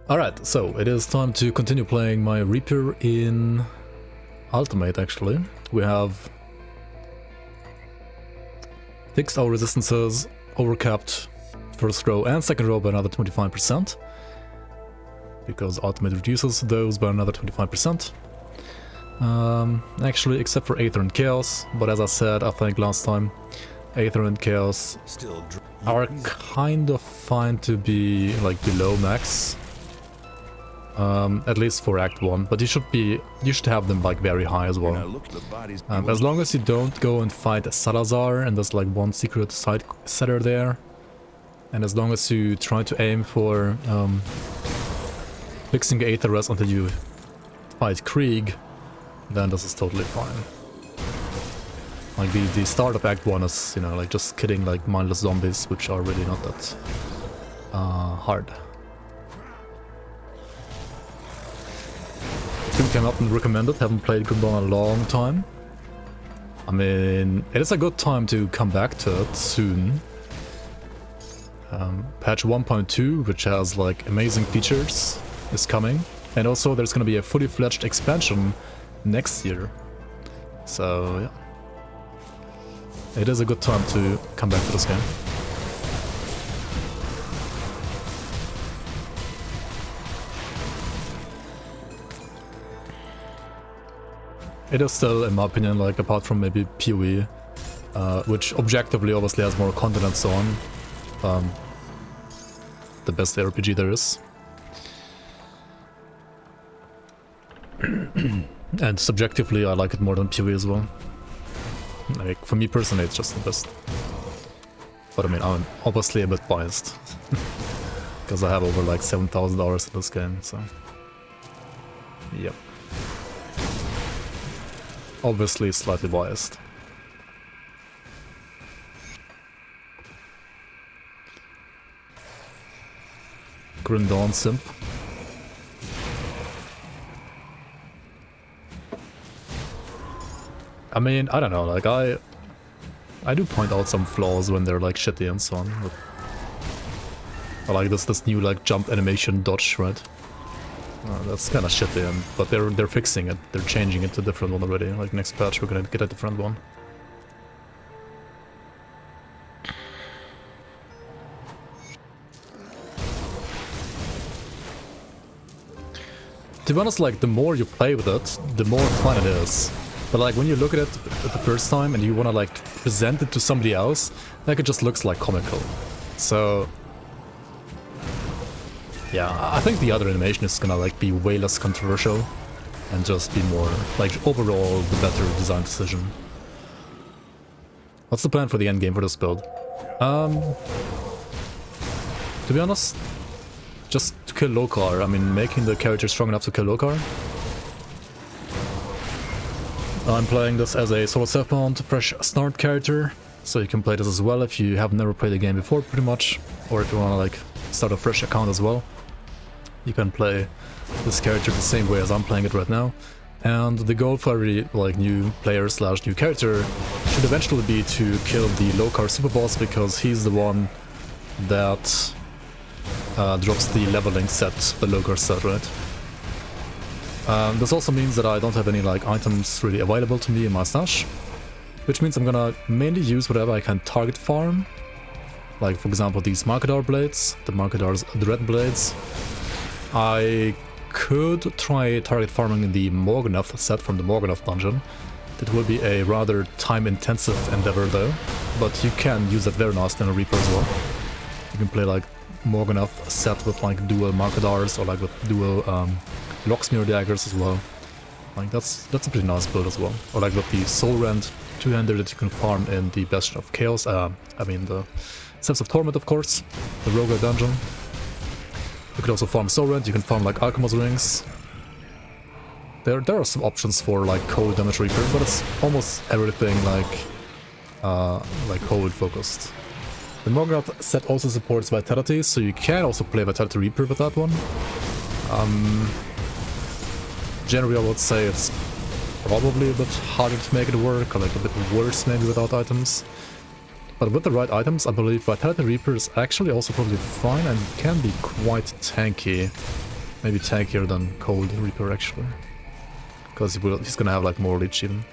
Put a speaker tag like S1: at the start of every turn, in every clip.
S1: Alright, so it is time to continue playing my Reaper in Ultimate, actually. We have fixed our resistances, overcapped first row and second row by another 25%, because Ultimate reduces those by another 25%. Actually, except for Aether and Chaos, but as I said, I think last time, Aether and Chaos are kind of fine to be like below max. At least for Act 1, but you should have them like very high as well. As long as you don't go and fight Salazar and there's like one secret side setter there, and as long as you try to aim for fixing Aether Res until you fight Krieg, then this is totally fine. Like the start of Act 1 is, you know, like just killing like mindless zombies, which are really not that hard. Came up and recommended, haven't played GRIMTOOLS in a long time. I mean, it is a good time to come back to it soon. Patch 1.2, which has like amazing features, is coming. And also there's gonna be a fully fledged expansion next year. So yeah. It is a good time to come back to this game. It is still, in my opinion, like apart from maybe PoE, which objectively obviously has more content and so on, the best RPG there is. And subjectively I like it more than PoE as well. Like, for me personally it's just the best. But I mean, I'm obviously a bit biased. Because I have over like 7,000 hours in this game, so... Yep. Obviously slightly biased. Grim Dawn simp. I mean, I don't know, like I do point out some flaws when they're like shitty and so on. But I like this new like jump animation dodge, right? That's kind of shitty, but they're fixing it. They're changing it to a different one already. Like next patch, we're gonna get a different one. To be honest, like the more you play with it, the more fun it is. But like when you look at it the first time and you wanna like present it to somebody else, like it just looks like comical. So yeah, I think the other animation is gonna like be way less controversial and just be more like overall the better design decision. What's the plan for the end game for this build? To be honest, just to kill Lokar. I mean, making the character strong enough to kill Lokar. I'm playing this as a solo self-mount fresh start character, so you can play this as well if you have never played the game before, pretty much, or if you wanna like start a fresh account as well. You can play this character the same way as I'm playing it right now, and the goal for every like new player slash new character should eventually be to kill the Lokar super boss, because he's the one that drops the leveling set, the Lokar set, right? This also means that I don't have any like items really available to me in my stash, which means I'm gonna mainly use whatever I can target farm, like for example these Markadar blades, the Markadar's Dread blades. I could try target farming in the Morganath set from the Morganath dungeon. That will be a rather time-intensive endeavor though, but you can use that very nicely in a Reaper as well. You can play like Morganath set with like dual Markadars or like with dual Locksmere daggers as well. Like that's a pretty nice build as well. Or like with the Soul Rend two-hander that you can farm in the Bastion of Chaos. I mean the Sense of Torment, of course, the Roga dungeon. You could also farm Soul Rend, you can farm like Alchemist Rings. There are some options for like cold damage Reaper, but it's almost everything like cold focused. The Morganath set also supports Vitality, so you can also play Vitality Reaper with that one. Generally I would say it's probably a bit harder to make it work, or like a bit worse maybe without items. But with the right items, I believe Vitality Reaper is actually also probably fine and can be quite tanky maybe tankier than Cold Reaper actually. Because he's gonna have like more leech even.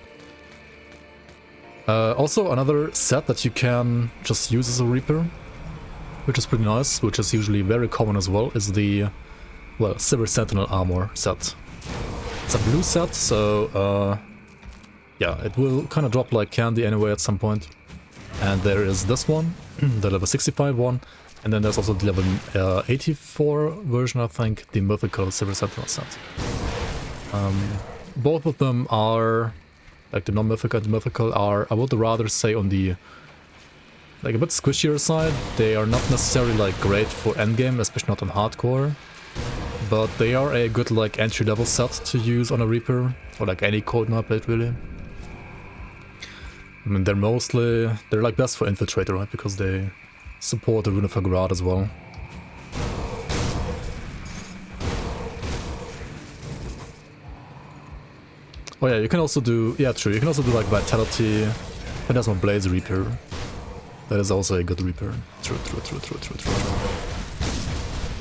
S1: Also another set that you can just use as a Reaper, which is pretty nice, which is usually very common as well, is the, well, Silver Sentinel armor set. It's a blue set, so yeah, it will kind of drop like candy anyway at some point. And there is this one, the level 65 one, and then there's also the level 84 version, I think, the mythical Silver Sentinel set. Both of them are, like the non-mythical and the mythical are, I would rather say, on the like a bit squishier side. They are not necessarily like great for endgame, especially not on hardcore, but they are a good like entry-level set to use on a Reaper, or like any Cold Knight blade really. I mean, they're like best for Infiltrator, right, because they support the Rune of Grad as well. Oh yeah, you can also do, yeah true, you can also do like Vitality, Phantasmal Blades Reaper. That is also a good Reaper. True.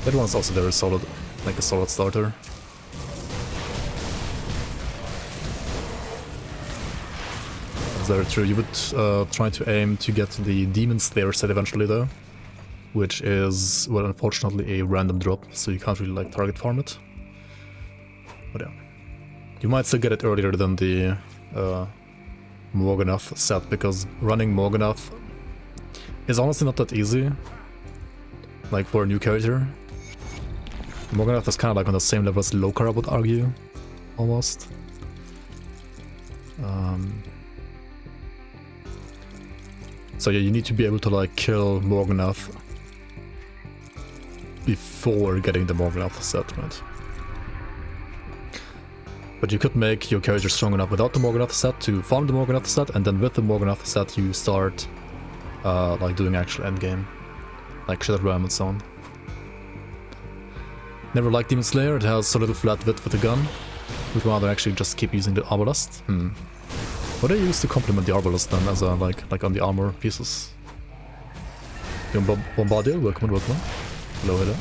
S1: That one's also very solid, like a solid starter. That's very true. You would try to aim to get the Demon Slayer set eventually though, which is, well, unfortunately a random drop, so you can't really like target farm it. But yeah. You might still get it earlier than the Morganath set, because running Morganath is honestly not that easy, like for a new character. Morganath is kind of like on the same level as Lokar, I would argue, almost. So yeah, you need to be able to like kill Morganath before getting the Morganath set, right? But you could make your character strong enough without the Morganath set to farm the Morganath set, and then with the Morganath set you start like doing actual endgame, like Shattered Realm and so on. Never liked Demon Slayer, it has so little flat width with the gun. Would rather actually just keep using the Arbalest. What do I use to complement the Arbalest then, as a like on the armor pieces? Bombardier, welcome. Hello, hello.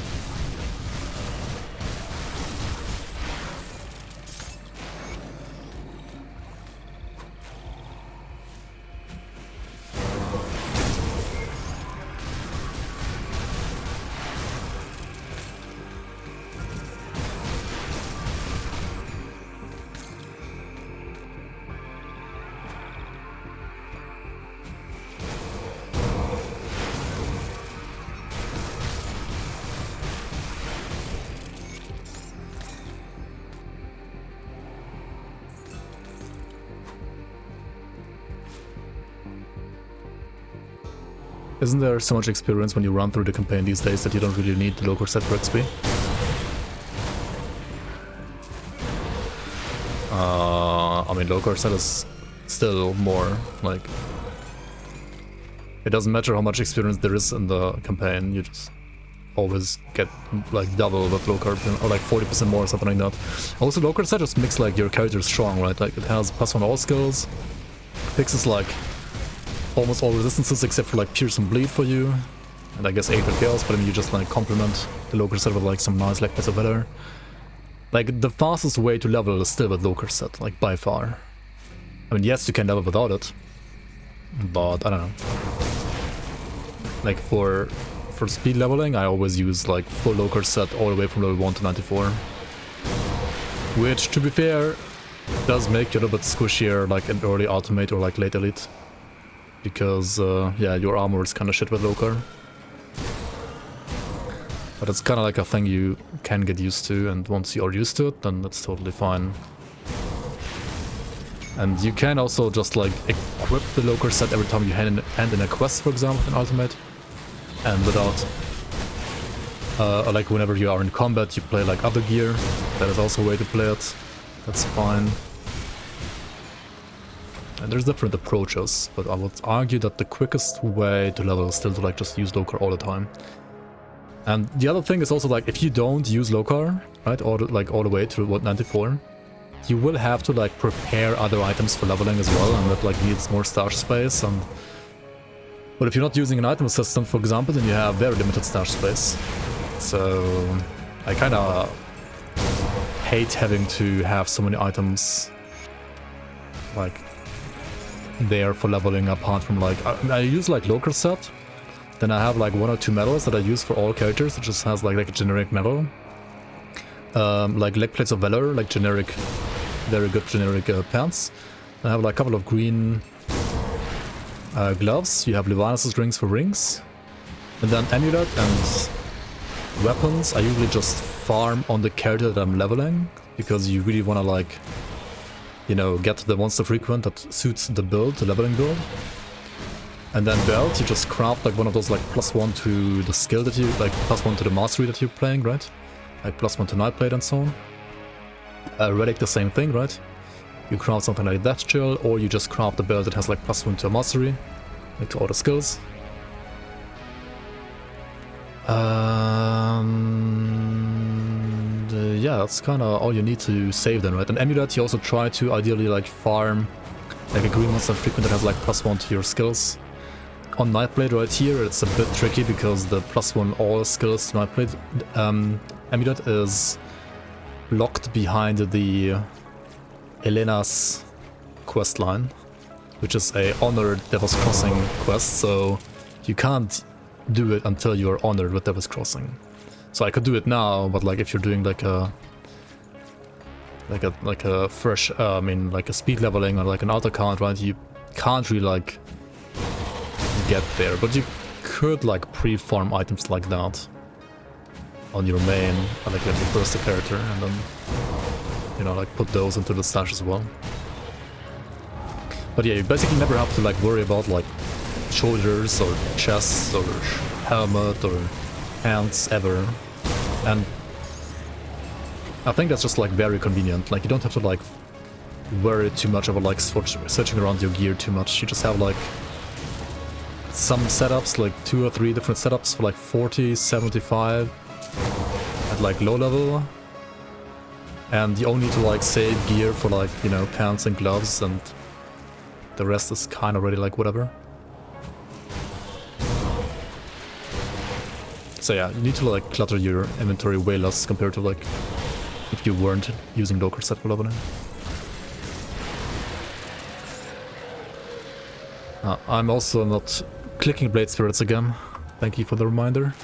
S1: Isn't there so much experience when you run through the campaign these days that you don't really need the Lokar set for XP? I mean, Lokar set is still more, like... It doesn't matter how much experience there is in the campaign, you just always get like double with Lokar, or like 40% more or something like that. Also, Lokar set just makes like your character strong, right? Like it has +1 all skills, fixes like almost all resistances except for like Pierce and Bleed for you, and I guess 8 with Chaos, but I mean you just like complement the Lokar set with like some nice like bits of better. Like the fastest way to level is still with Lokar set, like by far. I mean yes, you can level without it, but I don't know. Like for speed leveling I always use like full Lokar set all the way from level 1 to 94. Which, to be fair, does make you a little bit squishier like in early ultimate or like late elite. Because, yeah, your armor is kind of shit with Lokar. But it's kind of like a thing you can get used to, and once you are used to it, then that's totally fine. And you can also just like equip the Lokar set every time you hand in a quest, for example, in Ultimate. And without... like whenever you are in combat, you play like other gear. That is also a way to play it. That's fine. And there's different approaches, but I would argue that the quickest way to level is still to like just use Lokar all the time. And the other thing is also like if you don't use Lokar, right, all the way to 194, you will have to like prepare other items for leveling as well, and that like needs more stash space. And but if you're not using an item assistant, for example, then you have very limited stash space. So I kind of hate having to have so many items like there for leveling apart from like I use like local set, then I have like 1 or 2 medals that I use for all characters. It just has like a generic medal, like leg plates of valor, like generic, very good generic pants. I have like a couple of green gloves. You have Leviathan's rings for rings, and then amulet and weapons. I usually just farm on the character that I'm leveling, because you really want to like, you know, get the monster frequent that suits the build, the leveling build. And then belt, you just craft like one of those like +1 to the skill that you, like +1 to the mastery that you're playing, right? Like +1 to Nightblade and so on. Relic, the same thing, right? You craft something like Death Chill, or you just craft a belt that has like +1 to a mastery, like to all the skills. Yeah, that's kind of all you need to save then, right? And amulet, you also try to ideally like farm like a green monster frequent that has like +1 to your skills. On Nightblade right here, it's a bit tricky because the +1 all skills to Nightblade amulet is locked behind the Elena's quest line, which is a honored Devil's Crossing quest, so you can't do it until you are honored with Devil's Crossing. So I could do it now, but like if you're doing like a fresh, I mean like a speed leveling or like an auto count, right? You can't really like get there, but you could like pre-farm items like that on your main, like when you burst the character, and then, you know, like put those into the stash as well. But yeah, you basically never have to like worry about like shoulders or chests or helmet or hands ever, and I think that's just like very convenient. Like you don't have to like worry too much about like searching around your gear too much. You just have like some setups, like 2 or 3 different setups for like 40, 75 at like low level, and you only need to like save gear for like, you know, pants and gloves, and the rest is kind of already like whatever. So yeah, you need to like clutter your inventory way less compared to like if you weren't using local set for leveling. I'm also not clicking Blade Spirits again. Thank you for the reminder.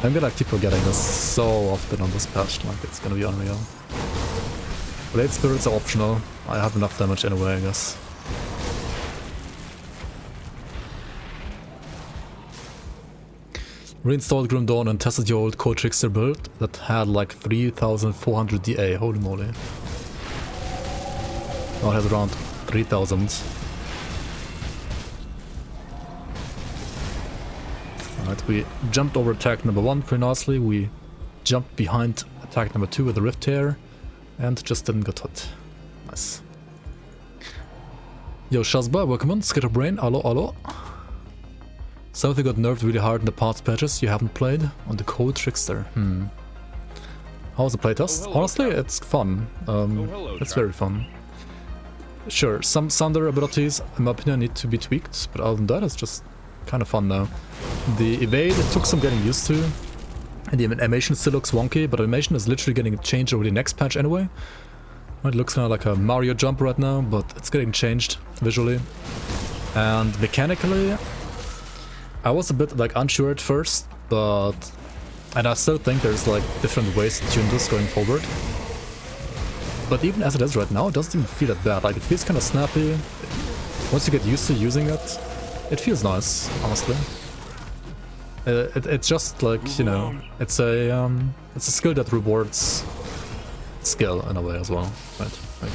S1: I'm gonna keep forgetting this so often on this patch, like it's gonna be unreal. Blade Spirits are optional. I have enough damage anyway, I guess. Reinstalled Grim Dawn and tested your old Code Trickster build that had like 3400 DA, holy moly. Now it has around 3000. Alright, we jumped over attack number 1 pretty nicely. We jumped behind attack number 2 with the Rift Tear and just didn't get hit. Nice. Yo, Shazba, welcome on. Skitterbrain, allo, allo. Something got nerfed really hard in the past patches you haven't played on the Code Trickster. How was the playtest?
S2: Hello,
S1: Honestly,
S2: Char.
S1: it's fun.
S2: Hello,
S1: It's
S2: Char.
S1: very fun. Sure, some Thunder abilities, in my opinion, need to be tweaked, but other than that, it's just kind of fun now. The evade, it took some getting used to, and the animation still looks wonky, but animation is literally getting changed over the next patch anyway. It looks kind of like a Mario jump right now, but it's getting changed visually. And mechanically, I was a bit like unsure at first, and I still think there's like different ways to tune this going forward. But even as it is right now, it doesn't even feel that bad. Like it feels kind of snappy. Once you get used to using it, it feels nice, honestly. It's just like, you know, it's a skill that rewards skill in a way as well, right? Like,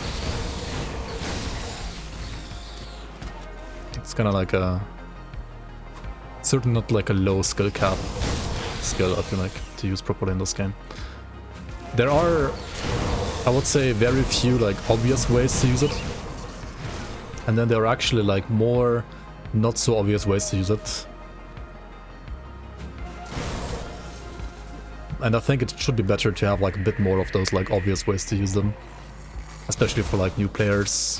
S1: it's kind of like a certainly not like a low skill cap skill, I feel like, to use properly in this game. There are, I would say, very few like obvious ways to use it, and then there are actually like more not so obvious ways to use it. And I think it should be better to have like a bit more of those like obvious ways to use them, especially for like new players.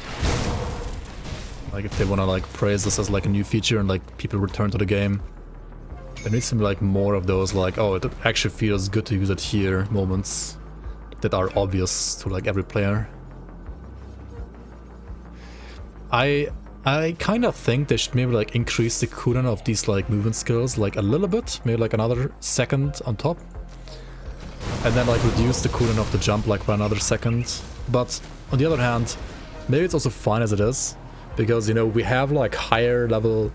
S1: Like if they want to like praise this as like a new feature and like people return to the game, there needs to be like more of those like, oh, it actually feels good to use it here moments, that are obvious to like every player. I kind of think they should maybe like increase the cooldown of these like movement skills like a little bit, maybe like another second on top. And then like reduce the cooldown of the jump like by another second. But on the other hand, maybe it's also fine as it is, because you know we have like higher level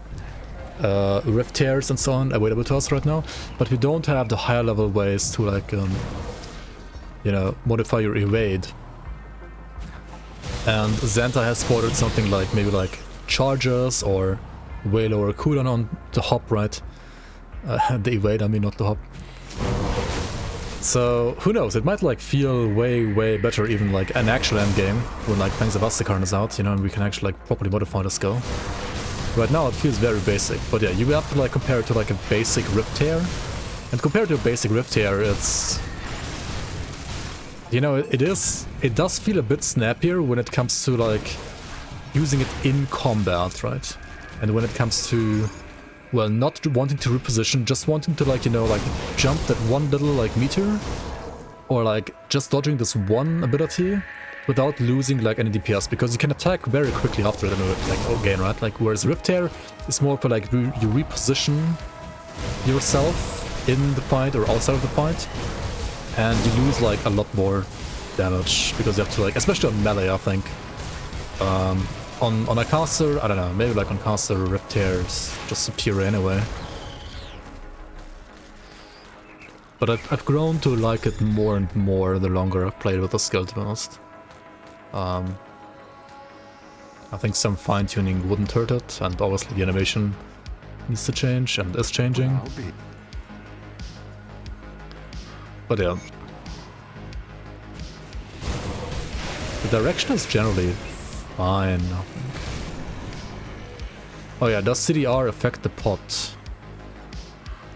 S1: rift tears and so on available to us right now, but we don't have the higher level ways to like you know, modify your evade. And Xanta has spotted something like maybe like charges or way lower cooldown on the hop, right? The evade, I mean, not the hop. So who knows, it might like feel way better even like an actual endgame when like Fangs of Aztekar is out, you know, and we can actually like properly modify the skill. Right now it feels very basic, but yeah, you have to like compare it to like a basic rift tear. And compared to a basic rift tear, it's, you know, it does feel a bit snappier when it comes to like using it in combat, right? And when it comes to, well, not wanting to reposition, just wanting to like, you know, like jump that one little like meter, or like just dodging this one ability without losing like any DPS, because you can attack very quickly after it and like again, right? Like whereas Rift Tear is more for like you reposition yourself in the fight or outside of the fight, and you lose like a lot more damage because you have to like, especially on melee, I think. On a caster, I don't know, maybe like on caster, Rift Tear is just superior anyway. But I've grown to like it more and more the longer I've played with the skill, to be honest. I think some fine-tuning wouldn't hurt it, and obviously the animation needs to change and is changing. But yeah. The direction is generally fine, I think. Oh yeah, does CDR affect the pot?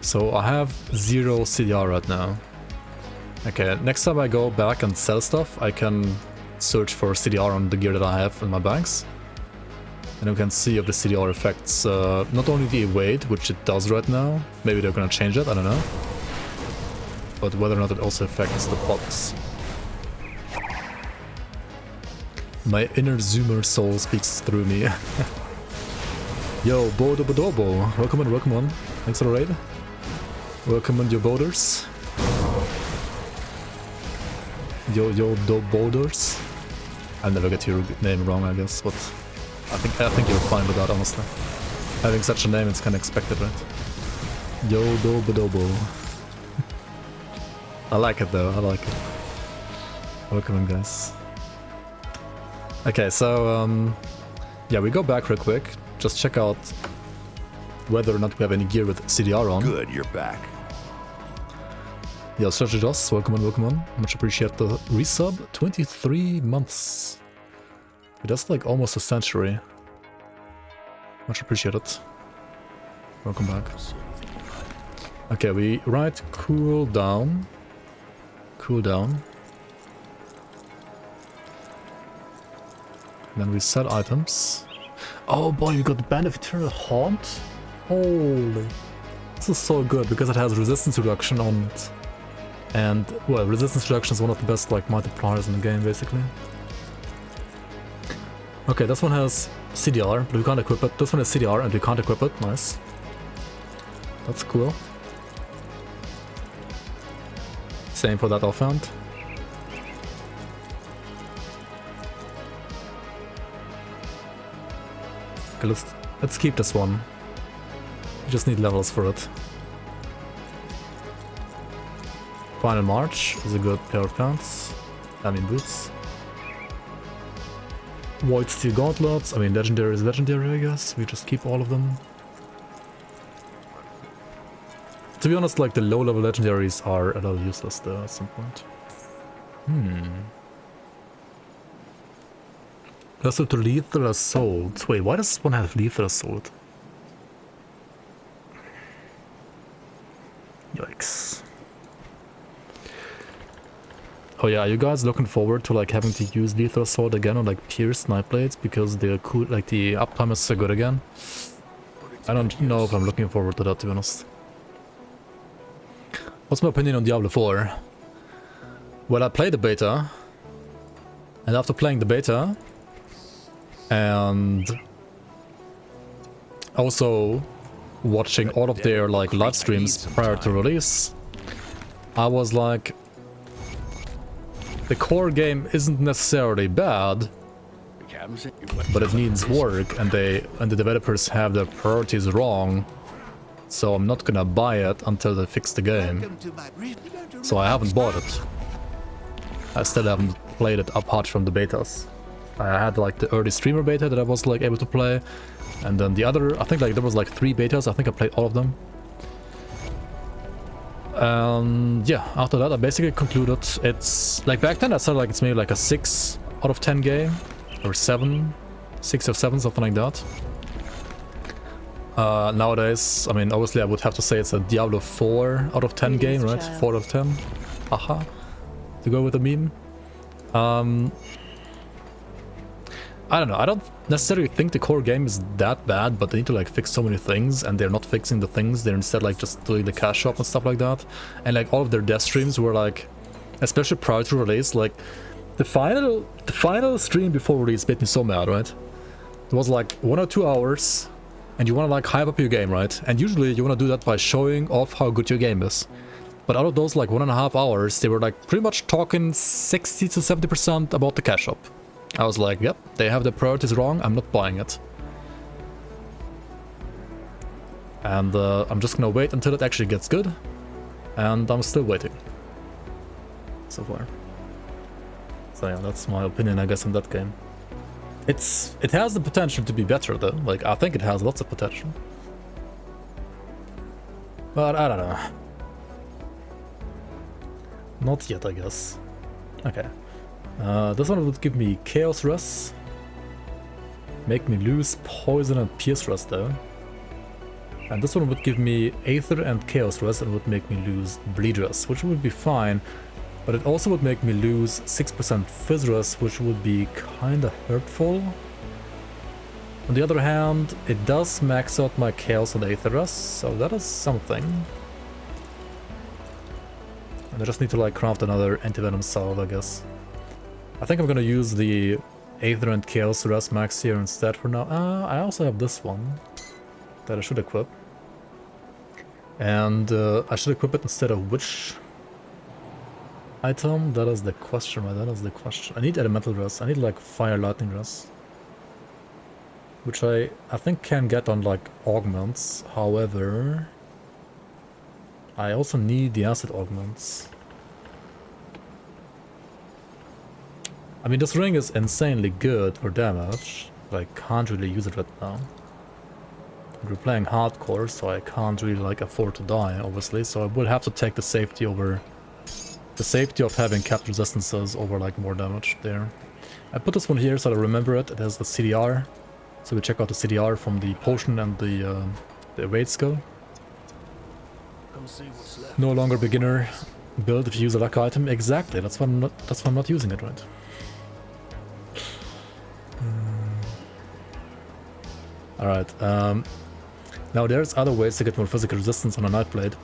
S1: So I have 0 CDR right now. Okay, next time I go back and sell stuff, I can search for CDR on the gear that I have in my banks. And we can see if the CDR affects not only the evade, which it does right now, maybe they're gonna change it, I don't know. But whether or not it also affects the pots. My inner zoomer soul speaks through me. Yo, Bodo Bodobo, welcome on. Thanks for the raid. Welcome on your boaters. Yo do boaters. I'll never get your name wrong, I guess, but I think you're fine with that, honestly. Having such a name, it's kind of expected, right? Yo do Bodobo. I like it though, I like it. Welcome on, guys. Okay, so yeah, we go back real quick. Just check out whether or not we have any gear with CDR on.
S2: Good, you're back.
S1: Yeah, Strategy Joss, welcome on. Much appreciate the resub. 23 months. That's like almost a century. Much appreciated. Welcome back. Okay, we write cool down. Cool down. Then we sell items. Oh boy, we got the Band of Eternal Haunt. Holy. This is so good because it has resistance reduction on it. And, well, resistance reduction is one of the best like multipliers in the game, basically. Okay, this one has CDR, but we can't equip it. This one has CDR and we can't equip it. Nice. That's cool. Same for that offhand. Okay, let's keep this one. We just need levels for it. Final March is a good pair of pants. I mean boots. Void Steel Gauntlets. I mean legendary is legendary, I guess. We just keep all of them. To be honest, like the low level legendaries are a little useless though at some point. Lesser to Lethal Assault. Wait, why does this one have Lethal Assault? Yikes. Oh yeah, are you guys looking forward to like having to use Lethal Assault again on like Pierce Snipe Blades because they're cool, like the uptime is so good again? I don't know if I'm looking forward to that, to be honest. What's my opinion on Diablo 4? Well, I played the beta, and after playing the beta, and also watching all of their like live streams prior to release, I was like, the core game isn't necessarily bad, but it needs work, and the developers have their priorities wrong. So I'm not gonna buy it until they fix the game. So I haven't bought it. I still haven't played it apart from the betas. I had like the early streamer beta that I was like able to play, and then the other, I think like there was like 3 betas. I think I played all of them. Yeah, after that I basically concluded it's like, back then I said like it's maybe like a 6 out of 10 game, or 7, 6 or 7, something like that. Nowadays, I mean, obviously I would have to say it's a Diablo 4 out of 10 game, right? 4 out of 10. Haha. To go with the meme. I don't know, I don't necessarily think the core game is that bad, but they need to like fix so many things, and they're not fixing the things, they're instead like just doing the cash shop and stuff like that. And like all of their dev streams were like, especially prior to release, like the final stream before release made me so mad, right? It was like 1 or 2 hours, and you want to like hype up your game, right? And usually you want to do that by showing off how good your game is. But out of those like 1.5 hours, they were like pretty much talking 60 to 70% about the cash shop. I was like, yep, they have their priorities wrong, I'm not buying it. And I'm just gonna wait until it actually gets good. And I'm still waiting. So far. So yeah, that's my opinion, I guess, on that game. It has the potential to be better though, like I think it has lots of potential. But I don't know. Not yet, I guess. Okay. This one would give me Chaos Rush. Make me lose Poison and Pierce Rush though. And this one would give me Aether and Chaos Rush and would make me lose Bleed Rush, which would be fine. But it also would make me lose 6% Fizz Rush, which would be kinda hurtful. On the other hand, it does max out my Chaos and Aether Rush, so that is something. And I just need to like craft another Anti-Venom Salve, I guess. I think I'm gonna use the Aether and Chaos Rush max here instead for now. I also have this one that I should equip. And I should equip it instead of which item? That is the question, right? That is the question. I need Elemental Rush. I need like Fire Lightning Rush. Which I think can get on like augments. However, I also need the acid augments. I mean, this ring is insanely good for damage, but I can't really use it right now. We're playing hardcore, so I can't really like afford to die, obviously, so I will have to take the safety over... the safety of having capped resistances over like more damage there. I put this one here so I remember it. It has the CDR, so we check out the CDR from the potion and the evade skill. No longer beginner build if you use a luck item. Exactly, that's why I'm not using it, right? Alright, now there's other ways to get more physical resistance on a Nightblade,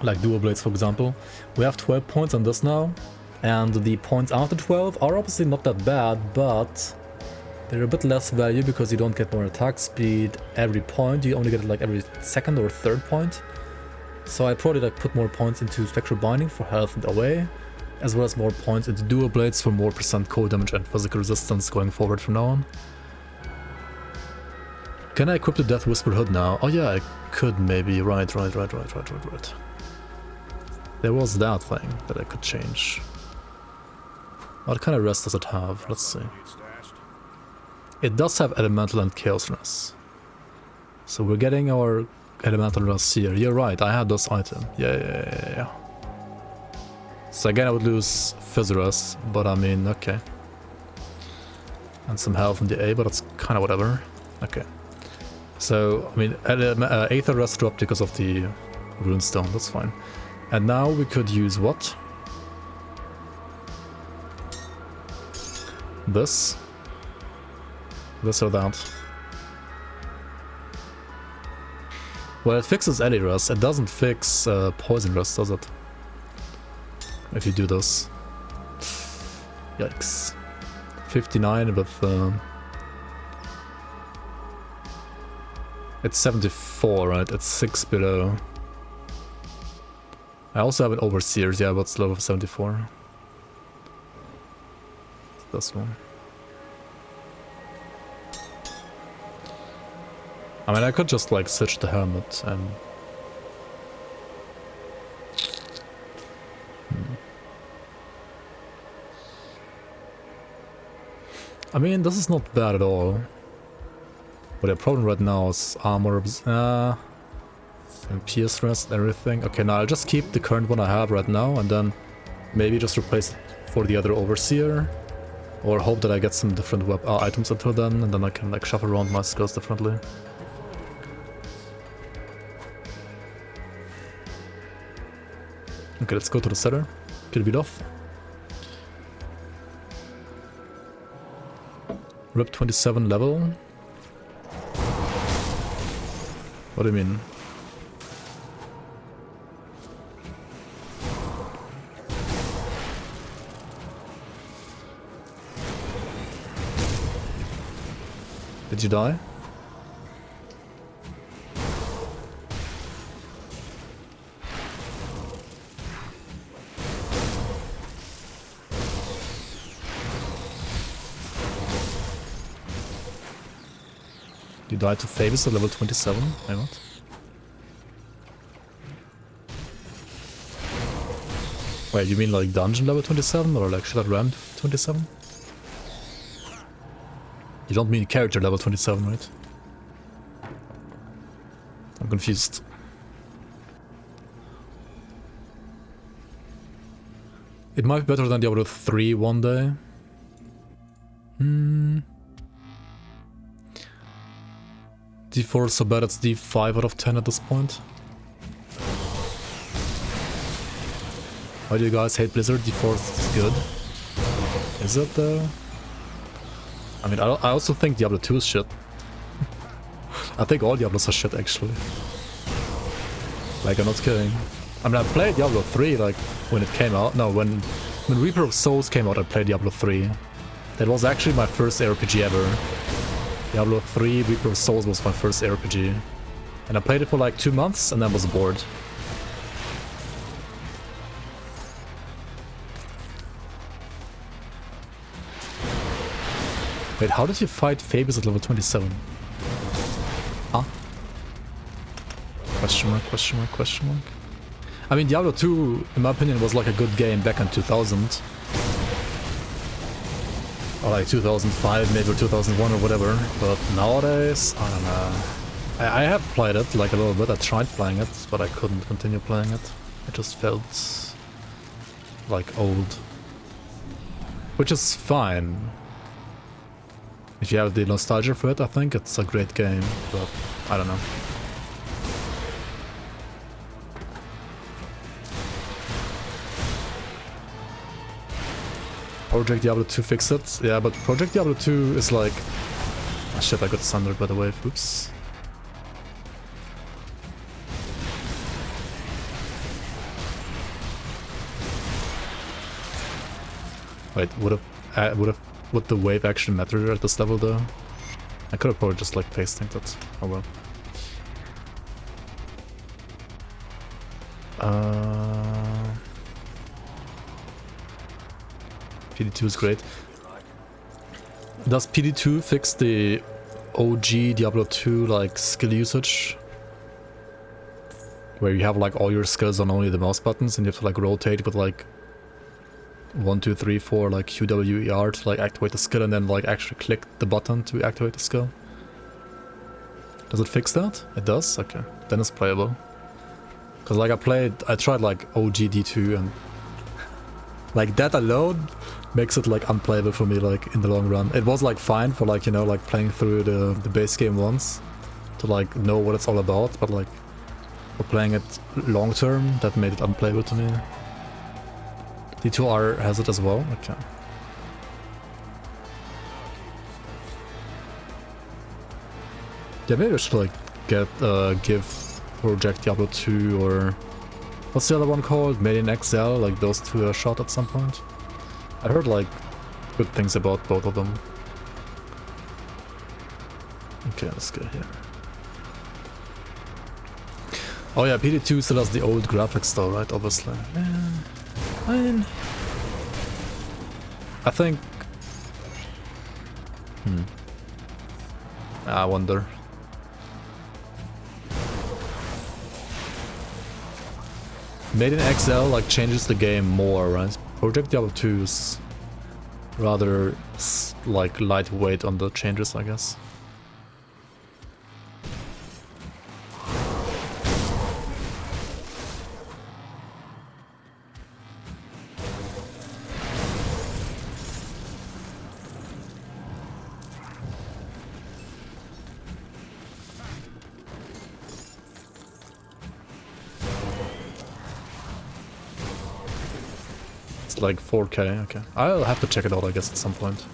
S1: like dual blades for example. We have 12 points on this now, and the points after 12 are obviously not that bad, but they're a bit less value because you don't get more attack speed every point, you only get it like every second or third point. So I probably like put more points into Spectral Binding for health and away, as well as more points into dual blades for more % cold damage and physical resistance going forward from now on. Can I equip the Death Whisper hood now? Oh yeah, I could maybe, right. There was that thing that I could change. What kind of rest does it have? Let's see. It does have Elemental and Chaos Rest. So we're getting our Elemental Rest here. You're right, I had this item. Yeah. So again I would lose Fizz Rest, but I mean, okay. And some health in the A, but that's kind of whatever. Okay. So, I mean, Aether Rust dropped because of the Runestone, that's fine. And now we could use what? This? This or that? Well, it fixes Ellie Rust, it doesn't fix Poison Rust, does it? If you do this. Yikes. 59 with... it's 74, right? It's 6 below. I also have an Overseers, yeah, but it's level 74. This one. I mean, I could just like switch the helmet and... I mean, this is not bad at all. But the problem right now is armor, and pierce rest and everything. Okay, now I'll just keep the current one I have right now and then maybe just replace it for the other Overseer. Or hope that I get some different items until then, and then I can like shuffle around my skills differently. Okay, let's go to the setter. Get a beat off. Rip 27 level. What do you mean? Did you die? You died to Favis at level 27? Why not? Wait, you mean like dungeon level 27 or like should I ramp 27? You don't mean character level 27, right? I'm confused. It might be better than Diablo 3 one day. D4 is so bad it's D5 out of 10 at this point. Why do you guys hate Blizzard? D4 is good. Is it though? I mean, I also think Diablo 2 is shit. I think all Diablos are shit, actually. Like, I'm not kidding. I mean, I played Diablo 3, like, when it came out. No, when Reaper of Souls came out, I played Diablo 3. That was actually my first RPG ever. Diablo 3, Reaper of Souls was my first RPG. And I played it for like 2 months, and then was bored. Wait, how did you fight Fabius at level 27? Huh? Question mark, question mark, question mark. I mean, Diablo 2, in my opinion, was like a good game back in 2000. Or like 2005, maybe, or 2001 or whatever. But nowadays, I don't know. I have played it like a little bit. I tried playing it, but I couldn't continue playing it. It just felt like old. Which is fine. If you have the nostalgia for it, I think it's a great game, but I don't know. Project Diablo 2 fixed it? Yeah, but Project Diablo 2 is like... Oh shit, I got sundered by the way, oops. Wait, would the wave actually matter at this level though? I could have probably just like pasting that. Oh well. PD2 is great. Does PD2 fix the OG Diablo 2 like skill usage? Where you have like all your skills on only the mouse buttons and you have to like rotate with like 1, 2, 3, 4 like QWER to like activate the skill and then like actually click the button to activate the skill. Does it fix that? It does? Okay. Then it's playable. Cause like I tried like OG D2 and like that alone makes it like unplayable for me like in the long run. It was like fine for like, you know, like playing through the base game once to like know what it's all about, but like for playing it long term, that made it unplayable to me. D2R has it as well? Okay. Yeah, maybe I should like give Project Diablo 2 or what's the other one called? Made in XL, like those two a shot at some point. I heard like good things about both of them. Okay, let's go here. Oh yeah, PD2 still has the old graphics though, right? Obviously. Yeah, I mean, I think... I wonder. Made in XL like changes the game more, right? Project Diablo 2 is rather like lightweight on the changes, I guess. Like 4K, okay. I'll have to check it out, I guess, at some point.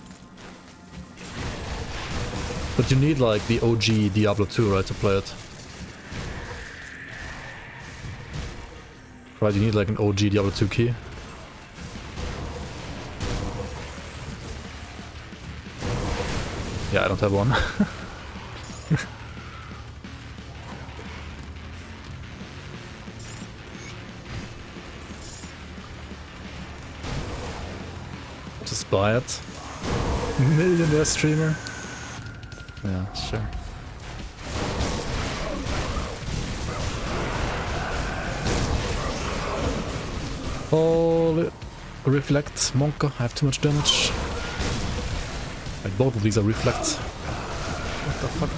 S1: But you need like the OG Diablo 2, right, to play it? Right, you need like an OG Diablo 2 key. Yeah, I don't have one. Just buy it. Millionaire streamer. Yeah, sure. Holy... Reflect, Monka, I have too much damage. Like both of these are reflect. What the fuck?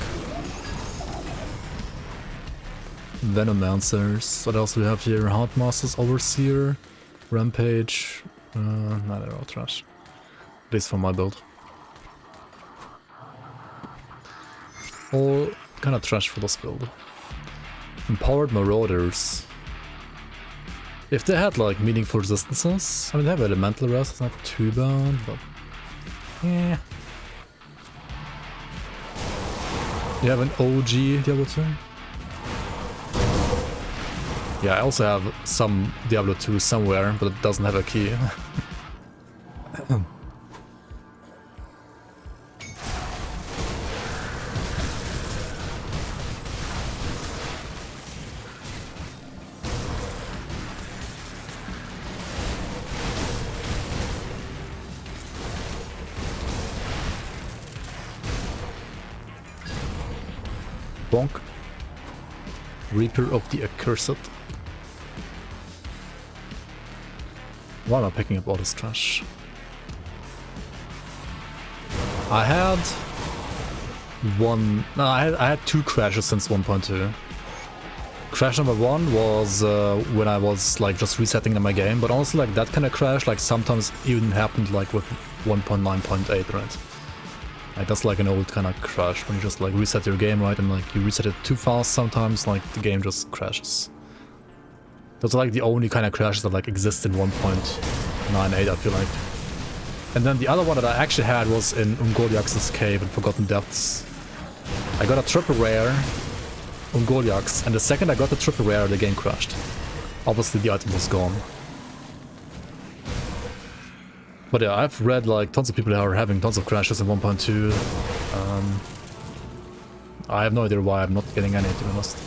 S1: Venomancers. What else do we have here? Heartmasters, Overseer, Rampage. No, they're all trash. At least for my build. All kind of trash for this build. Empowered Marauders. If they had like meaningful resistances, I mean they have elemental rest, it's not too bad, but yeah. You have an OG Diablo 2? Yeah, I also have some Diablo 2 somewhere, but it doesn't have a key. Bonk. Reaper of the Accursed. Why am I picking up all this trash? I had one... No, I had two crashes since 1.2. Crash number one was when I was like just resetting my game, but honestly like that kind of crash like sometimes even happened like with 1.9.8, right? Like that's like an old kind of crash when you just like reset your game, right, and like you reset it too fast sometimes, like the game just crashes. Those are like the only kind of crashes that like exist in 1.98, I feel like. And then the other one that I actually had was in Ungoliax's cave in Forgotten Depths. I got a triple rare Ungoliax, and the second I got the triple rare, the game crashed. Obviously the item was gone. But yeah, I've read like tons of people that are having tons of crashes in 1.2. I have no idea why I'm not getting any, to be honest.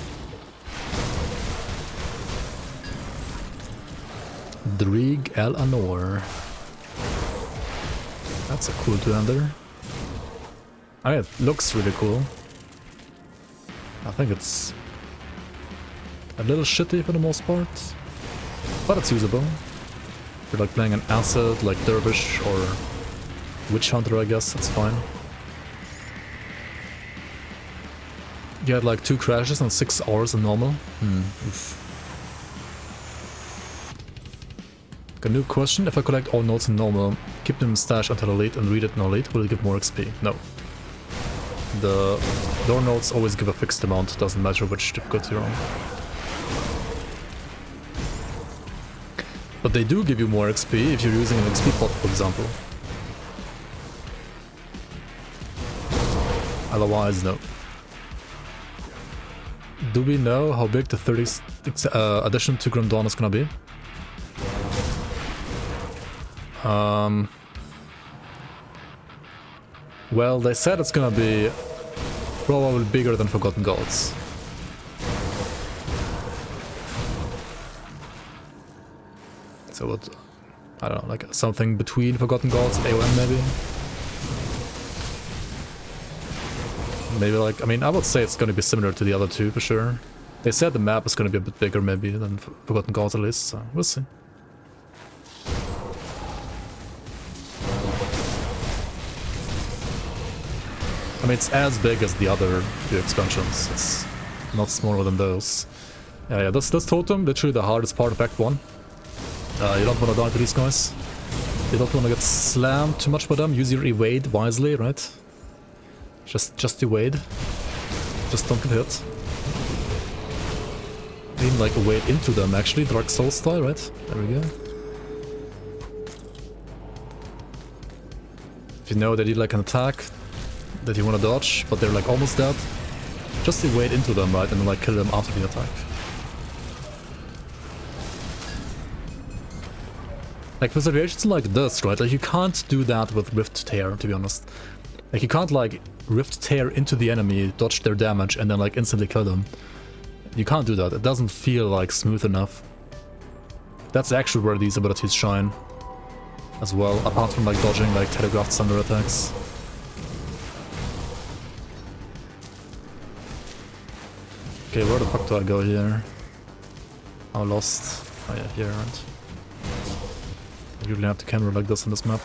S1: Drig El Anor. That's a cool two-hander. I mean, it looks really cool. I think it's a little shitty for the most part, but it's usable. If you're like playing an Acid, like Dervish or Witch Hunter, I guess, that's fine. You had like 2 crashes and 6 hours in normal. Oof. A new question: if I collect all notes in normal, keep them stashed until elite and read it in elite, will it give more XP? No. The door notes always give a fixed amount, doesn't matter which difficulty you're on. But they do give you more XP if you're using an XP pot, for example. Otherwise, no. Do we know how big the 30th addition to Grim Dawn is gonna be? Well, they said it's gonna be probably bigger than Forgotten Gods. So what, I don't know, like something between Forgotten Gods and AOM maybe? Maybe like, I mean, I would say it's gonna be similar to the other two for sure. They said the map is gonna be a bit bigger maybe than Forgotten Gods at least, so we'll see. I mean, it's as big as the other two expansions. It's not smaller than those. Yeah, this totem, literally the hardest part of Act 1. You don't want to die to these guys. You don't want to get slammed too much by them. Use your evade wisely, right? Just evade. Just don't get hit. Even like evade into them actually, Dark Soul style, right? There we go. If you know they did like an attack that you want to dodge, but they're like almost dead, just evade into them, right, and then like kill them after the attack. Like for situations like this, right, like you can't do that with Rift Tear, to be honest. Like you can't like Rift Tear into the enemy, dodge their damage, and then like instantly kill them. You can't do that, it doesn't feel like smooth enough. That's actually where these abilities shine as well, apart from like dodging like telegraphed thunder attacks. Okay, where the fuck do I go here? I'm lost. Oh yeah, here, right. I usually have the camera like this on this map.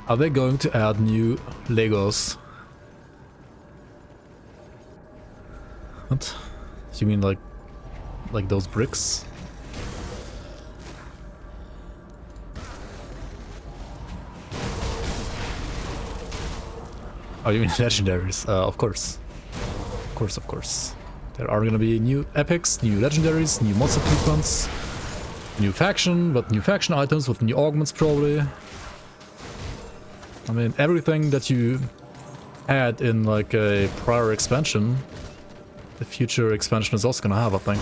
S1: Are they going to add new Legos? What? You mean like those bricks? Oh, you mean legendaries? Of course. Of course, of course. There are gonna be new epics, new legendaries, new monster equipments, new faction, but new faction items with new augments probably. I mean, everything that you add in like a prior expansion, the future expansion is also gonna have, I think.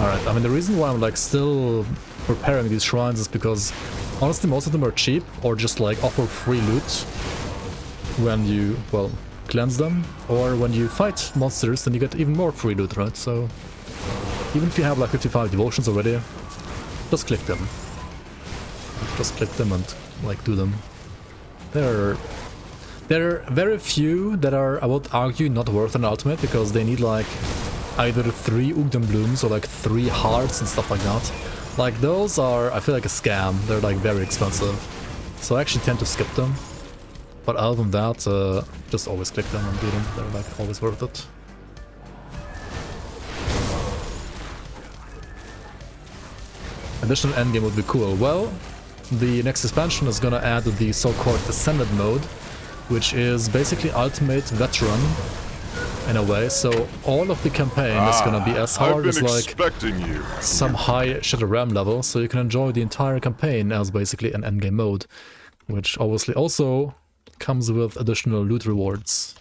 S1: Alright, I mean, the reason why I'm like still preparing these shrines is because honestly most of them are cheap or just like offer free loot when you, well, cleanse them, or when you fight monsters then you get even more free loot, right? So even if you have like 55 devotions already, just click them. Just click them and like do them. There are very few that are, I would argue, not worth an ultimate because they need like either 3 Ugden Blooms or like 3 hearts and stuff like that. Like those are, I feel like a scam. They're like very expensive. So I actually tend to skip them. But other than that, just always click them and do them. They're like always worth it. Additional endgame would be cool. Well, the next expansion is gonna add the so-called Ascended mode, which is basically Ultimate Veteran in a way. So all of the campaign is gonna be as hard as like some high Shadow Realm level, so you can enjoy the entire campaign as basically an endgame mode, which obviously also comes with additional loot rewards.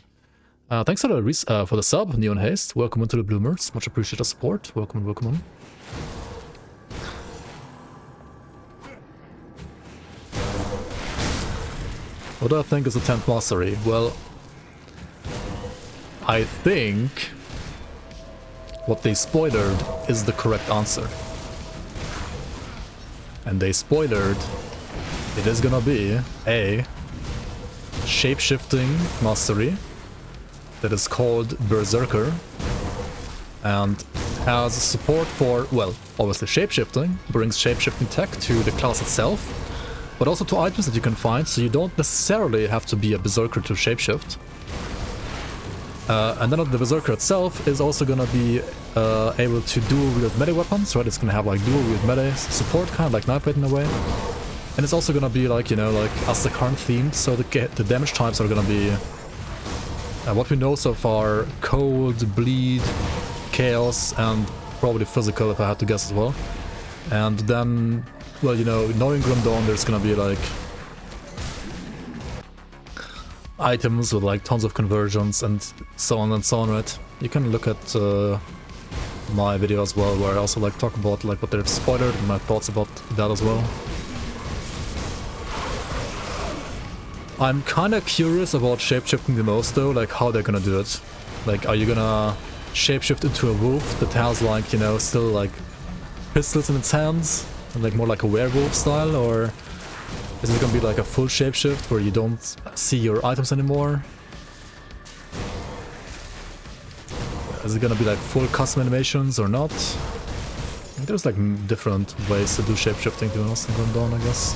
S1: Thanks for the sub, Neon Haste. Welcome into the Bloomers. Much appreciated support. Welcome, welcome on. What do I think is the 10th mastery? Well, I think what they spoilered is the correct answer. And they spoilered it is gonna be a shape-shifting mastery that is called Berserker and has support for, well, obviously shape-shifting, brings shape-shifting tech to the class itself, but also to items that you can find, so you don't necessarily have to be a Berserker to shapeshift. And then the Berserker itself is also gonna be able to dual wield melee weapons, right? It's gonna have like dual wield melee support, kind of like Nightblade in a way. And it's also gonna be like, you know, like Aztec-Karn themed, so the damage types are gonna be what we know so far: cold, bleed, chaos, and probably physical if I had to guess as well. And then, well, you know, knowing Grim Dawn, there's gonna be like items with like tons of conversions and so on, right? You can look at my video as well, where I also like talk about like what they've spoiled and my thoughts about that as well. I'm kind of curious about shapeshifting the most though, like how they're gonna do it. Like, are you gonna shapeshift into a wolf that has like, you know, still like pistols in its hands, and like more like a werewolf style, or is it gonna be like a full shapeshift where you don't see your items anymore? Is it gonna be like full custom animations or not? There's like different ways to do shapeshifting, to be honest, in Grim Dawn, I guess.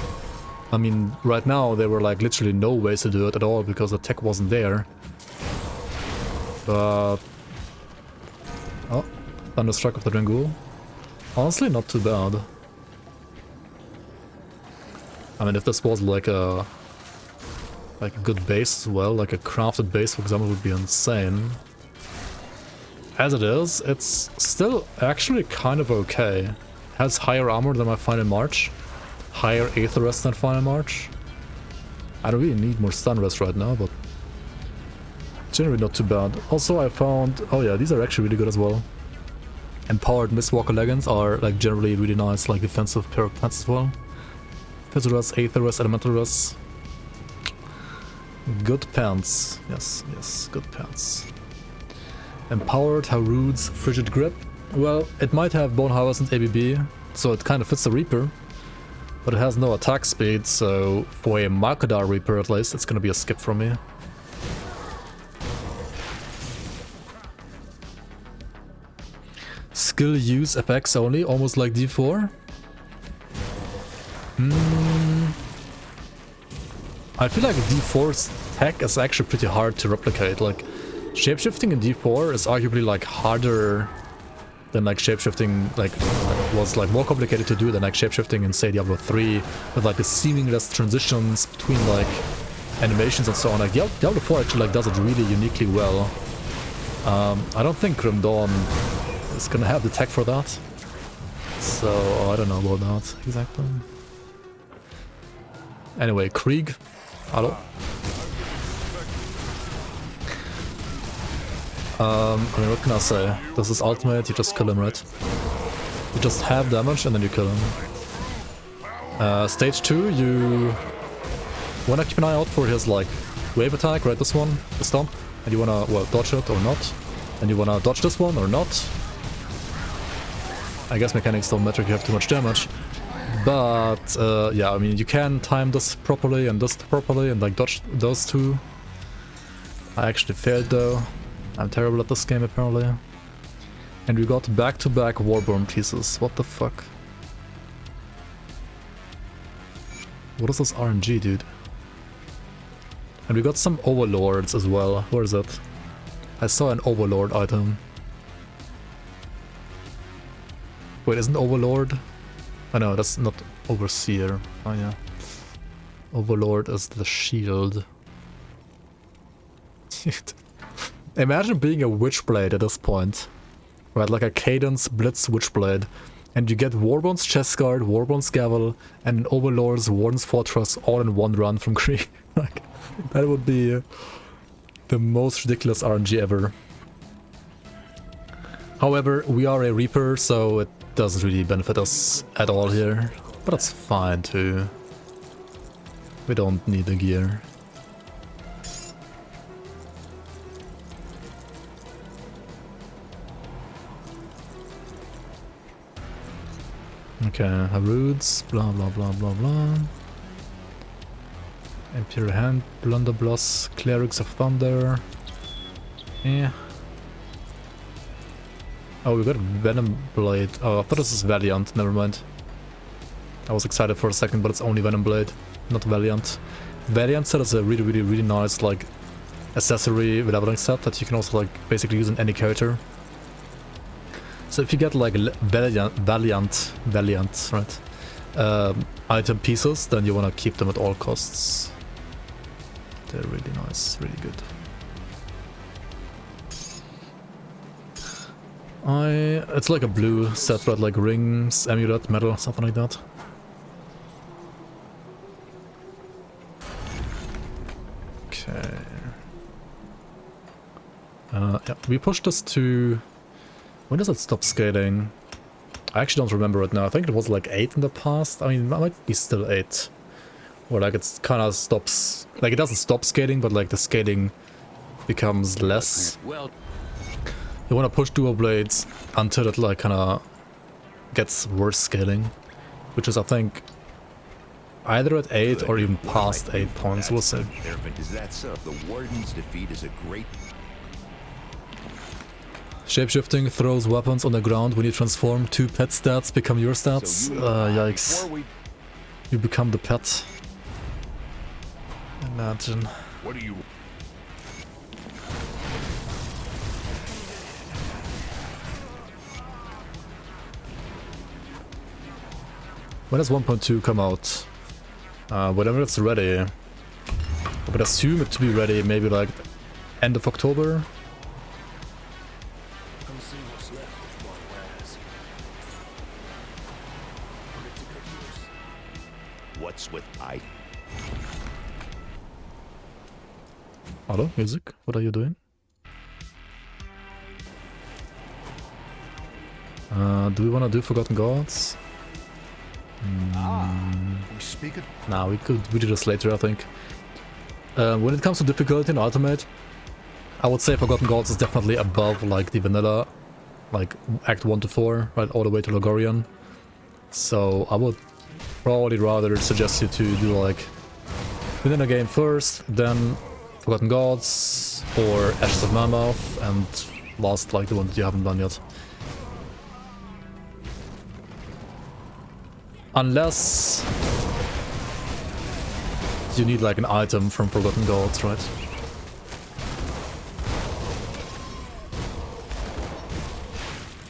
S1: I mean, right now there were like literally no ways to do it at all because the tech wasn't there. But... oh, Thunderstruck of the Drangul. Honestly, not too bad. I mean, if this was like a good base as well, like a crafted base, for example, would be insane. As it is, it's still actually kind of okay. Has higher armor than my Final March. Higher Aether Rest than Final March. I don't really need more Stun Rest right now, but generally not too bad. Also, I found... oh yeah, these are actually really good as well. Empowered Mistwalker Leggings are like generally really nice, like defensive perk pants as well. Physical Rest, Aether Rest, Elemental Rest. Good pants. Yes, yes, good pants. Empowered Harud's Frigid Grip. Well, it might have Bone Harvest and ABB, so it kind of fits the Reaper. But it has no attack speed, so for a Markadar Reaper at least, it's gonna be a skip from me. Skill use FX only, almost like D4. I feel like D4's tech is actually pretty hard to replicate. Like, shapeshifting in D4 is arguably like harder than like shapeshifting, like was like more complicated to do than like shapeshifting in say Diablo 3 with like the seamless transitions between like animations and so on. Like Diablo 4 actually like does it really uniquely well. I don't think Grim Dawn is gonna have the tech for that, so I don't know about that exactly. Anyway, Krieg. Hello. I mean, what can I say? This is ultimate, you just kill him, right? You just have damage and then you kill him. Stage 2, you wanna keep an eye out for his like wave attack, right? This one, the stomp, and you wanna, well, dodge it or not. And you wanna dodge this one or not. I guess mechanics don't matter if you have too much damage. But yeah, I mean, you can time this properly and this properly and like dodge those two. I actually failed though. I'm terrible at this game apparently. And we got back-to-back Warborn pieces. What the fuck? What is this RNG, dude? And we got some Overlords as well. Where is it? I saw an Overlord item. Wait, isn't Overlord? Oh no, that's not Overseer. Oh yeah. Overlord is the shield. Dude. Imagine being a Witchblade at this point. Right, like a Cadence Blitz Witchblade. And you get Warbone's Chestguard, Warbone's Gavel, and Overlord's Warden's Fortress all in one run from Krieg. Like, that would be the most ridiculous RNG ever. However, we are a Reaper, so it doesn't really benefit us at all here. But that's fine too. We don't need the gear. Okay, Haruds, blah blah blah blah blah. Imperial Hand, Blunderbuss, Clerics of Thunder. Yeah. Oh, we got Venom Blade. Oh, I thought this was Valiant, never mind. I was excited for a second, but it's only Venom Blade, not Valiant. Valiant set is a really nice, like, accessory leveling set that you can also like basically use in any character. So if you get like valiant, right, item pieces, then you want to keep them at all costs. They're really nice, really good. It's like a blue set, right? Like rings, amulet, medal, something like that. Okay. Yeah, we pushed this to... When does it stop scaling? I actually don't remember it now. I think it was like 8 in the past. I mean, it might be still 8. Or like it's kind of stops... Like it doesn't stop scaling, but like the scaling becomes less.
S2: Well,
S1: you want to push dual blades until it like kind of gets worse scaling. Which is, I think, either at 8 or even past 8 points, we'll see.
S2: Is that so? The Warden's defeat is a great...
S1: Shapeshifting throws weapons on the ground. When you transform, 2 pet stats become your stats. Yikes. You become the pet. Imagine.
S2: What do you...
S1: When does 1.2 come out? Whenever it's ready. I would assume it to be ready maybe like end of October.
S2: What's with I...
S1: Hello, music? What are you doing? Do we want to do Forgotten Gods?
S2: we speak it.
S1: Nah, we do this later, I think. When it comes to difficulty in Ultimate, I would say Forgotten Gods is definitely above like the vanilla, like Act 1 to 4, right, all the way to Logorian. So I would probably rather suggest you to do like vanilla game first, then Forgotten Gods, or Ashes of Mammoth, and last like the one that you haven't done yet. Unless you need like an item from Forgotten Gods, right?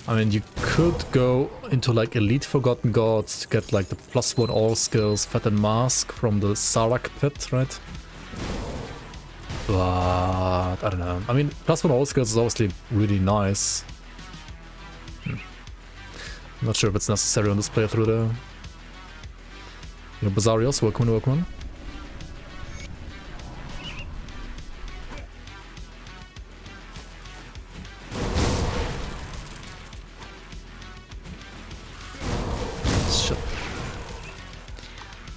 S1: I mean, you could go into like Elite Forgotten Gods to get like the +1 all skills, Fat and Mask from the Sarak pit, right? But I don't know. I mean, +1 all skills is obviously really nice. I'm not sure if it's necessary on this playthrough though. Bazarios, welcome. Shit.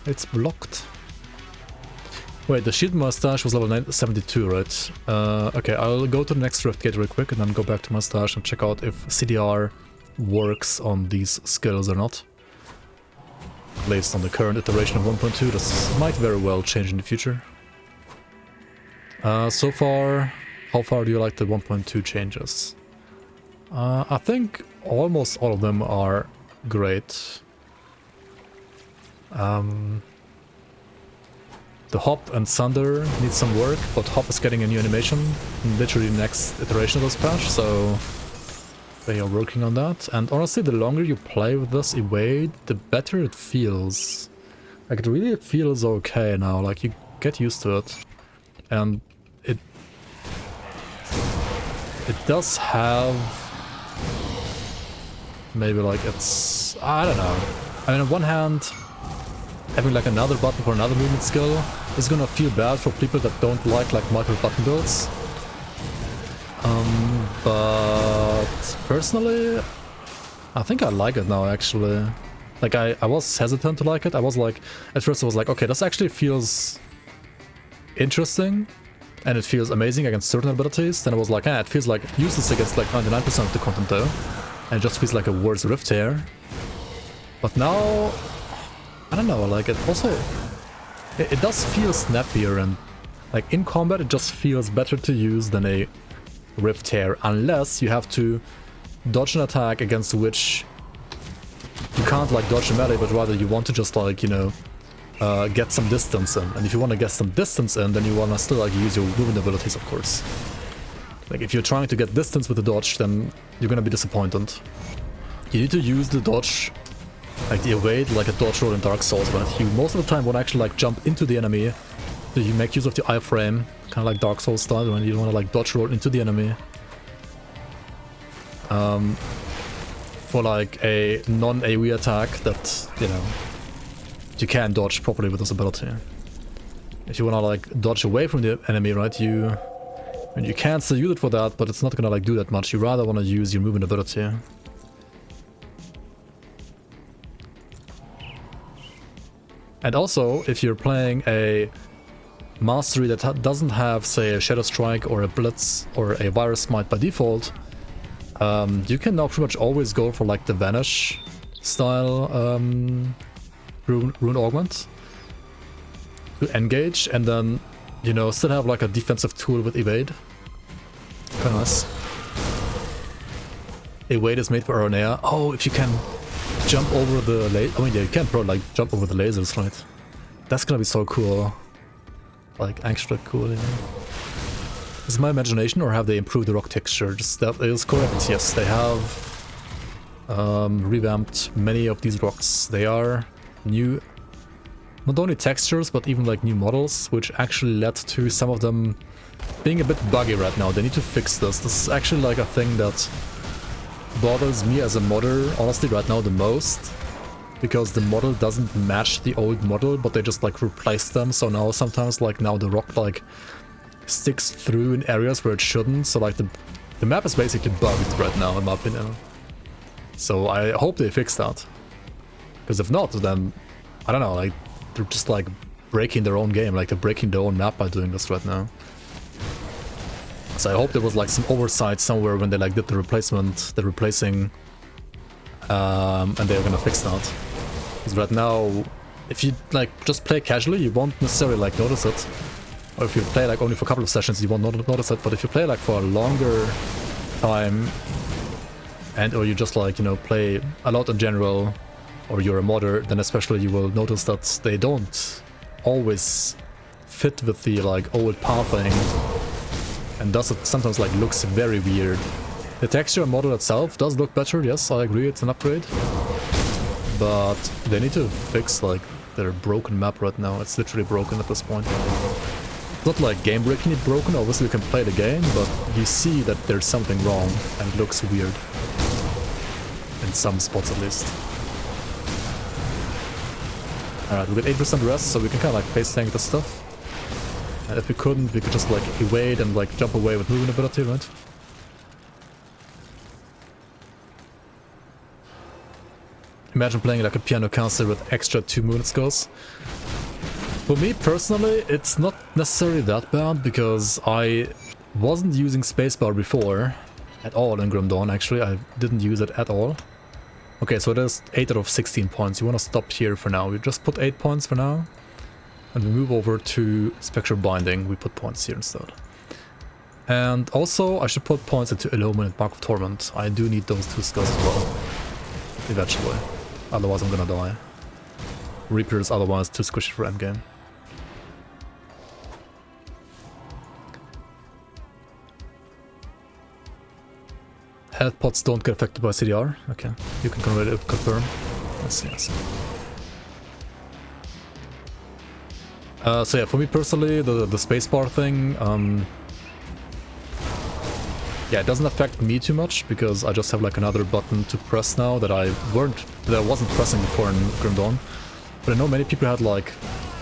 S1: It's blocked. Wait, the shield mustache was level 72, right? Okay, I'll go to the next rift gate real quick and then go back to mustache and check out if CDR works on these skills or not. Based on the current iteration of 1.2, this might very well change in the future. So far, how far do you like the 1.2 changes? I think almost all of them are great. The Hop and Thunder need some work, but Hop is getting a new animation in literally the next iteration of this patch, so they are working on that. And honestly, the longer you play with this evade, the better it feels. Like, it really feels okay now, like you get used to it. And it does have maybe like it's, I don't know. I mean, on one hand, having like another button for another movement skill is gonna feel bad for people that don't like multiple button builds. But personally, I think I like it now actually. Like I was hesitant to like it. I was like, at first I was like, okay, this actually feels interesting and it feels amazing against certain abilities. Then I was like, it feels like useless against like 99% of the content though. And it just feels like a worse rift tear. But now, I don't know, like it also, it does feel snappier and like in combat it just feels better to use than a rift tear, unless you have to dodge an attack against which you can't like dodge a melee, but rather you want to just like, you know, get some distance in. And if you want to get some distance in, then you want to still like use your movement abilities, of course. Like if you're trying to get distance with the dodge, then you're gonna be disappointed. You need to use the dodge, like the evade, like a dodge roll in Dark Souls, right? You most of the time want to actually like jump into the enemy. So you make use of the iframe, kind of like Dark Souls style, when you want to like dodge roll into the enemy. For like a non-AoE attack that, you know, you can dodge properly with this ability. If you want to like dodge away from the enemy, right, you can still use it for that, but it's not gonna like do that much. You rather want to use your movement ability. And also, if you're playing a mastery that doesn't have, say, a Shadow Strike or a Blitz or a Virus Smite by default, you can now pretty much always go for like the Vanish style Rune Augment to engage, and then, you know, still have like a defensive tool with Evade. Kind of nice. Evade is made for Aranea. Oh, if you can jump over the I mean, yeah, you can't probably like jump over the lasers, right? That's gonna be so cool. Like, extra cool, you know? Is it my imagination, or have they improved the rock textures? That is correct, yes. They have revamped many of these rocks. They are new, not only textures, but even like new models, which actually led to some of them being a bit buggy right now. They need to fix this. This is actually like a thing that bothers me as a modder, honestly, right now the most. Because the model doesn't match the old model, but they just like replace them. So now sometimes like now the rock like sticks through in areas where it shouldn't. So like the map is basically bugged right now, in my opinion. So I hope they fix that. Because if not, then I don't know, like they're just like breaking their own game, like they're breaking their own map by doing this right now. So I hope there was like some oversight somewhere when they like did the replacement, the replacing, and they're gonna fix that. Because right now, if you like just play casually, you won't necessarily like notice it. Or if you play like only for a couple of sessions, you won't notice it. But if you play like for a longer time, and or you just like, you know, play a lot in general, or you're a modder, then especially you will notice that they don't always fit with the like old pathing, and thus it sometimes like looks very weird. The texture model itself does look better, yes, I agree, it's an upgrade. But they need to fix like their broken map right now. It's literally broken at this point. It's not like game breaking it broken, obviously you can play the game, but you see that there's something wrong and it looks weird. In some spots at least. Alright, we get 8% rest, so we can kind of like face tank this stuff. And if we couldn't, we could just like evade and like jump away with movement ability, right? Imagine playing like a piano concert with extra 2 movement skills. For me personally, it's not necessarily that bad, because I wasn't using spacebar before at all in Grim Dawn. Actually, I didn't use it at all. Okay, so there's 8 out of 16 points. You want to stop here for now. We just put 8 points for now. And we move over to Spectral Binding. We put points here instead. And also, I should put points into Illuminate and Mark of Torment. I do need those 2 skills as well. Eventually. Otherwise I'm gonna die. Reaper is otherwise too squishy for endgame. Health pots don't get affected by CDR. Okay, you can already confirm. Yes, yes. So yeah, for me personally, the spacebar thing, yeah, it doesn't affect me too much, because I just have like another button to press now that I wasn't pressing before in Grim Dawn. But I know many people had like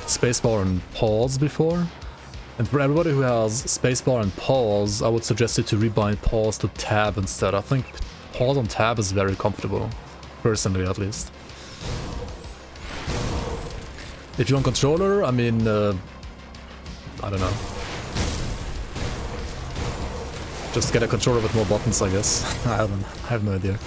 S1: spacebar and pause before. And for everybody who has spacebar and pause, I would suggest you to rebind pause to tab instead. I think pause on tab is very comfortable, personally at least. If you're on controller, I mean, I don't know. Just get a controller with more buttons, I guess. I have no idea.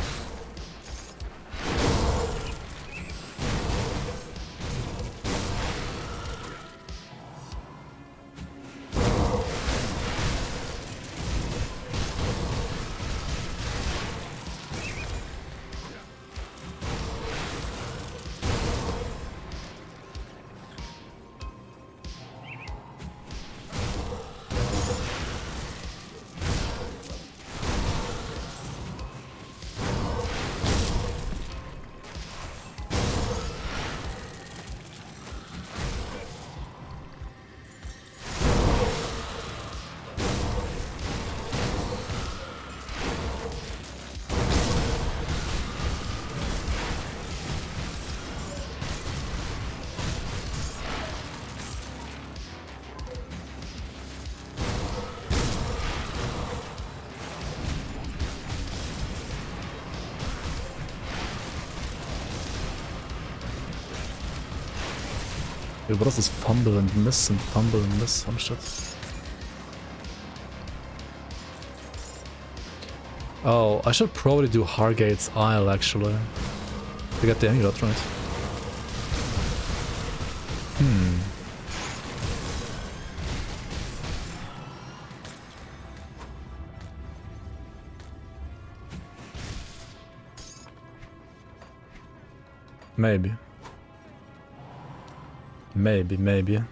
S1: Wait, what is this fumble and miss and fumble and miss? Oh shit. Oh, I should probably do Hargate's Isle actually. To get the amulet, right? Maybe. Maybe.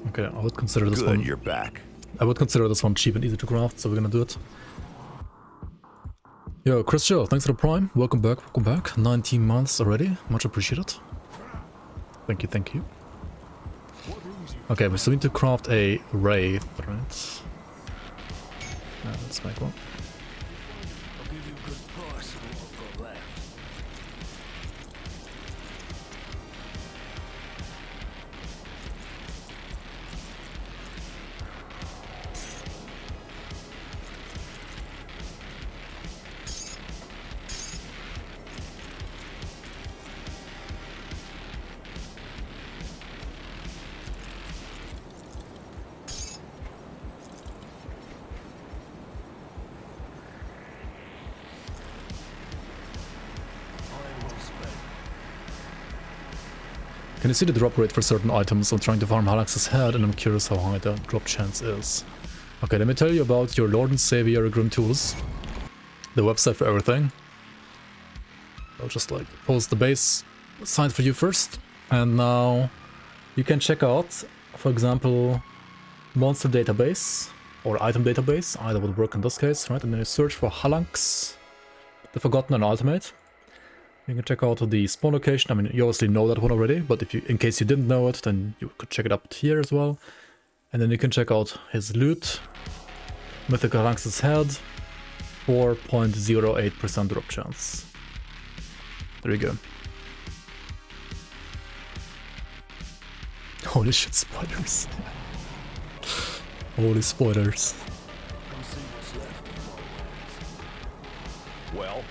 S1: Okay, I would consider this
S2: Good,
S1: one.
S2: you're back.
S1: I would consider this one cheap and easy to craft, so we're gonna do it. Yo, Chris Jill, thanks for the prime. Welcome back. 19 months already. Much appreciated. Thank you. Okay, we still need to craft a wraith, right? Let's make one.
S3: I'll give you a good price for what I've got left.
S1: Can you see the drop rate for certain items? I'm trying to farm Halax's head and I'm curious how high the drop chance is. Okay, let me tell you about your Lord and Savior GRIMTOOLS. The website for everything. I'll just like post the base site for you first. And now you can check out, for example, monster database or item database. Either would work in this case, right? And then you search for Halax, the Forgotten and Ultimate. You can check out the spawn location. I mean, you obviously know that one already, but if you, in case you didn't know it, then you could check it up here as well. And then you can check out his loot. Mythical Halax's head, 4.08% drop chance. There you go. Holy shit, spoilers. Holy spoilers.
S3: Come see what's left of my wares.
S2: Well,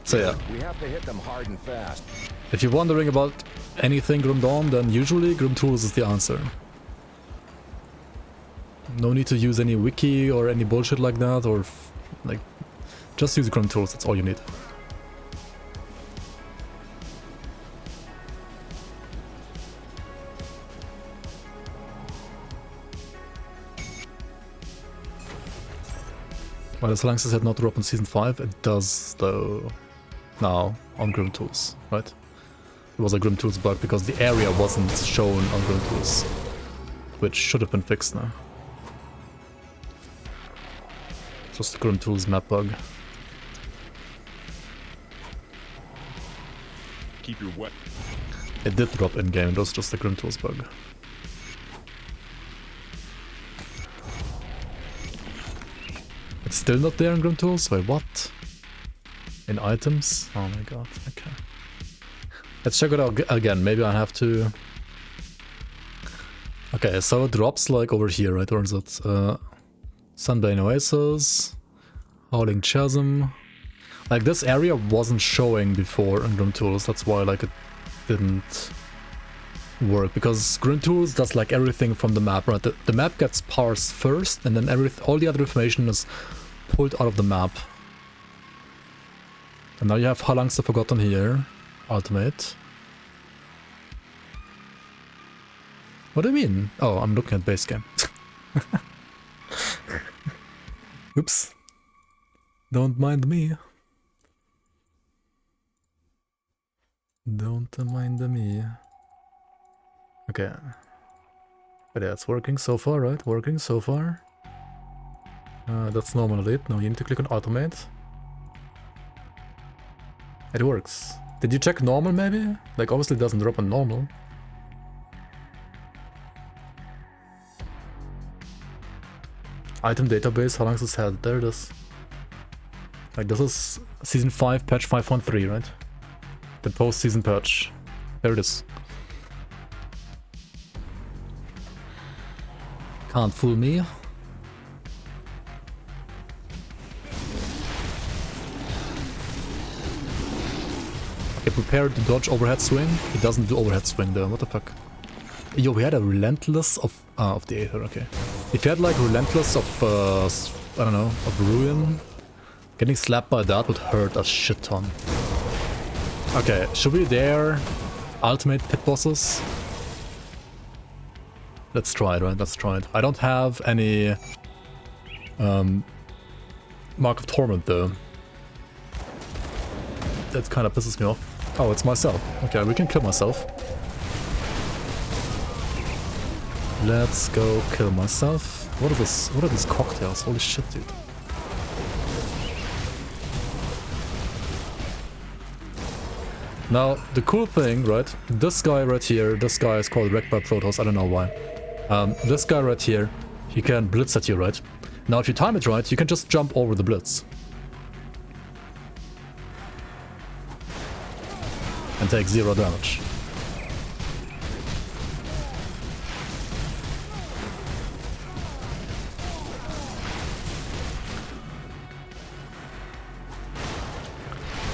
S1: So yeah,
S2: we have to hit them hard and fast.
S1: if you're wondering about anything Grim Dawn, then usually GRIMTOOLS is the answer. No need to use any wiki or any bullshit like that, or like, just use GRIMTOOLS, that's all you need. While the Halax's head not drop in Season 5, it does though now on GRIMTOOLS, right? It was a GRIMTOOLS bug because the area wasn't shown on GRIMTOOLS, which should have been fixed now. Just a GRIMTOOLS map bug.
S2: Keep your weapon.
S1: It did drop in game, it was just a GRIMTOOLS bug. It's still not there in GRIMTOOLS? Wait, what? In items? Oh my god, okay. Let's check it out again, maybe I have to... Okay, so it drops like over here, right? Or is it Sunbane Oasis, Howling Chasm. Like this area wasn't showing before in GRIMTOOLS, that's why like it didn't work, because GRIMTOOLS does like everything from the map, right? The map gets parsed first, and then all the other information is pulled out of the map. And now you have Halax the Forgotten here, Ultimate. What do you mean? Oh, I'm looking at base game. Oops. Don't mind me. Don't mind me. Okay. But yeah, it's working so far, right? Working so far. That's normal elite. Now you need to click on automate. It works. Did you check normal maybe? Like obviously it doesn't drop on normal. Item database, Halax's head. There it is. Like this is Season 5 patch 5.3, right? The post-season patch. There it is. Can't fool me. Okay, prepare to dodge overhead swing. It doesn't do overhead swing though, what the fuck. Yo, we had a relentless of the Aether, okay. If you had like relentless of, I don't know, of ruin, getting slapped by that would hurt a shit ton. Okay, should we dare ultimate pit bosses? Let's try it, right? Let's try it. I don't have any Mark of Torment though. That kind of pisses me off. Oh, it's myself. Okay, we can kill myself. Let's go kill myself. What are this? What are these cocktails? Holy shit, dude. Now, the cool thing, right? This guy right here, this guy is called Wrecked by Protoss, I don't know why. This guy right here, he can blitz at you, right? Now, if you time it right, you can just jump over the blitz. And take 0 damage.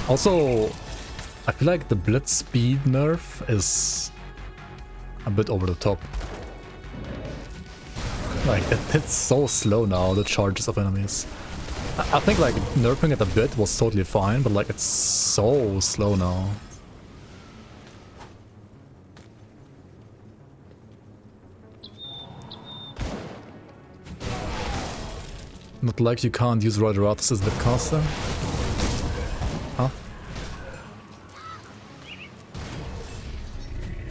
S1: Also, I feel like the blitz speed nerf is a bit over the top. Like, it's so slow now, the charges of enemies. I think like nerfing it a bit was totally fine, but like it's so slow now. Not like you can't use Roderatus as the caster. Huh?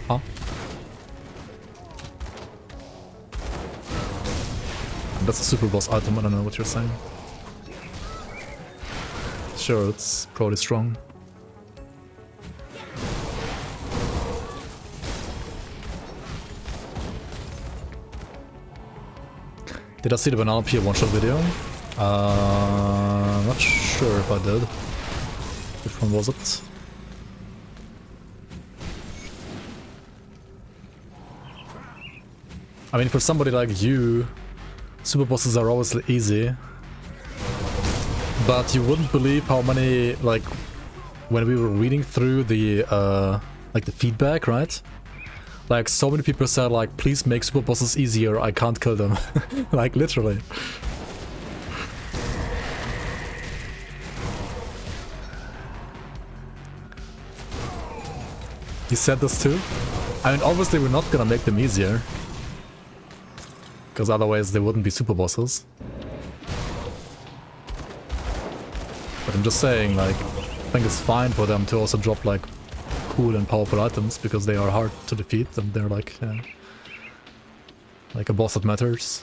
S1: Huh? That's a super boss item, I don't know what you're saying. Sure, it's probably strong. Did I see the Banana Peel one-shot video? Not sure if I did. Which one was it? I mean, for somebody like you, super bosses are obviously easy. But you wouldn't believe how many, like, when we were reading through the, like the feedback, right? Like, so many people said, like, please make super bosses easier, I can't kill them. Like, literally. You said this too? I mean, obviously we're not gonna make them easier. Because otherwise they wouldn't be super bosses. But I'm just saying, like, I think it's fine for them to also drop, like, cool and powerful items, because they are hard to defeat and they're like, like a boss that matters.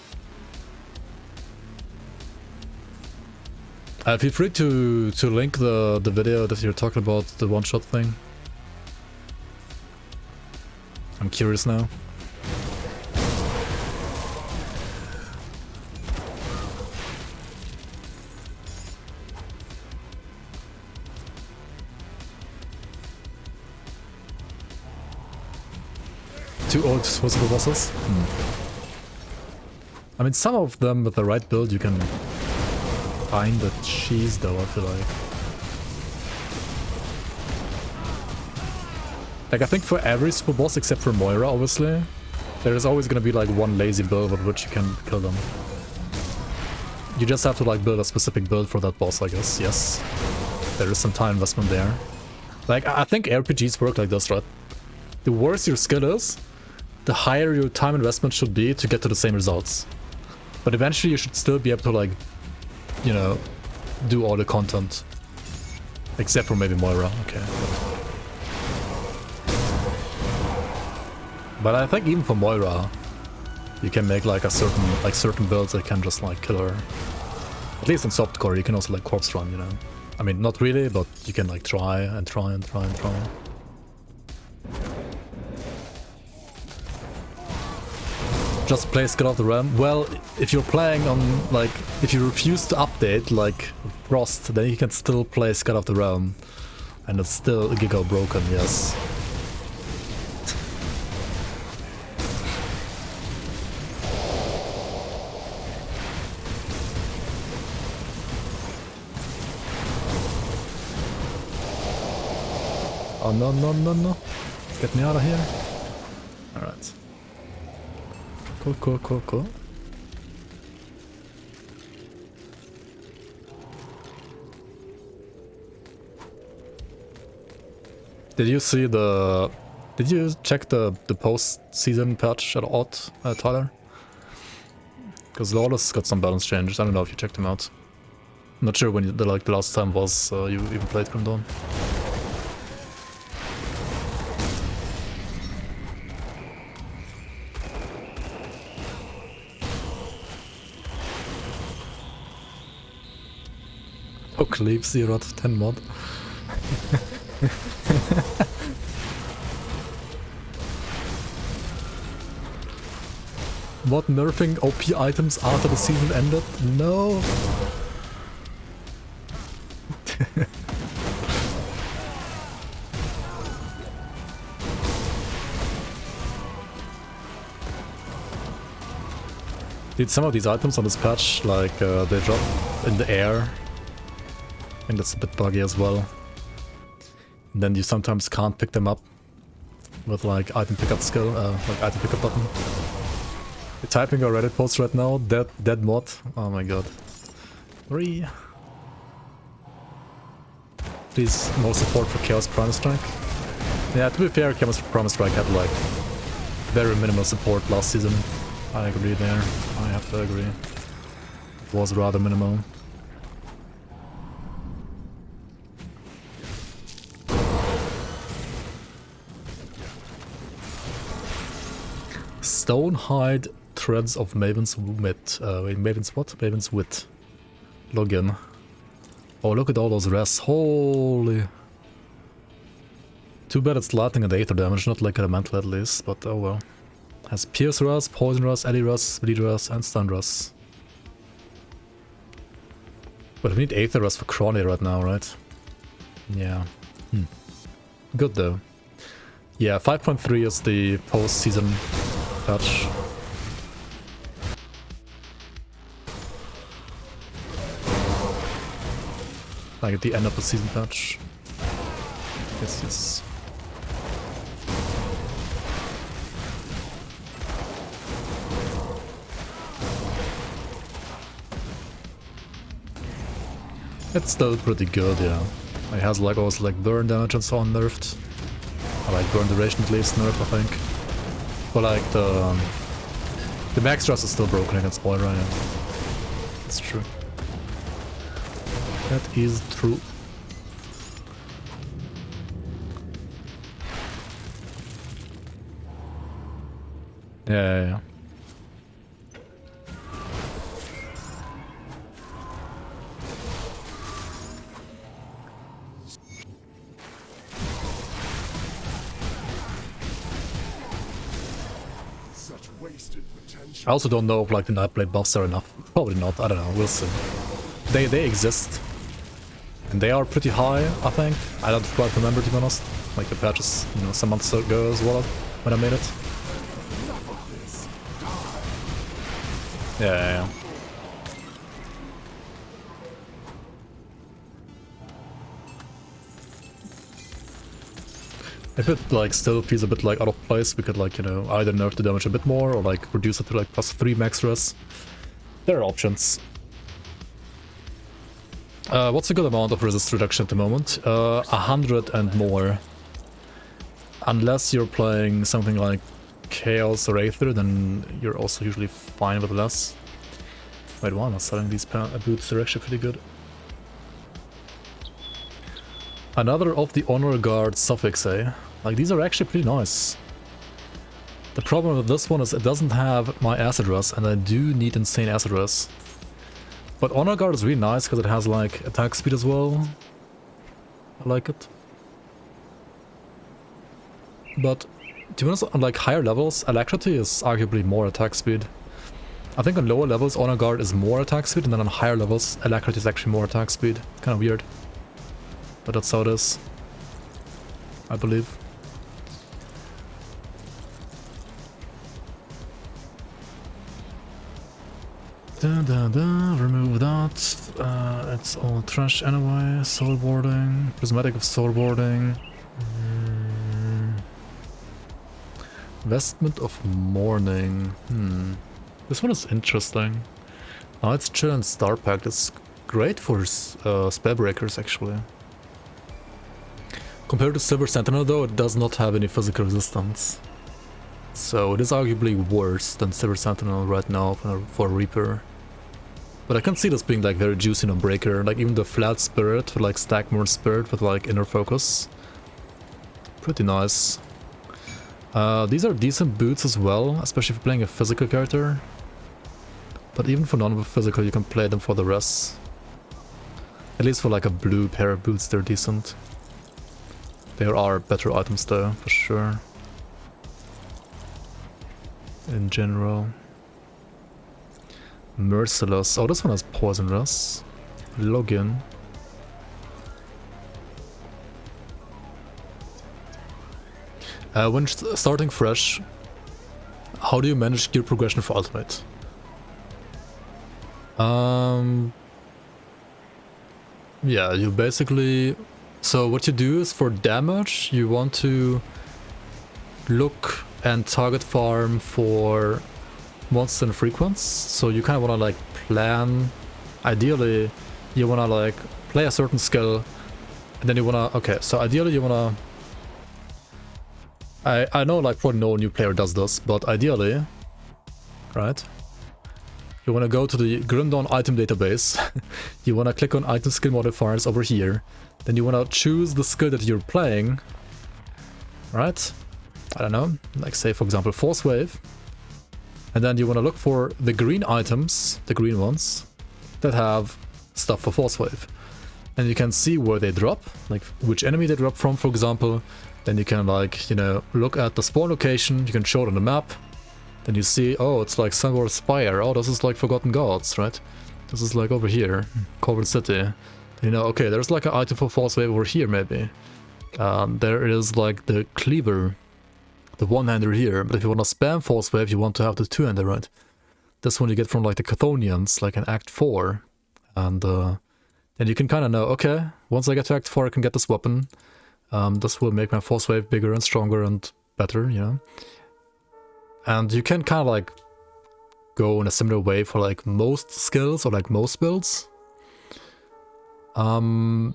S1: Feel free to link the video that you're talking about, the one-shot thing. I'm curious now. Two old for super bosses? I mean, some of them with the right build you can find the cheese though, I feel like. Like, I think for every super boss except for Moira, obviously, there is always gonna be like one lazy build with which you can kill them. You just have to like build a specific build for that boss, I guess, yes. There is some time investment there. Like, I think RPGs work like this, right? The worse your skill is, the higher your time investment should be to get to the same results. But eventually you should still be able to, like, you know, do all the content. Except for maybe Moira, okay. But I think even for Moira, you can make like a certain builds that can just like kill her. At least in softcore, you can also like corpse run, you know. I mean, not really, but you can like try and try and try and try. Just play Scut of the Realm. Well, if you're playing on, like, if you refuse to update, like, Frost, then you can still play Scut of the Realm. And it's still giga broken, yes. Oh no, no, no, no. Get me out of here. Alright. Cool, cool, cool, cool. Did you see the... Did you check the post-season patch at all, Tyler? Because Lawless got some balance changes. I don't know if you checked them out. I'm not sure when you, the last time was you even played Grim Dawn. Hook leave 0 out of 10 mod. What, nerfing OP items after the season ended? No! Dude, some of these items on this patch, like, they drop in the air. I think that's a bit buggy as well. And then you sometimes can't pick them up with, like, item pickup skill, like item pickup button. You're typing a Reddit post right now, dead mod. Oh my god. 3. Please, more support for Chaos Primal Strike. Yeah, to be fair, Chaos Primal Strike had like very minimal support last season. I agree there. I have to agree. It was rather minimal. Stonehide Threads of Maven's Wit. Wait, Maven's what? Maven's Wit. Login. Oh, look at all those rests. Holy. Too bad it's lightning and aether damage, not like elemental at least, but oh well. Has Pierce Rust, Poison Rust, Eddy Rust, Bleed Rust, and Stun Rust. But we need Aether Rust for Crawley right now, right? Yeah. Good though. Yeah, 5.3 is the post-season patch. Like at the end of the season patch. Yes, yes. It's still pretty good, yeah. It has like also like burn damage and so on nerfed. I like burn duration at least nerfed, I think. But like the max thrust is still broken against Moira, yeah. That's true. That is true. Yeah. I also don't know if like the Nightblade buffs are enough. Probably not, I don't know, we'll see. They exist. And they are pretty high, I think. I don't quite remember, to be honest. Like the patches, you know, some months ago as well, when I made it. Yeah. If it like still feels a bit like out of place, we could like, you know, either nerf the damage a bit more or like reduce it to like +3 max res. There are options. What's a good amount of resist reduction at the moment? 100 and more. Unless you're playing something like Chaos or Aether, then you're also usually fine with less. Wait, wow, I'm selling these boots are actually pretty good. Another of the Honor Guard suffix, eh? Like, these are actually pretty nice. The problem with this one is it doesn't have my acid rust, and I do need insane acid rust. But Honor Guard is really nice because it has like attack speed as well. I like it. But to be honest, on like higher levels, Alacrity is arguably more attack speed. I think on lower levels, Honor Guard is more attack speed, and then on higher levels, Alacrity is actually more attack speed. Kind of weird. But that's how it is. I believe. Remove that. It's all trash anyway. Soulboarding. Prismatic of soulboarding. Vestment of mourning. This one is interesting. Oh, it's chill and star packed. It's great for spell breakers actually. Compared to Silver Sentinel though, it does not have any physical resistance. So it is arguably worse than Silver Sentinel right now for Reaper. But I can see this being like very juicy on Breaker, like even the flat spirit with like Stagmore Spirit with like inner focus. Pretty nice. These are decent boots as well, especially if you're playing a physical character. But even for non-physical you can play them for the rest. At least for like a blue pair of boots they're decent. There are better items though, for sure. In general. Merciless. Oh, this one has poisonous. Login. When starting fresh, how do you manage gear progression for ultimate? Yeah, you basically... So what you do is for damage, you want to look and target farm for monster and frequency. So you kind of want to like plan, ideally you want to like play a certain skill and then you want to, okay, so ideally you want to, I know like probably no new player does this, but ideally, right, you want to go to the Grimdawn item database, you want to click on item skill modifiers over here, then you want to choose the skill that you're playing, right? I don't know, like say for example Force Wave, and then you want to look for the green items, the green ones, that have stuff for Force Wave. And you can see where they drop, like which enemy they drop from, for example. Then you can like, you know, look at the spawn location, you can show it on the map. Then you see, oh, it's like Sunward Spire, oh, this is like Forgotten Gods, right? This is like over here, Corvin City. Then you know, okay, there's like an item for Force Wave over here maybe. There is like the Cleaver, the one-hander here, but if you want to spam Force Wave, you want to have the two-hander, right? This one you get from like the Chthonians, like in Act 4. And then you can kind of know, okay, once I get to Act 4 I can get this weapon. This will make my Force Wave bigger and stronger and better, you know? And you can kind of like go in a similar way for like most skills or like most builds. On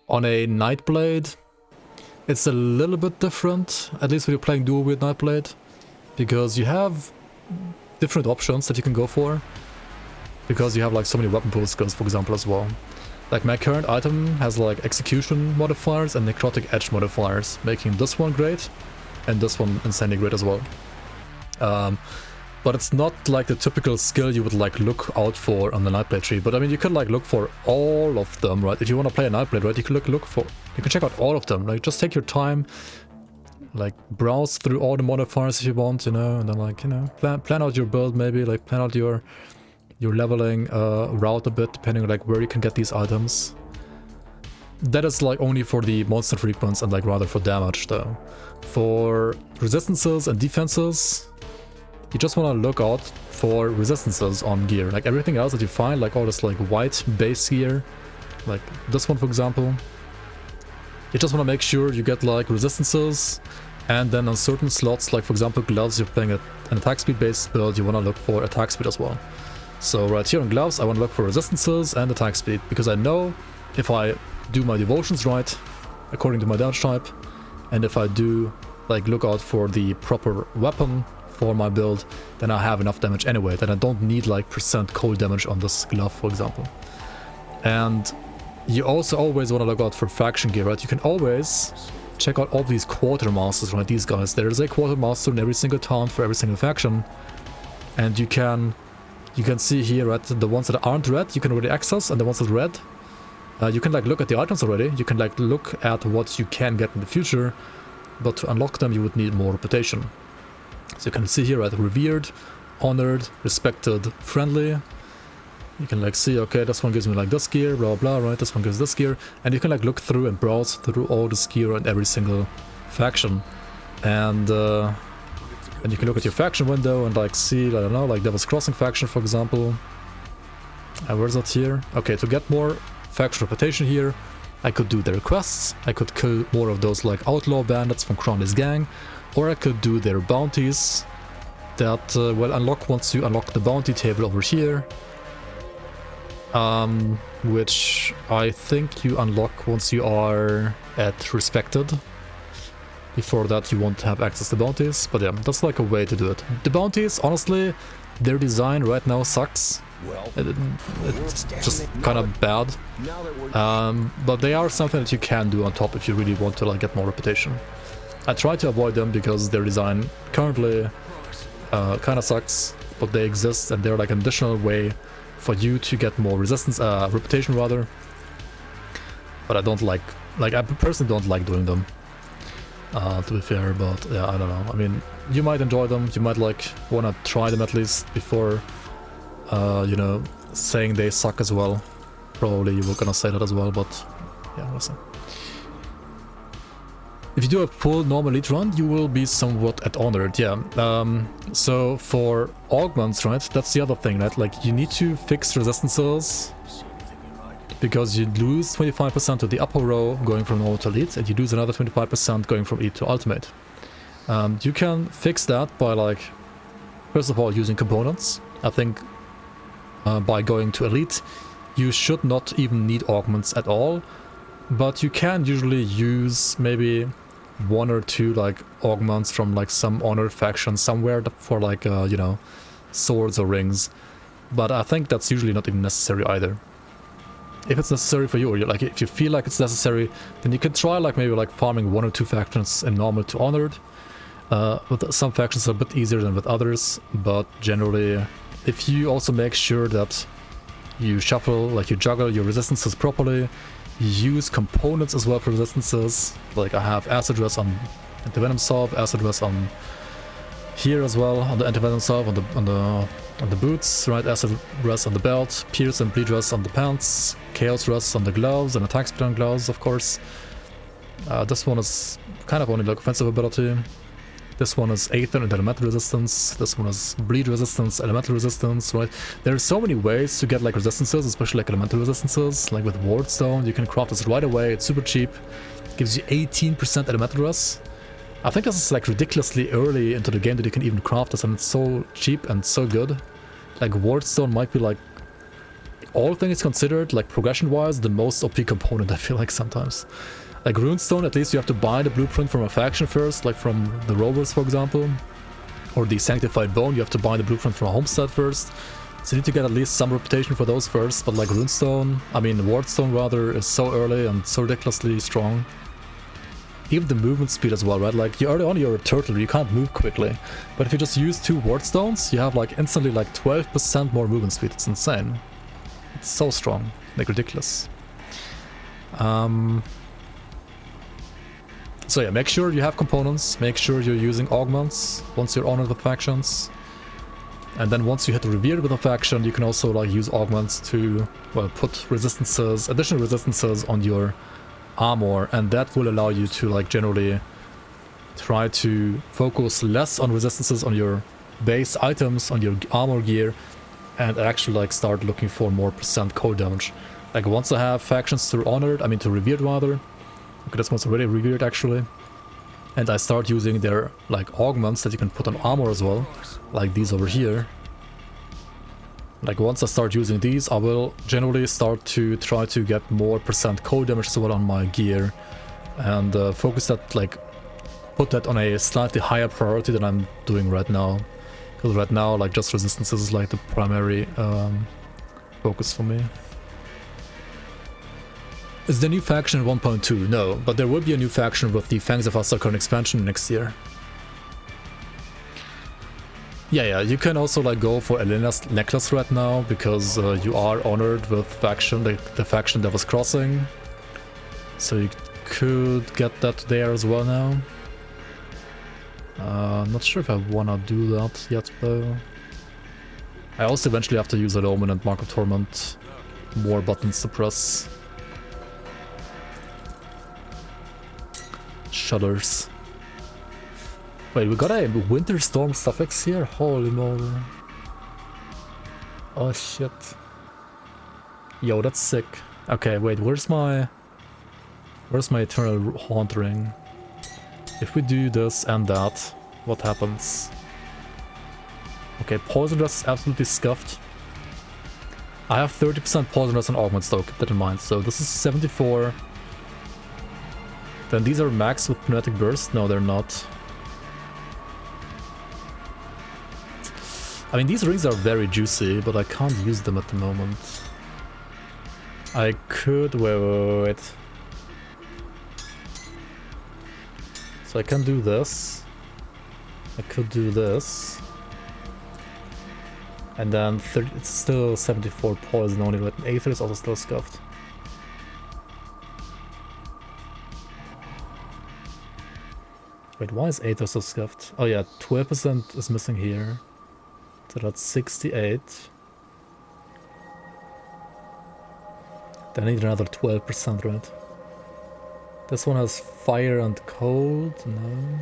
S1: a Nightblade, it's a little bit different, at least when you're playing dual wield Nightblade, because you have different options that you can go for, because you have like so many weapon pool skills, for example, as well. Like my current item has like execution modifiers and necrotic edge modifiers, making this one great and this one insanely great as well. But it's not like the typical skill you would like look out for on the Nightblade tree. But I mean, you could like look for all of them, right? If you want to play a Nightblade, right, you can look for, you can check out all of them. Like just take your time, like browse through all the modifiers if you want, you know, and then like, you know, plan out your build maybe, like plan out your leveling route a bit, depending on like where you can get these items. That is like only for the monster frequency and like rather for damage though. For resistances and defenses, you just want to look out for resistances on gear. Like everything else that you find, like all this like white base gear, like this one for example, you just want to make sure you get like resistances, and then on certain slots, like for example gloves, you're playing an attack speed based build, you want to look for attack speed as well. So right here on gloves I want to look for resistances and attack speed, because I know if I do my devotions right, according to my damage type, and if I do like look out for the proper weapon for my build, then I have enough damage anyway, then I don't need like percent cold damage on this glove, for example. And you also always want to look out for faction gear, right? You can always check out all these quartermasters, right? These guys, there's a quartermaster in every single town for every single faction, and you can see here, right, the ones that aren't red you can already access, and the ones that are red, you can like look at the items already, you can like look at what you can get in the future, but to unlock them you would need more reputation. So you can see here, right, revered, honored, respected, friendly. You can like see, okay, this one gives me like this gear, blah blah, right? This one gives this gear, and you can like look through and browse through all this gear and every single faction, and you can look at your faction window and like see, I don't know, like Devil's Crossing faction, for example. Where's that here? Okay, to get more faction reputation here, I could do their quests, I could kill more of those like outlaw bandits from Crowley's gang, or I could do their bounties that will unlock once you unlock the bounty table over here. Which I think you unlock once you are at Respected. Before that you won't have access to bounties, but yeah, that's like a way to do it. The bounties, honestly, their design right now sucks. It's just kind of bad. But they are something that you can do on top if you really want to like get more reputation. I try to avoid them because their design currently kind of sucks, but they exist and they're like an additional way for you to get more resistance, reputation rather. But I don't like I personally don't like doing them, to be fair, but yeah, I don't know. I mean, you might enjoy them, you might like want to try them at least before, you know, saying they suck as well. Probably you were gonna say that as well, but yeah, we'll see. If you do a full normal elite run, you will be somewhat at honored, yeah. So for augments, right, that's the other thing, right? Like you need to fix resistances because you lose 25% of the upper row going from normal to elite, and you lose another 25% going from elite to ultimate. You can fix that by like, first of all, using components. I think by going to elite, you should not even need augments at all, but you can usually use maybe one or two like augments from like some honored faction somewhere for like you know, swords or rings, but I think that's usually not even necessary either. If it's necessary for you, or like if you feel like it's necessary, then you can try like maybe like farming one or two factions in normal to honored. With some factions are a bit easier than with others, but generally if you also make sure that you shuffle, like you juggle your resistances properly, use components as well for resistances. Like I have acid rest on anti-venom salve, acid rest on here as well on the anti-venom salve, on the boots, right? Acid rest on the belt, pierce and bleed rest on the pants, chaos rest on the gloves, and attack speed on gloves, of course. This one is kind of only like offensive ability. This one is Aether and elemental resistance. This one is bleed resistance, elemental resistance, right? There are so many ways to get like resistances, especially like elemental resistances. Like with Wardstone, you can craft this right away. It's super cheap. Gives you 18% elemental rest. I think this is like ridiculously early into the game that you can even craft this, and it's so cheap and so good. Like Wardstone might be like, all things considered, like progression-wise, the most OP component, I feel like sometimes. Like Runestone, at least you have to buy the blueprint from a faction first, like from the Rovers, for example. Or the Sanctified Bone, you have to buy the blueprint from a homestead first. So you need to get at least some reputation for those first, but like Runestone, I mean Wardstone rather, is so early and so ridiculously strong. Even the movement speed as well, right? Like you early on you're a turtle, you can't move quickly. But if you just use 2 Wardstones, you have like instantly like 12% more movement speed. It's insane. It's so strong, like ridiculous. So yeah, make sure you have components, make sure you're using augments once you're honored with factions. And then once you hit revered with a faction, you can also like use augments to, well, put resistances, additional resistances on your armor, and that will allow you to like generally try to focus less on resistances on your base items, on your armor gear, and actually like start looking for more percent cold damage. Like once I have factions to honored, I mean to revered rather. Okay, this one's already revered actually. And I start using their like augments that you can put on armor as well, like these over here. Like once I start using these, I will generally start to try to get more percent cold damage as well on my gear, and focus that, like put that on a slightly higher priority than I'm doing right now. Because right now like just resistances is like the primary focus for me. Is the new faction 1.2? No, but there will be a new faction with the Fangs of Astarkhan expansion next year. Yeah, you can also like go for Elena's necklace right now, because you are honored with faction, the faction that was crossing. So you could get that there as well now. Not sure if I wanna do that yet though. I also eventually have to use an Omen and Mark of Torment. More buttons to press. Shudders. Wait, we got a Winter Storm suffix here? Holy moly. Oh shit. Yo, that's sick. Okay, wait, where's my Eternal Haunt Ring? If we do this and that, what happens? Okay, Poison Rest is absolutely scuffed. I have 30% Poison Rest and Augments though, keep that in mind. So this is 74. Then these are maxed with Kinetic Burst? No, they're not. I mean, these rings are very juicy, but I can't use them at the moment. I could... wait. So I can do this. I could do this. And then 30, it's still 74 poison only, but Aether is also still scuffed. Wait, why is Aether so scuffed? Oh yeah, 12% is missing here. So that's 68. Then I need another 12%, right? This one has fire and cold, no.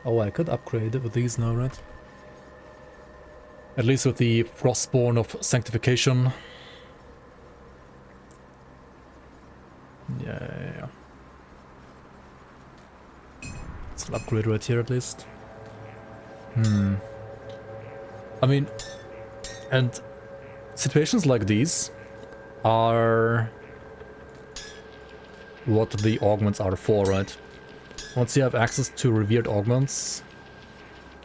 S1: Oh, I could upgrade it with these now, right? At least with the Frostborn of Sanctification. Yeah. It's an upgrade right here at least. I mean, and situations like these are what the augments are for, right? Once you have access to revered augments,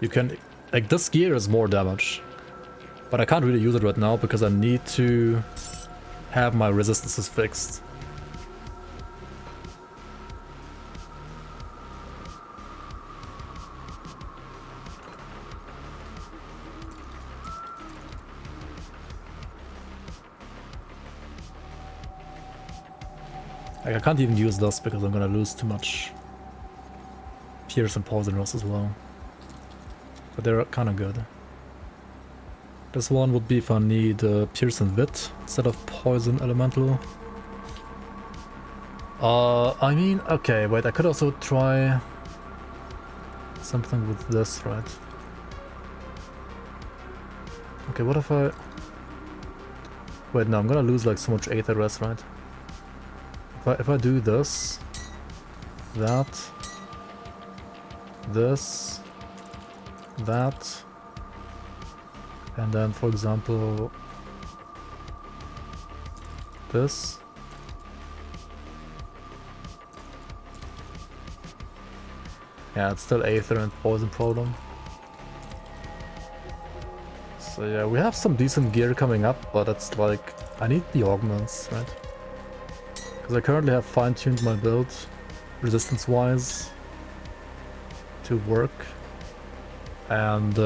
S1: you can... like, this gear is more damage. But I can't really use it right now because I need to have my resistances fixed. Like, I can't even use this because I'm gonna lose too much Pierce and Poison Rose as well. But they're kinda good. This one would be if I need Pierce and Wit instead of Poison Elemental. I mean, okay, wait, I could also try something with this, right? Okay, what if I... wait, no, I'm gonna lose like so much Aether Rest, right? If I do this, that, this, that, and then for example this, yeah, it's still Aether and Poison problem. So yeah, we have some decent gear coming up, but it's like, I need the augments, right? Because I currently have fine-tuned my build, resistance-wise, to work. And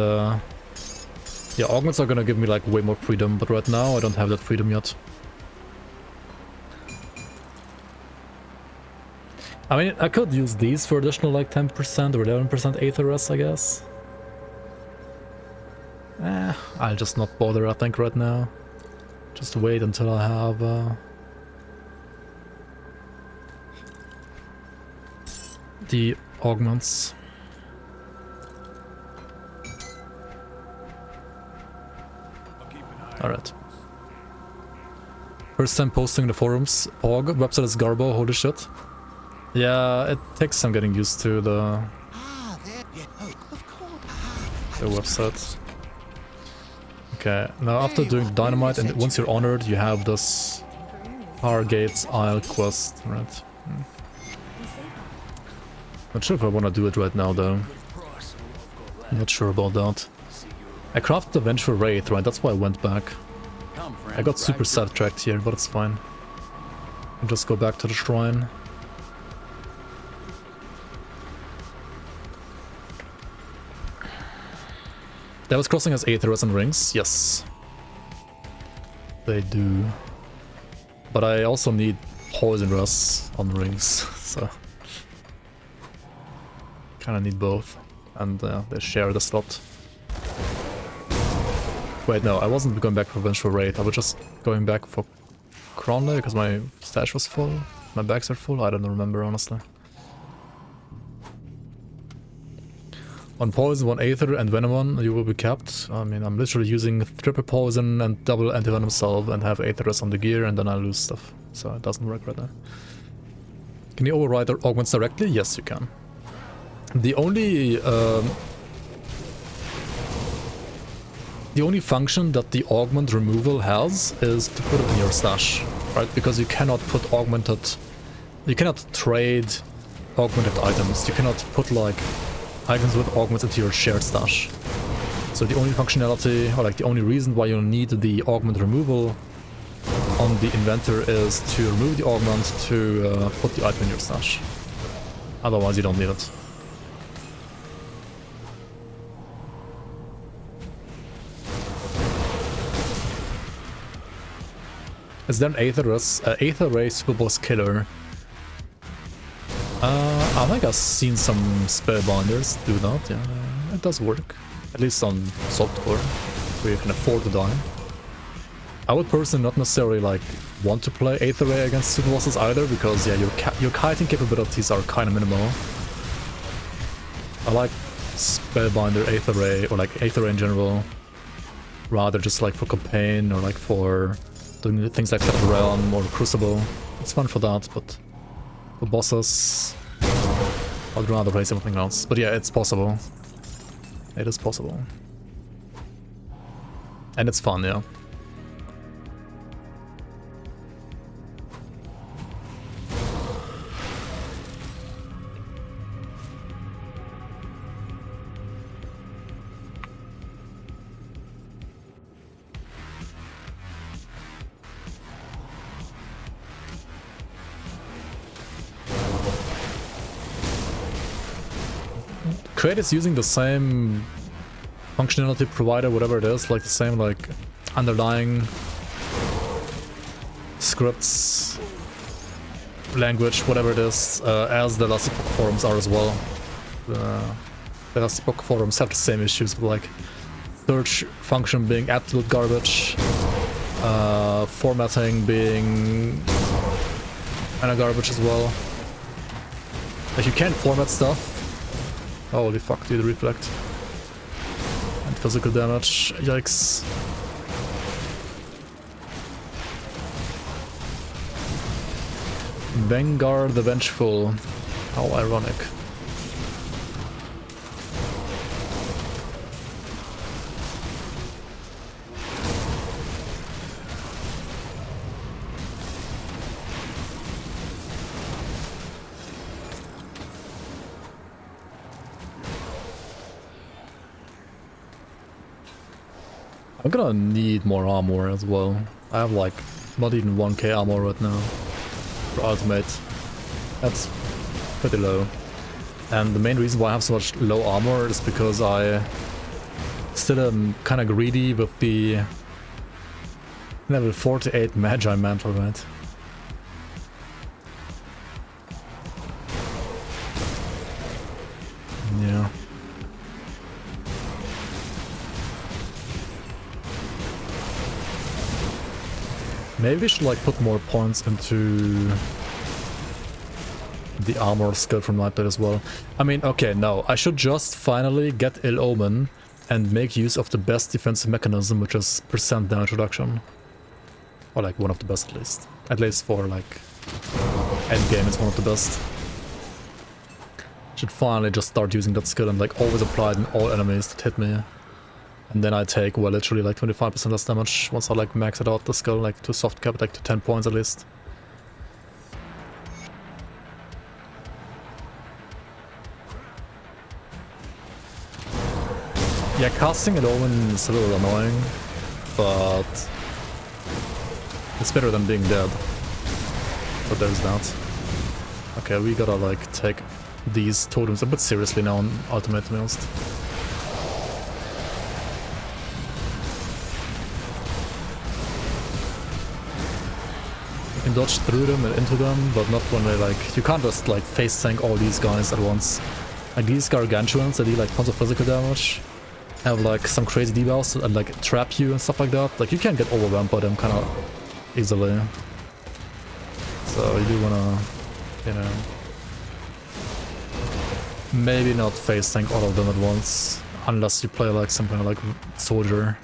S1: yeah, augments are gonna give me like way more freedom, but right now I don't have that freedom yet. I mean, I could use these for additional like 10% or 11% Aether Rest, I guess. I'll just not bother, I think, right now. Just wait until I have the augments. Alright. First time posting in the forums. Pog, website is Garbo, holy shit. Yeah, it takes some getting used to the website. Okay, now after doing Dynamite, and once you're honored, you have this Hargate's Isle quest, right? Not sure if I want to do it right now, though. Not sure about that. I crafted the Vengeful Wraith, right? That's why I went back. I got super sidetracked here, but it's fine. I'll just go back to the shrine. Devil's Crossing has Aether Rest and rings, yes. They do. But I also need Poison Rest on rings, so... kinda need both. And they share the slot. Wait, no, I wasn't going back for Vengeful Raid. I was just going back for Cronley because my stash was full. My bags are full. I don't remember, honestly. On Poison, 1 Aether and Venom 1, you will be capped. I mean, I'm literally using triple Poison and double Anti-Venom Salve and have Aetherus on the gear and then I lose stuff. So it doesn't work right now. Can you override or augments directly? Yes, you can. The only function that the augment removal has is to put it in your stash, right? Because you cannot put augmented... You cannot trade augmented items. You cannot put, like, items with augments into your shared stash. So the only functionality, or like the only reason why you need the augment removal on the inventor is to remove the augment to put the item in your stash. Otherwise you don't need it. Is there an Aetherus? Aether Ray Super Boss Killer. I think I've seen some spellbinders do that, yeah. It does work. At least on softcore, where you can afford to die. I would personally not necessarily like want to play Aether Ray against super bosses either, because yeah, your kiting capabilities are kind of minimal. I like Spellbinder, Aether Ray, or like Aether Ray in general, rather just like for campaign or like for doing things like Shadow Realm or Crucible. It's fun for that, but for bosses, I'd rather play something else. But yeah, it's possible. It is possible. And it's fun, yeah. Crate is using the same functionality provider, whatever it is, like the same like underlying scripts, language, whatever it is, as the Elastic Book forums are as well. The Elastic Book forums have the same issues with like search function being absolute garbage, formatting being kinda garbage as well. Like you can't format stuff. Holy fuck, dude, reflect. And physical damage, yikes. Vanguard the Vengeful. How ironic. I'm gonna need more armor as well. I have like not even 1k armor right now for ultimate. That's pretty low. And the main reason why I have so much low armor is because I still am kind of greedy with the level 48 Magi Mantle, right? Yeah. Maybe we should like put more points into the armor skill from Nightblade as well. I mean, okay, no, I should just finally get Ill Omen and make use of the best defensive mechanism, which is percent damage reduction. Or like one of the best at least. At least for like endgame it's one of the best. Should finally just start using that skill and like always apply it in all enemies that hit me. And then I take, well, literally like 25% less damage once I like max it out the skill, like to soft cap it like to 10 points at least. Yeah, casting it Omen is a little annoying, but it's better than being dead. But there's that. Okay, we gotta like take these totems a bit seriously now on Ultimate, to be honest. You can dodge through them and into them, but not when they like... You can't just like face tank all these guys at once. Like these gargantuans that deal like tons of physical damage. have like some crazy debuffs and like trap you and stuff like that, like you can get overwhelmed by them kind of easily. So you do wanna, you know, maybe not face tank all of them at once, unless you play like something like soldier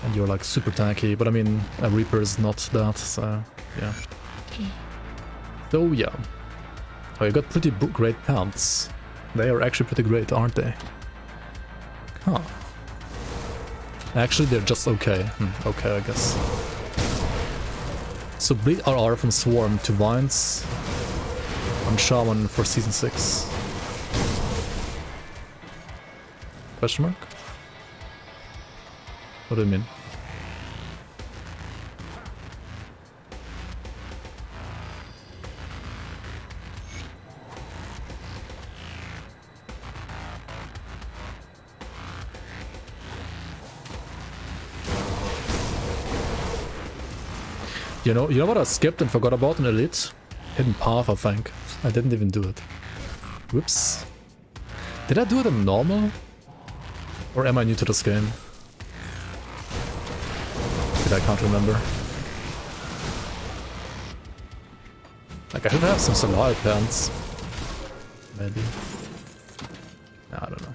S1: and you're like super tanky. But I mean, a Reaper is not that, so yeah. So yeah. Oh, you got pretty great pants. They are actually pretty great, aren't they? Huh. Actually, they're just okay. Okay, I guess. So bleed RR from Swarm to Vines on Shaman for Season 6. Question mark? What do you mean? You know what I skipped and forgot about in Elite? Hidden Path, I think. I didn't even do it. Whoops. Did I do it in normal? Or am I new to this game? I can't remember. Like, I should have some Solar pants. Maybe. I don't know.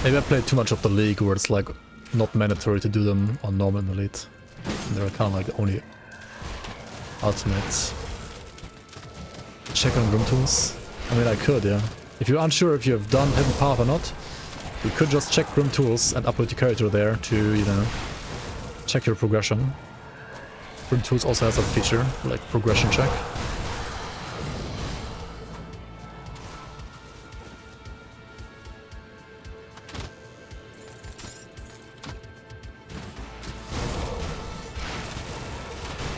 S1: Maybe I played too much of the League where it's like not mandatory to do them on normal and Elite. And they're kind of like the only ultimates. Check on GRIMTOOLS. I mean, I could, yeah. If you're unsure if you have done Hidden Path or not, you could just check GRIMTOOLS and upload your character there to, you know, check your progression. GRIMTOOLS also has a feature, like progression check.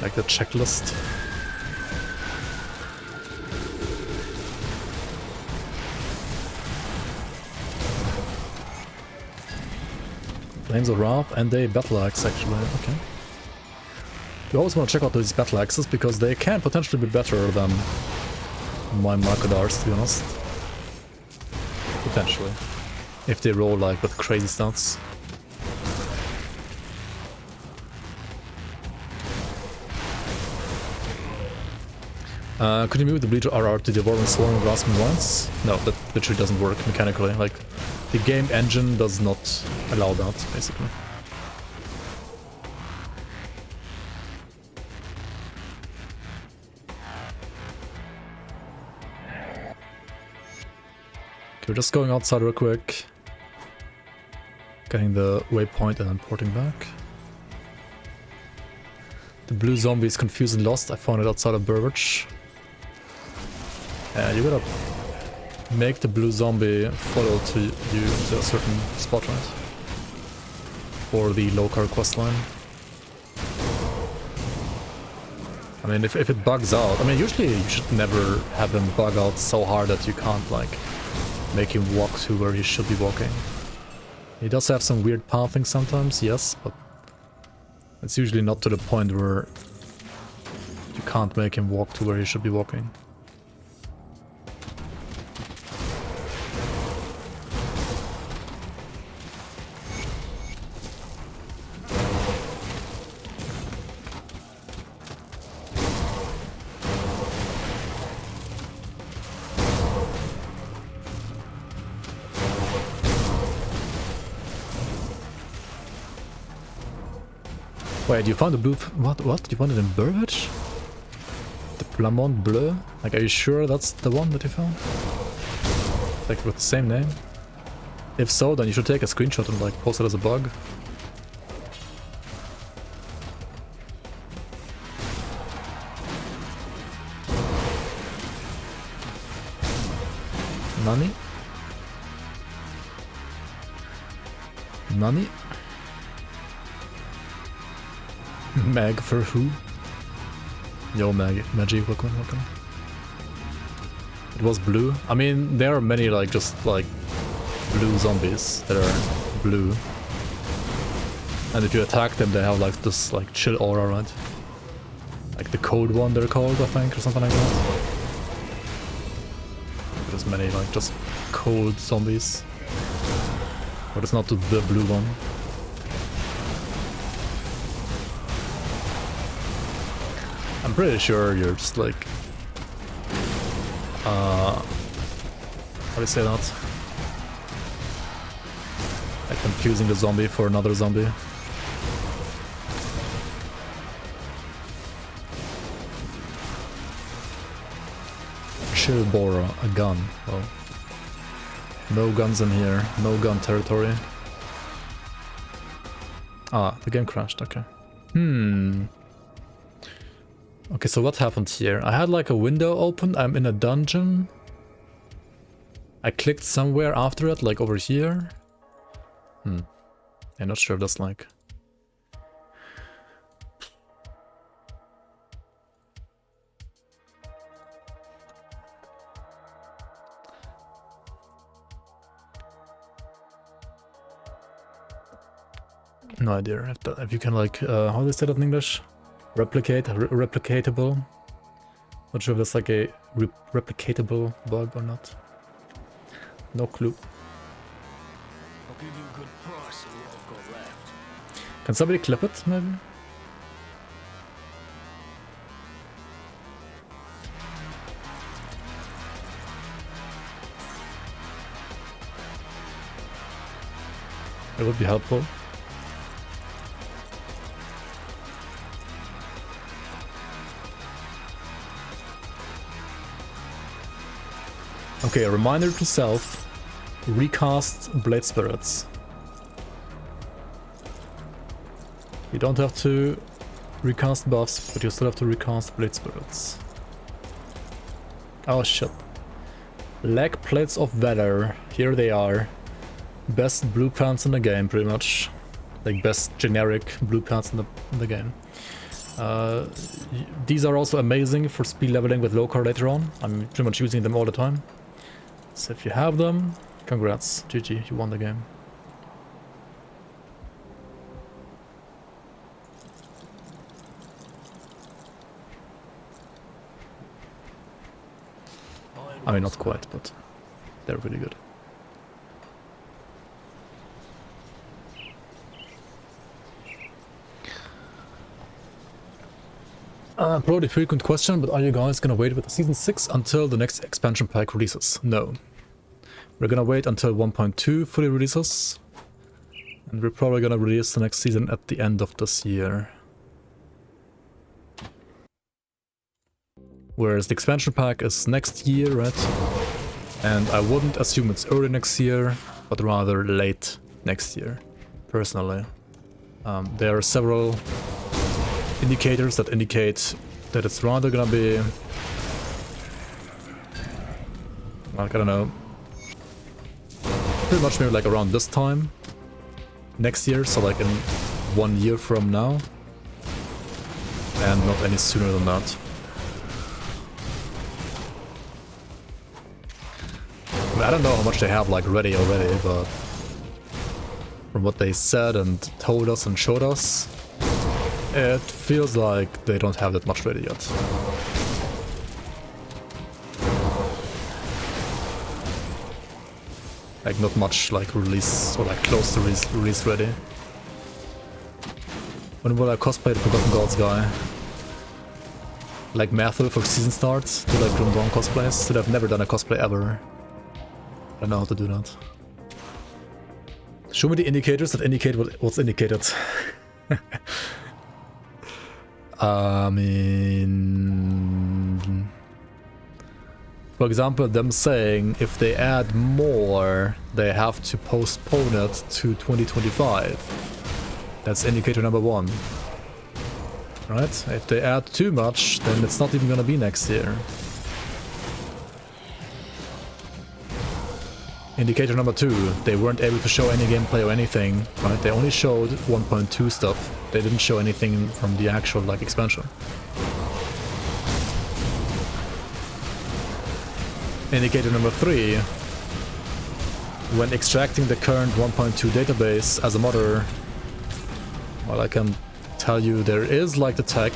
S1: Like the checklist. Flames of Wrath and a Battle Axe, actually. Okay. You always want to check out these Battle Axes because they can potentially be better than my Markadars, to be honest. Potentially. If they roll like with crazy stats. Could you move the Bleacher RR to the Devouring Swarm and Grasping Vines? No, that literally doesn't work mechanically. Like, the game engine does not allow that, basically. Okay, we're just going outside real quick. Getting the waypoint and then porting back. The blue zombie is confused and lost. I found it outside of Burbage. You gotta make the blue zombie follow to you to a certain spot, right? For the local questline. I mean, if it bugs out, I mean, usually you should never have him bug out so hard that you can't, like, make him walk to where he should be walking. He does have some weird pathing sometimes, yes, but it's usually not to the point where you can't make him walk to where he should be walking. Wait, you found the blue... What? You found it in Burbage? The Flamand Bleu? Like, are you sure that's the one that you found? Like, with the same name? If so, then you should take a screenshot and, like, post it as a bug. Nani? Nani? Mag for who? Yo, Magic, welcome. It was blue. I mean, there are many, like, just, like, blue zombies that are blue. And if you attack them, they have, like, this, like, chill aura, right? Like the cold one, they're called, I think, or something like that. There's many, like, just cold zombies. But it's not the blue one. I'm pretty sure you're just like... how do you say that? Like confusing the zombie for another zombie. Chill Bora, a gun. Well, no guns in here, no gun territory. Ah, the game crashed, okay. Okay, so what happened here? I had like a window open, I'm in a dungeon. I clicked somewhere after it, like over here. I'm not sure if that's like... No idea if you can like, how do they say that in English? Replicatable? Not sure if that's like a replicatable bug or not. No clue.
S3: I'll give you a good price for what I've got left.
S1: Can somebody clip it, maybe? It would be helpful. Okay, a reminder to self. Recast Blade Spirits. You don't have to recast buffs, but you still have to recast Blade Spirits. Oh shit. Leg Plates of Valor. Here they are. Best blue pants in the game, pretty much. Like best generic blue pants in the game. These are also amazing for speed leveling with low card later on. I'm pretty much using them all the time. So if you have them, congrats, GG, you won the game. I mean, not quite, but they're really good. Probably a frequent question, but are you guys gonna wait with the Season 6 until the next expansion pack releases? No. We're gonna wait until 1.2 fully releases. And we're probably gonna release the next season at the end of this year. Whereas the expansion pack is next year, right? And I wouldn't assume it's early next year, but rather late next year, personally. There are several indicators that indicate that it's rather gonna be, like, I don't know, pretty much maybe like around this time next year, so like in 1 year from now, and not any sooner than that. I mean, I don't know how much they have like ready already, but from what they said and told us and showed us, it feels like they don't have that much ready yet. Like not much like release or like close to release ready. When will I cosplay the Forgotten Gods guy? Like Matthew for season starts? Do like Grim Dawn cosplays? Dude, I've never done a cosplay ever. I don't know how to do that. Show me the indicators that indicate what's indicated. I mean, for example, them saying if they add more, they have to postpone it to 2025. That's indicator number 1. Right? If they add too much, then it's not even gonna be next year. Indicator number 2, they weren't able to show any gameplay or anything, right? They only showed 1.2 stuff. They didn't show anything from the actual, like, expansion. Indicator number 3, when extracting the current 1.2 database as a modder, well, I can tell you there is, like, the tech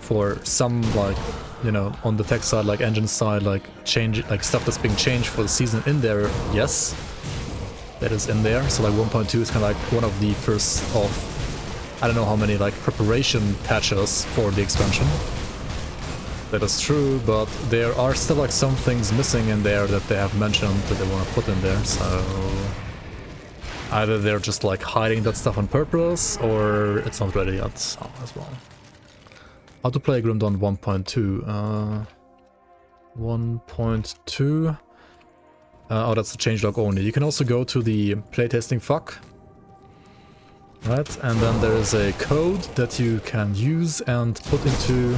S1: for some, like, you know, on the tech side, like engine side, like change, like stuff that's being changed for the season in there, yes, that is in there. So like 1.2 is kind of like one of the first of, I don't know how many like preparation patches for the expansion. That is true, but there are still like some things missing in there that they have mentioned that they want to put in there, so either they're just like hiding that stuff on purpose, or it's not ready yet as well. How to play GRIMTOOLS 1.2. 1.2. Oh, that's the changelog only. You can also go to the playtesting FAQ. Right, and then there is a code that you can use and put into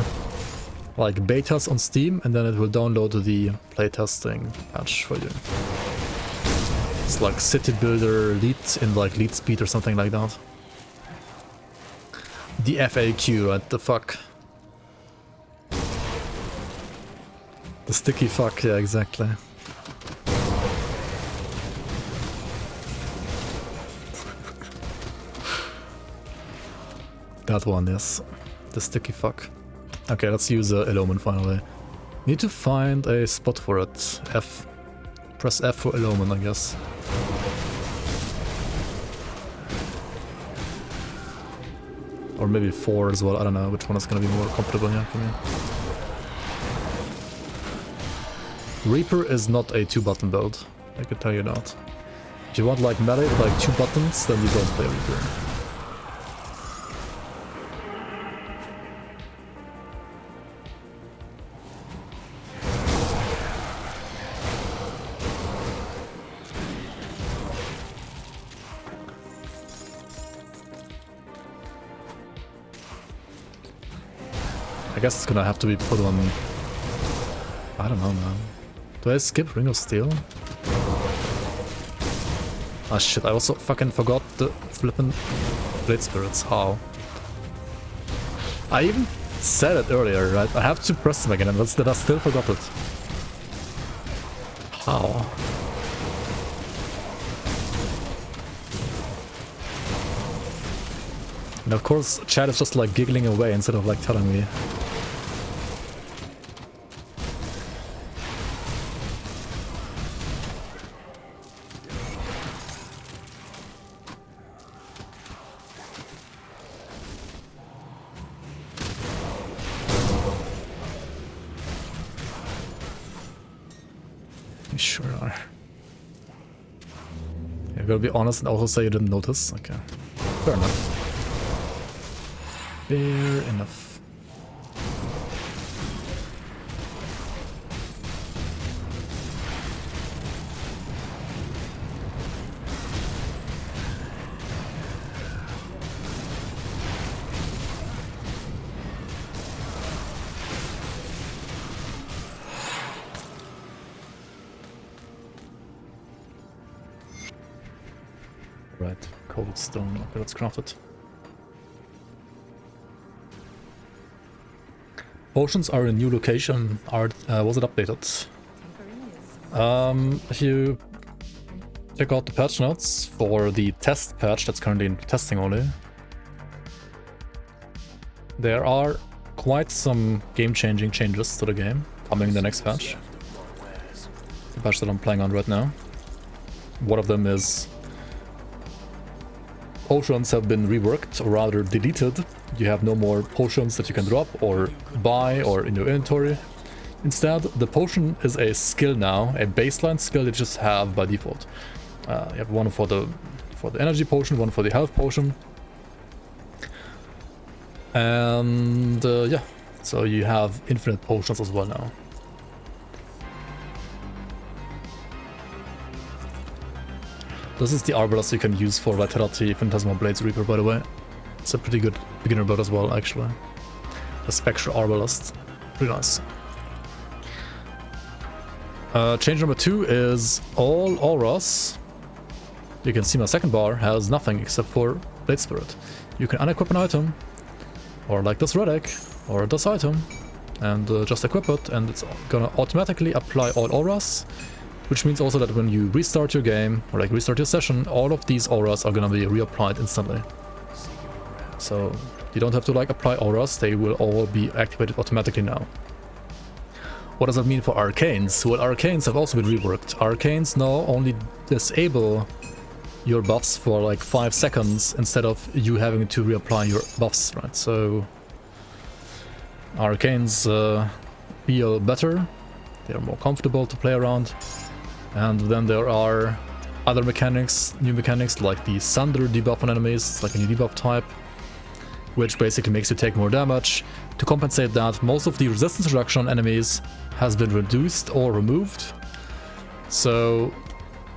S1: like betas on Steam, and then it will download the playtesting patch for you. It's like city builder lead in like lead speed or something like that. The FAQ, right? The fuck. The sticky fuck, yeah, exactly. That one, yes. The sticky fuck. Okay, let's use Eloman finally. Need to find a spot for it. F. Press F for Eloman, I guess. Or maybe 4 as well, I don't know which one is gonna be more comfortable here for me. Reaper is not a 2-button build, I can tell you that. If you want like melee with like 2 buttons, then you don't play Reaper. I guess it's gonna have to be put on... I don't know, man. Do I skip Ring of Steel? Ah shit, I also fucking forgot the flippin' Blade Spirits. How? I even said it earlier, right? I have to press them again, and that's that I still forgot it. How? And of course, chat is just like giggling away instead of like telling me. You sure are. You gotta be honest and also say you didn't notice. Okay. Fair enough. Fair enough. Right, cold stone. Okay, let's craft it. Potions are in a new location. Was it updated? If you check out the patch notes for the test patch that's currently in testing only, there are quite some game-changing changes to the game coming in the next patch. The patch that I'm playing on right now. One of them is potions have been reworked, or rather deleted. You have no more potions that you can drop or buy or in your inventory. Instead, the potion is a skill now, a baseline skill you just have by default. You have one for the energy potion, one for the health potion. And yeah, so you have infinite potions as well now. This is the Arbalest you can use for Vitality Phantasmal Blades Reaper, by the way. It's a pretty good beginner build as well, actually. The Spectral Arbalest. Pretty nice. Change number 2 is all auras. You can see my second bar has nothing except for Blade Spirit. You can unequip an item, or like this relic, or this item, and just equip it, and it's gonna automatically apply all auras. Which means also that when you restart your game, or like restart your session, all of these auras are gonna be reapplied instantly. So you don't have to like apply auras, they will all be activated automatically now. what does that mean for arcanes? Well, arcanes have also been reworked. Arcanes now only disable your buffs for like 5 seconds instead of you having to reapply your buffs, right? So arcanes feel better, they're more comfortable to play around. And then there are other mechanics, new mechanics like the Sunder debuff on enemies, like a new debuff type, which basically makes you take more damage. To compensate that, most of the resistance reduction on enemies has been reduced or removed. So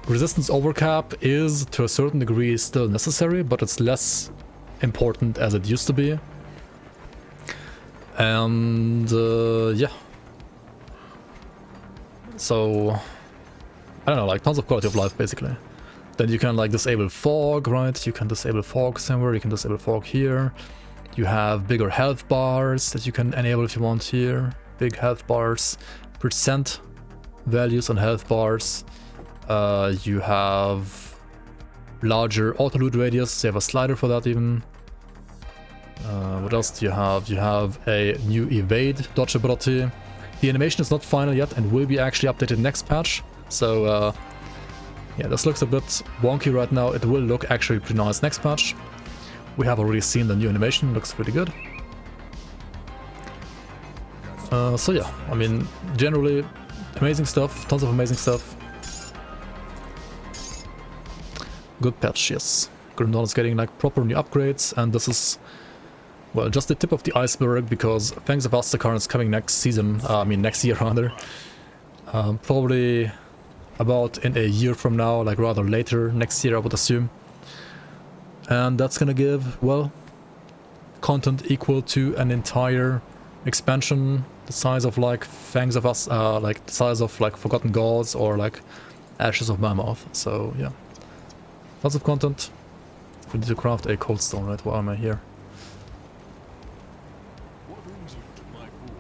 S1: resistance overcap is to a certain degree still necessary, but it's less important as it used to be. And yeah. So I don't know, like tons of quality of life basically. Then you can like disable fog, right? You can disable fog somewhere, you can disable fog here. You have bigger health bars that you can enable if you want here. Big health bars, percent values on health bars. You have larger auto loot radius, you have a slider for that even. What else do you have? You have a new evade dodge ability. The animation is not final yet and will be actually updated next patch. So yeah, this looks a bit wonky right now. It will look actually pretty nice next patch. We have already seen the new animation, looks pretty good. So yeah, I mean, generally amazing stuff, tons of amazing stuff. Good patch, yes. GRIMTOOLS is getting like proper new upgrades, and this is, well, just the tip of the iceberg, because Fangs of Aztekar is coming next season, I mean next year rather. Probably about in a year from now, like rather later next year I would assume. And that's gonna give, well, content equal to an entire expansion the size of like Fangs of Us, like the size of like Forgotten Gods or like Ashes of Mammoth. So yeah, lots of content. We need to craft a cold stone, right? Why am I here?
S3: What brings you to my pool?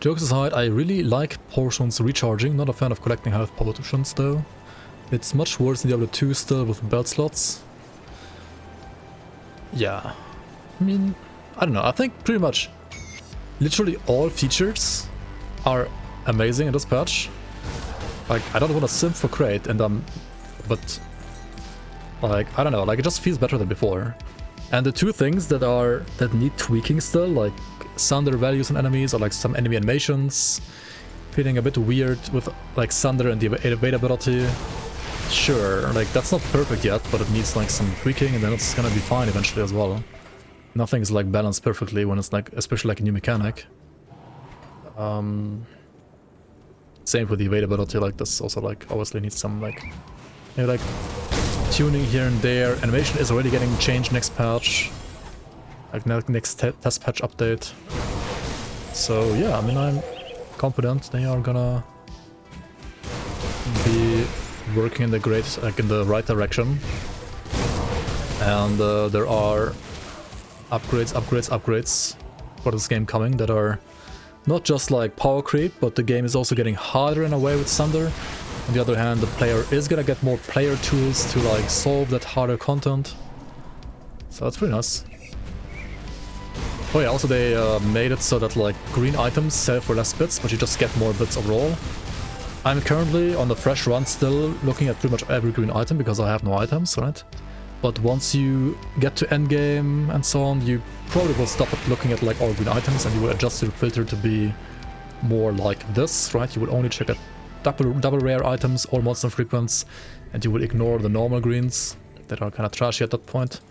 S1: Jokes aside, I really like potions recharging. Not a fan of collecting health potions though. It's much worse in Diablo 2 still with belt slots. Yeah, I mean, I don't know. I think pretty much literally all features are amazing in this patch. Like, I don't want to simp for Crate, and but like, I don't know, like it just feels better than before. And the two things that need tweaking still, like Sunder values on enemies or like some enemy animations, feeling a bit weird with like Sunder and the evade ability. Sure, like that's not perfect yet, but it needs like some tweaking, and then it's gonna be fine eventually as well. Nothing is like balanced perfectly when it's like, especially like a new mechanic. Same with the evade ability, like this also like obviously needs some like, maybe like tuning here and there. Animation is already getting changed next patch, like next test patch update. So yeah, I mean, I'm confident they are gonna be working in the right direction. And there are upgrades for this game coming that are not just like power creep, but the game is also getting harder in a way with Sunder. On the other hand, the player is gonna get more player tools to like solve that harder content. So that's pretty nice. Oh yeah, also they made it so that like green items sell for less bits, but you just get more bits overall. I'm currently on the fresh run still looking at pretty much every green item because I have no items, right? But once you get to endgame and so on, you probably will stop at looking at like all green items, and you will adjust your filter to be more like this, right? You will only check at double rare items or monster frequents, and you will ignore the normal greens that are kind of trashy at that point.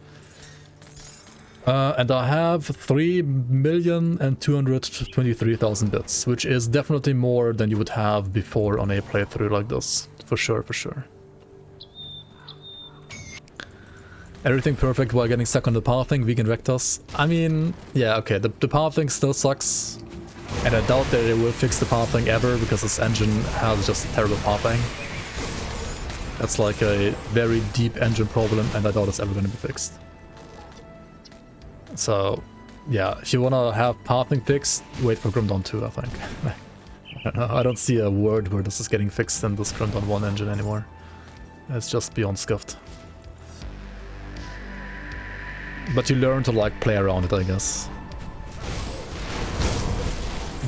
S1: And I have 3,223,000 bits, which is definitely more than you would have before on a playthrough like this, for sure, for sure. Everything perfect while getting stuck on the power thing, vegan rectus. I mean, yeah, okay, the power thing still sucks, and I doubt that it will fix the power thing ever, because this engine has just a terrible power thing. That's like a very deep engine problem, and I doubt it's ever going to be fixed. So, yeah, if you want to have pathing fixed, wait for GRIMTOOLS 2, I think. I don't see a word where this is getting fixed in this GRIMTOOLS 1 engine anymore. It's just beyond scuffed. But you learn to like play around it, I guess.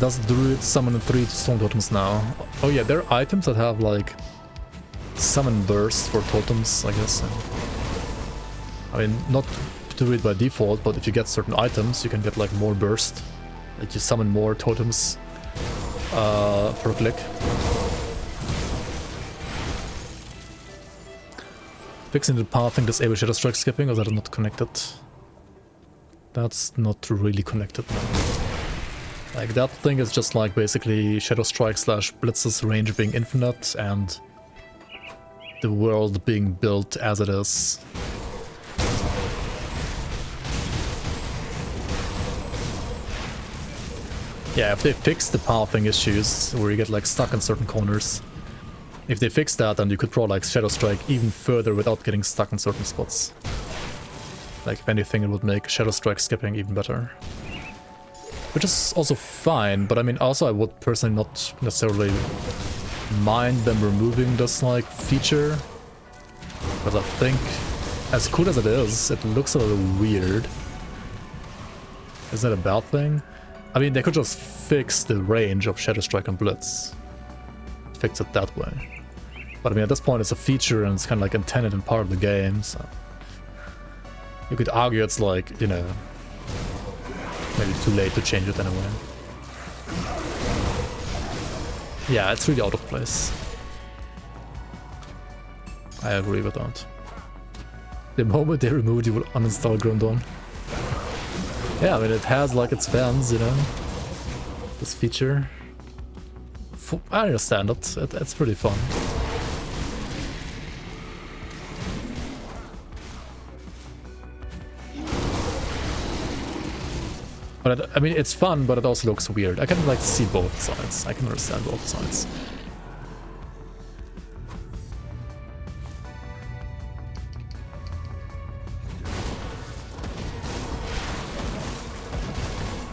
S1: Does Druid summon 3 stone totems now? Oh yeah, there are items that have like summon burst for totems, I guess. I mean, not Druid by default, but if you get certain items, you can get like more burst. Like you summon more totems per click. Fixing the pathing disables Shadow Strike skipping, or that is not connected? That's not really connected now. Like that thing is just like basically Shadow Strike slash Blitz's range being infinite and the world being built as it is. Yeah, if they fix the pathing issues where you get like stuck in certain corners, if they fix that, then you could probably like Shadow Strike even further without getting stuck in certain spots. Like if anything, it would make Shadow Strike skipping even better. Which is also fine, but I mean also I would personally not necessarily mind them removing this like feature. Because I think, as cool as it is, it looks a little weird. Is that a bad thing? I mean, they could just fix the range of Shadow Strike and Blitz. Fix it that way. But I mean, at this point it's a feature and it's kind of like intended and part of the game, so... You could argue it's like, you know... Maybe too late to change it anyway. Yeah, it's really out of place. I agree with that. The moment they remove it, you will uninstall GRIMTOOLS. Yeah, I mean, it has like its fans, you know, this feature. I understand it, it's pretty fun. But I mean, it's fun, but it also looks weird. I can like see both sides. I can understand both sides.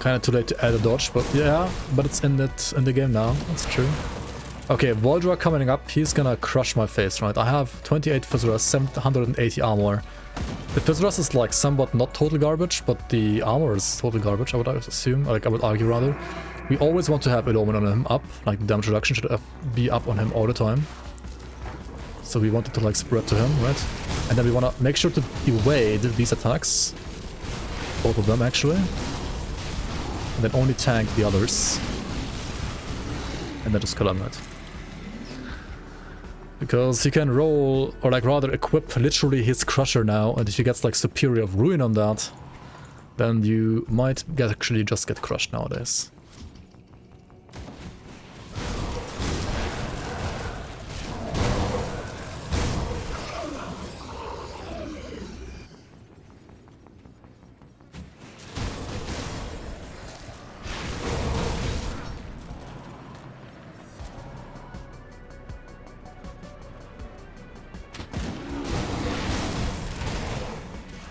S1: Kinda too late to add a dodge, but yeah, but it's in the game now. That's true. Okay, Voldra coming up. He's gonna crush my face, right? I have 28 Fizzuras, 780 armor. The Fizzuras is like somewhat not total garbage, but the armor is total garbage, I would assume. Like, I would argue rather. We always want to have Eloman on him up. Like, the damage reduction should be up on him all the time. So we want it to like spread to him, right? And then we want to make sure to evade these attacks. Both of them, actually. And then only tank the others. And then just kill him, right? Because he can roll, or like rather equip literally his Crusher now, and if he gets like Superior of Ruin on that, then you might actually just get crushed nowadays.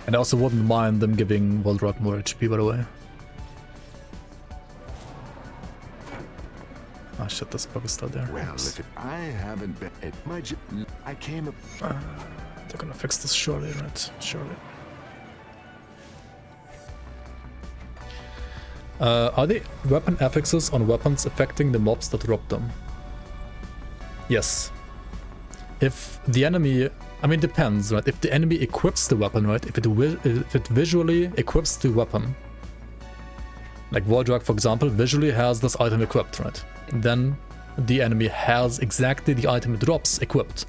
S1: And I also wouldn't mind them giving Voldrak more HP, by the way. Ah shit, this bug is still there.
S4: Well, look, I haven't been at much. I came up.
S1: They're gonna fix this surely, right? Surely. Are the weapon affixes on weapons affecting the mobs that drop them? Yes. If the enemy... I mean, depends, right? If the enemy equips the weapon, right? If it visually equips the weapon, like Voldrak, for example, visually has this item equipped, right? Then the enemy has exactly the item it drops equipped.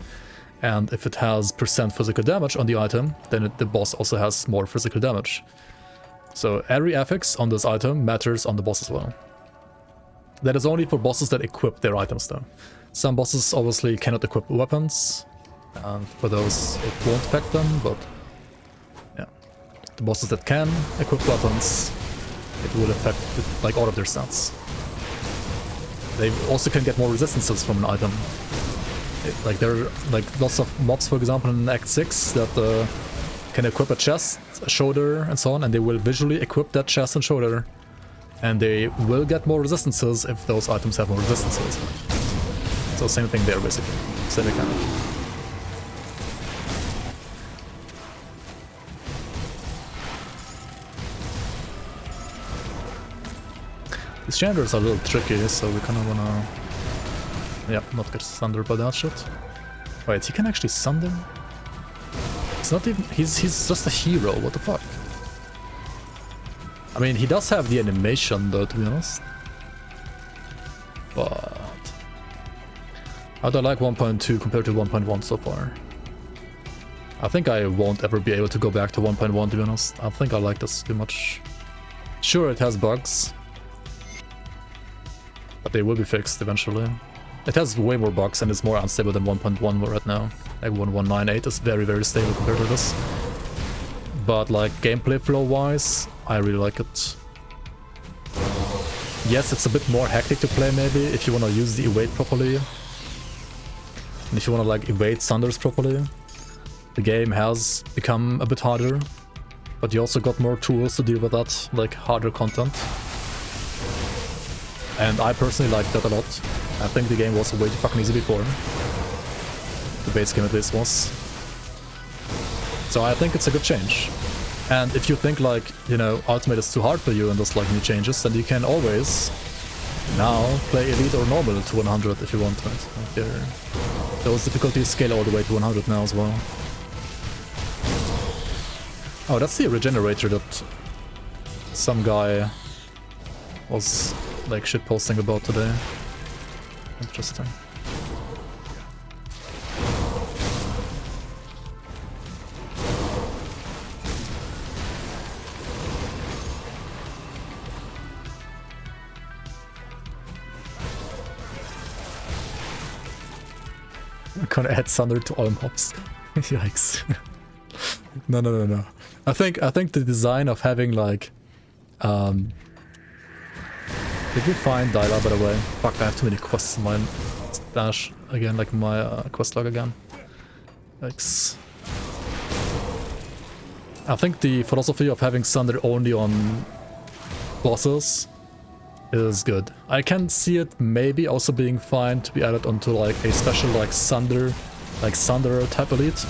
S1: And if it has % physical damage on the item, then the boss also has more physical damage. So every affix on this item matters on the boss as well. That is only for bosses that equip their items, though. Some bosses obviously cannot equip weapons. And for those, it won't affect them, but yeah. The bosses that can equip weapons, it will affect like all of their stats. They also can get more resistances from an item. Like there are like lots of mobs, for example, in Act 6 that can equip a chest, a shoulder, and so on, and they will visually equip that chest and shoulder. And they will get more resistances if those items have more resistances. So same thing there, basically. Same mechanic. These Chandlers are a little tricky, so we kind of wanna... Yeah, not get sundered by that shit. Wait, he can actually sunder? It's not even... He's just a hero, what the fuck? I mean, he does have the animation though, to be honest. But... How do I like 1.2 compared to 1.1 so far? I think I won't ever be able to go back to 1.1, to be honest. I think I like this too much. Sure, it has bugs. But they will be fixed eventually. It has way more bugs and it's more unstable than 1.1 right now. Like 1198 is very, very stable compared to this. But like gameplay flow wise, I really like it. Yes, it's a bit more hectic to play maybe if you want to use the evade properly. And if you want to like evade sunders properly. The game has become a bit harder. But you also got more tools to deal with that, like harder content. And I personally like that a lot. I think the game was way too fucking easy before. The base game at least was. So I think it's a good change. And if you think like, you know, Ultimate is too hard for you and there's like new changes, then you can always now play Elite or Normal to 100 if you want, right? Like those difficulties scale all the way to 100 now as well. Oh, that's the regenerator that some guy was like shitposting about today. Interesting. I'm gonna add Sunder to all mobs. Yikes. No. I think the design of having like did we find Dyla, by the way? Fuck, I have too many quests in my stash again, like my quest log again. Yikes. I think the philosophy of having Sunder only on bosses is good. I can see it maybe also being fine to be added onto like a special like Sunderer type elite.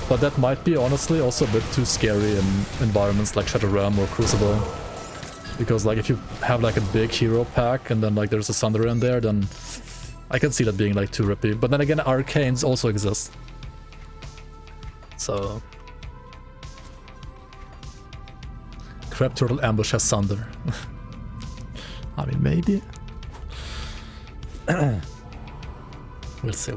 S1: But that might be honestly also a bit too scary in environments like Shadow Realm or Crucible. Because like if you have like a big hero pack and then like there's a Sunderer in there, then I can see that being like too rippy. But then again, Arcanes also exist. So... Crab Turtle Ambush has Sunder. I mean, maybe. We'll see.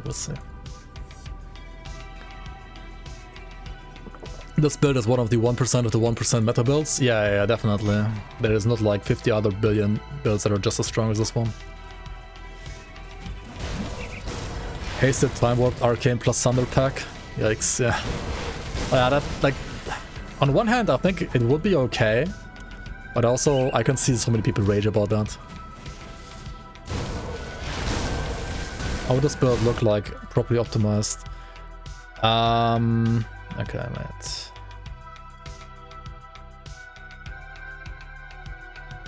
S1: This build is one of the 1% of the 1% meta builds? Yeah, definitely. There is not like 50 other billion builds that are just as strong as this one. Hasted Time Warp Arcane plus Sunder pack. Yikes, yeah. Yeah, that, like... On one hand, I think it would be okay. But also, I can see so many people rage about that. How would this build look like, properly optimized? Okay, mate.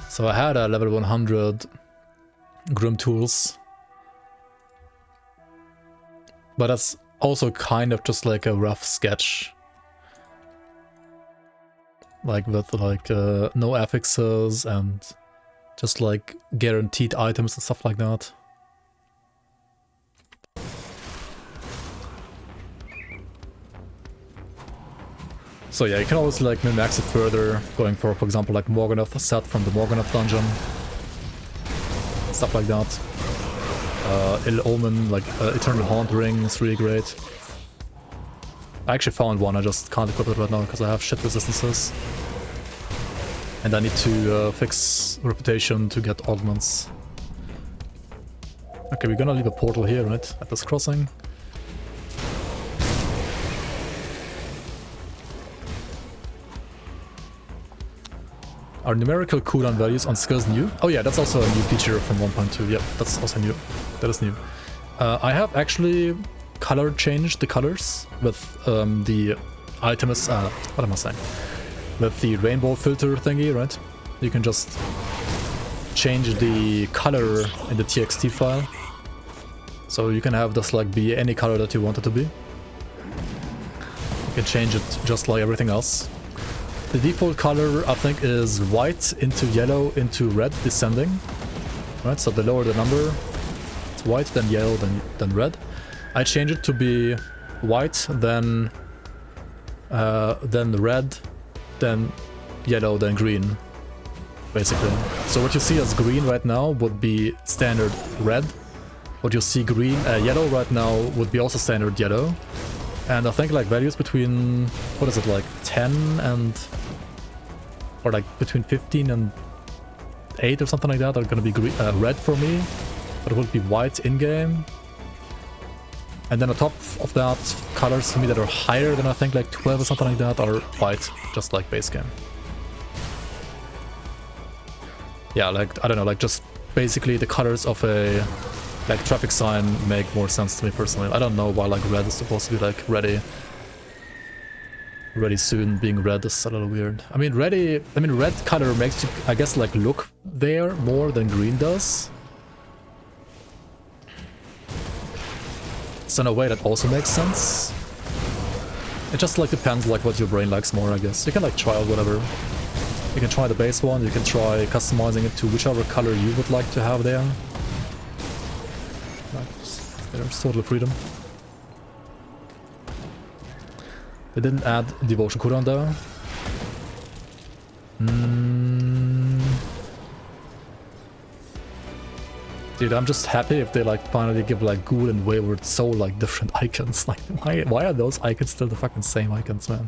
S1: So I had a level 100 GRIMTOOLS. But that's also kind of just like a rough sketch. Like with like no affixes and just like guaranteed items and stuff like that. So yeah, you can always like min-max it further, going for example like Morganath set from the Morganath dungeon. Stuff like that. Ill Omen, like Eternal Haunt Ring is really great. I actually found one, I just can't equip it right now because I have shit resistances. And I need to fix Reputation to get augments. Okay, we're gonna leave a portal here, right? At this crossing. Are numerical cooldown values on skills new? Oh yeah, that's also a new feature from 1.2. Yep, that's also new. That is new. I have actually changed the colors with the items. What am I saying? With the rainbow filter thingy, right? You can just change the color in the TXT file. So you can have this like be any color that you want it to be. You can change it just like everything else. The default color, I think, is white into yellow into red, descending. Right, so the lower the number, it's white, then yellow, then red. I change it to be white, then red, then yellow, then green, basically. So what you see as green right now would be standard red. What you see yellow right now would be also standard yellow. And I think like values between, what is it, like 10 and, or like between 15 and 8 or something like that are gonna be red for me, but it would be white in-game. And then on top of that, colors for me that are higher than I think like 12 or something like that are white, just like base game. Yeah, like, I don't know, like just basically the colors of a like traffic sign make more sense to me personally. I don't know why like red is supposed to be like ready soon. Being red is a little weird. I mean red color makes you, I guess, like look there more than green does. So in a way that also makes sense. It just like depends like what your brain likes more, I guess. You can like try out whatever. You can try the base one, you can try customizing it to whichever color you would like to have there. There's total freedom. They didn't add devotion cooldown though. Dude, I'm just happy if they like finally give like Ghoul and Wayward Soul like different icons. Like why are those icons still the fucking same icons, man?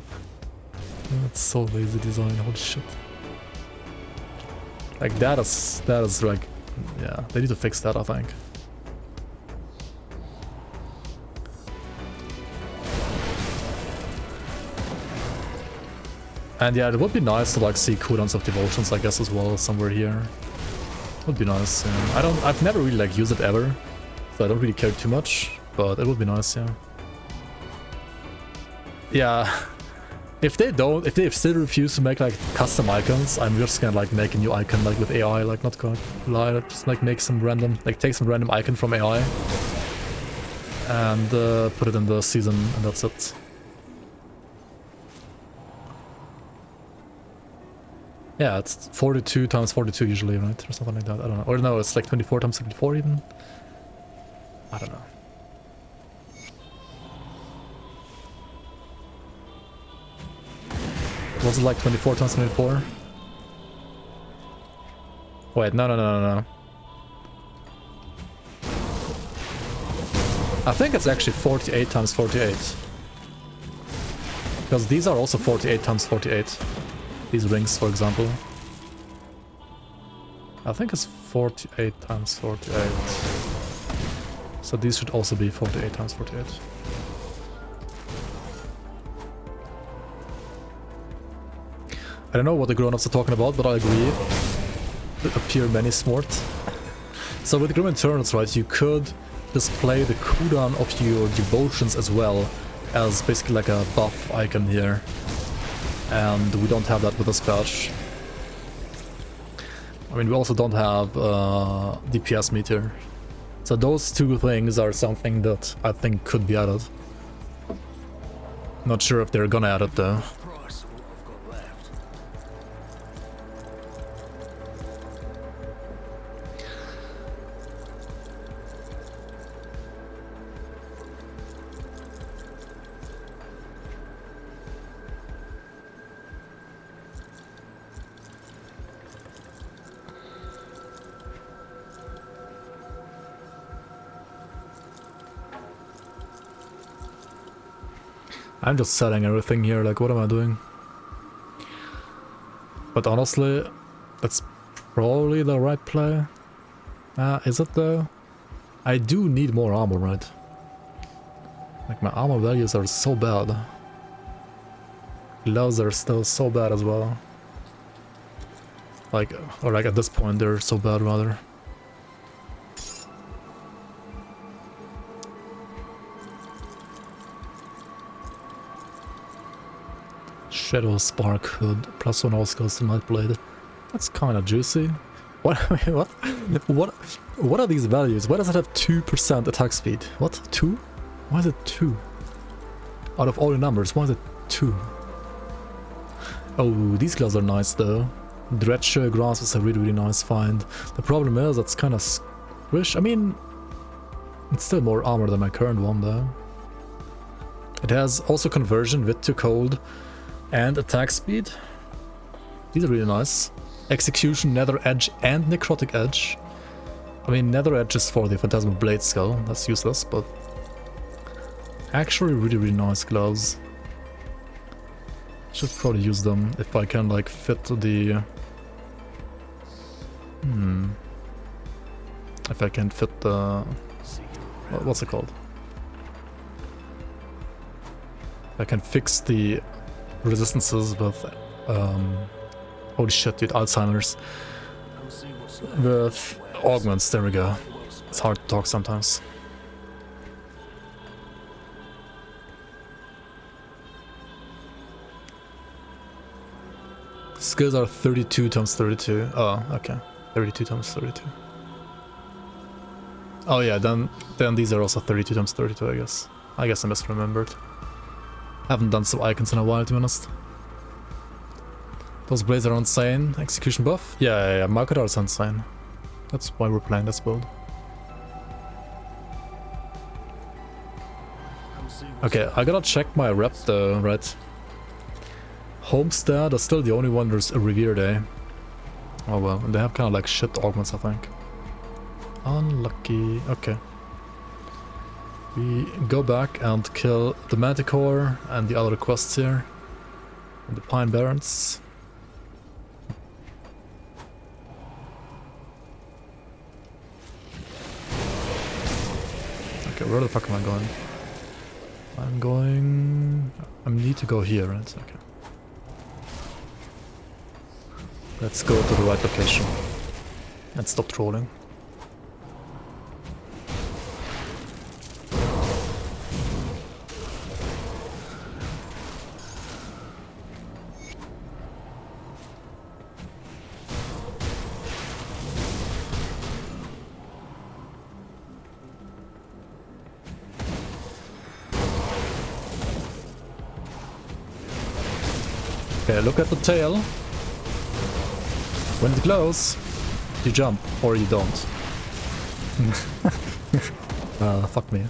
S1: That's so lazy design, holy shit. Like that is like, yeah, they need to fix that, I think. And yeah, it would be nice to like see cooldowns of devotions, I guess, as well somewhere here. Would be nice. Yeah. I've never really like used it ever, so I don't really care too much. But it would be nice, yeah. Yeah, if they still refuse to make like custom icons, I'm just gonna like make a new icon like with AI, like not gonna lie, just like make some random, like take some random icon from AI and put it in the season, and that's it. Yeah, it's 42 times 42 usually, right? Or something like that. I don't know. Or no, it's like 24 times 24 even. I don't know. Was it like 24 times 24? Wait, no. I think it's actually 48 times 48. Because these are also 48 times 48. These rings, for example. I think it's 48 times 48. So these should also be 48 times 48. I don't know what the grown-ups are talking about, but I agree. It appear many smart. So with GRIMTOOLS, right, you could display the cooldown of your devotions as well as basically like a buff icon here. And we don't have that with this patch. I mean, we also don't have DPS meter. So those two things are something that I think could be added. Not sure if they're gonna add it though. I'm just selling everything here, like what am I doing? But honestly, that's probably the right play. Is it though? I do need more armor, right? Like my armor values are so bad. Gloves are still so bad as well. Like, or like at this point they're so bad rather. Shadow Spark Hood, +1 all skills to Nightblade. That's kind of juicy. What are these values? Why does it have 2% attack speed? What? 2? Why is it 2? Out of all the numbers, why is it 2? Oh, these gloves are nice though. Dredge grass is a really nice find. The problem is it's kind of squish. I mean, it's still more armor than my current one though. It has also conversion, wit to cold, and attack speed. These are really nice. Execution, nether edge, and necrotic edge. I mean, nether edge is for the phantasmal blade skull. That's useless, but actually really nice gloves. Should probably use them if I can like fit the... If I can fit the... What's it called? I can fix the resistances with... holy shit, dude, Alzheimer's. With augments, there we go. It's hard to talk sometimes. Skills are 32 times 32. Oh, okay. 32 times 32. Oh yeah, then these are also 32 times 32, I guess. I misremembered. Haven't done some icons in a while, to be honest. Those blades are insane. Execution buff? Yeah, market art is insane. That's why we're playing this build. Okay, I gotta check my rep though, right? Homestead is still the only one there's a Revere Day. Oh well, and they have kind of like shit augments, I think. Unlucky. Okay. We go back and kill the Manticore and the other quests here. And the Pine Barrens. Okay, where the fuck am I going? I need to go here, right? Okay. Let's go to the right location. And stop trolling. Okay, look at the tail. When it glows, you jump, or you don't. Fuck me.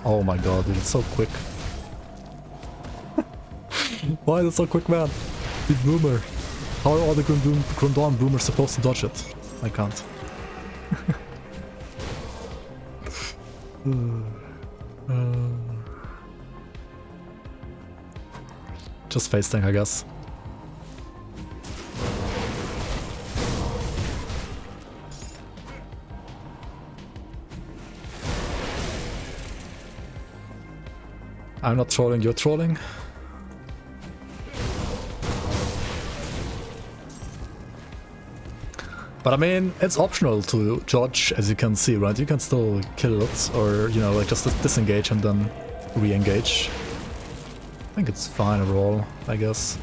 S1: Oh my god, dude, it's so quick. Why is it so quick, man? Big boomer. How are all the Grundorn boomers supposed to dodge it? I can't. Just face tank, I guess. I'm not trolling, you're trolling. But I mean, it's optional to dodge, as you can see, right? You can still kill it, or, you know, like just disengage and then re-engage. I think it's fine overall, I guess.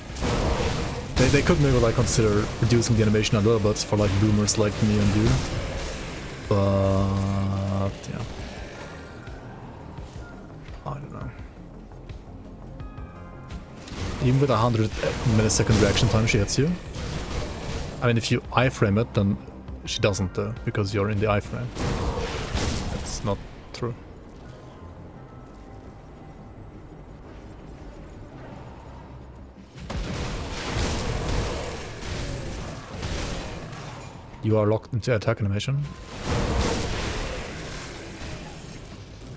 S1: They could maybe like consider reducing the animation a little bit for like boomers like me and you. But yeah. I don't know. Even with 100 millisecond reaction time she hits you. I mean, if you iframe it, then she doesn't though, because you're in the iframe. That's not true. You are locked into attack animation.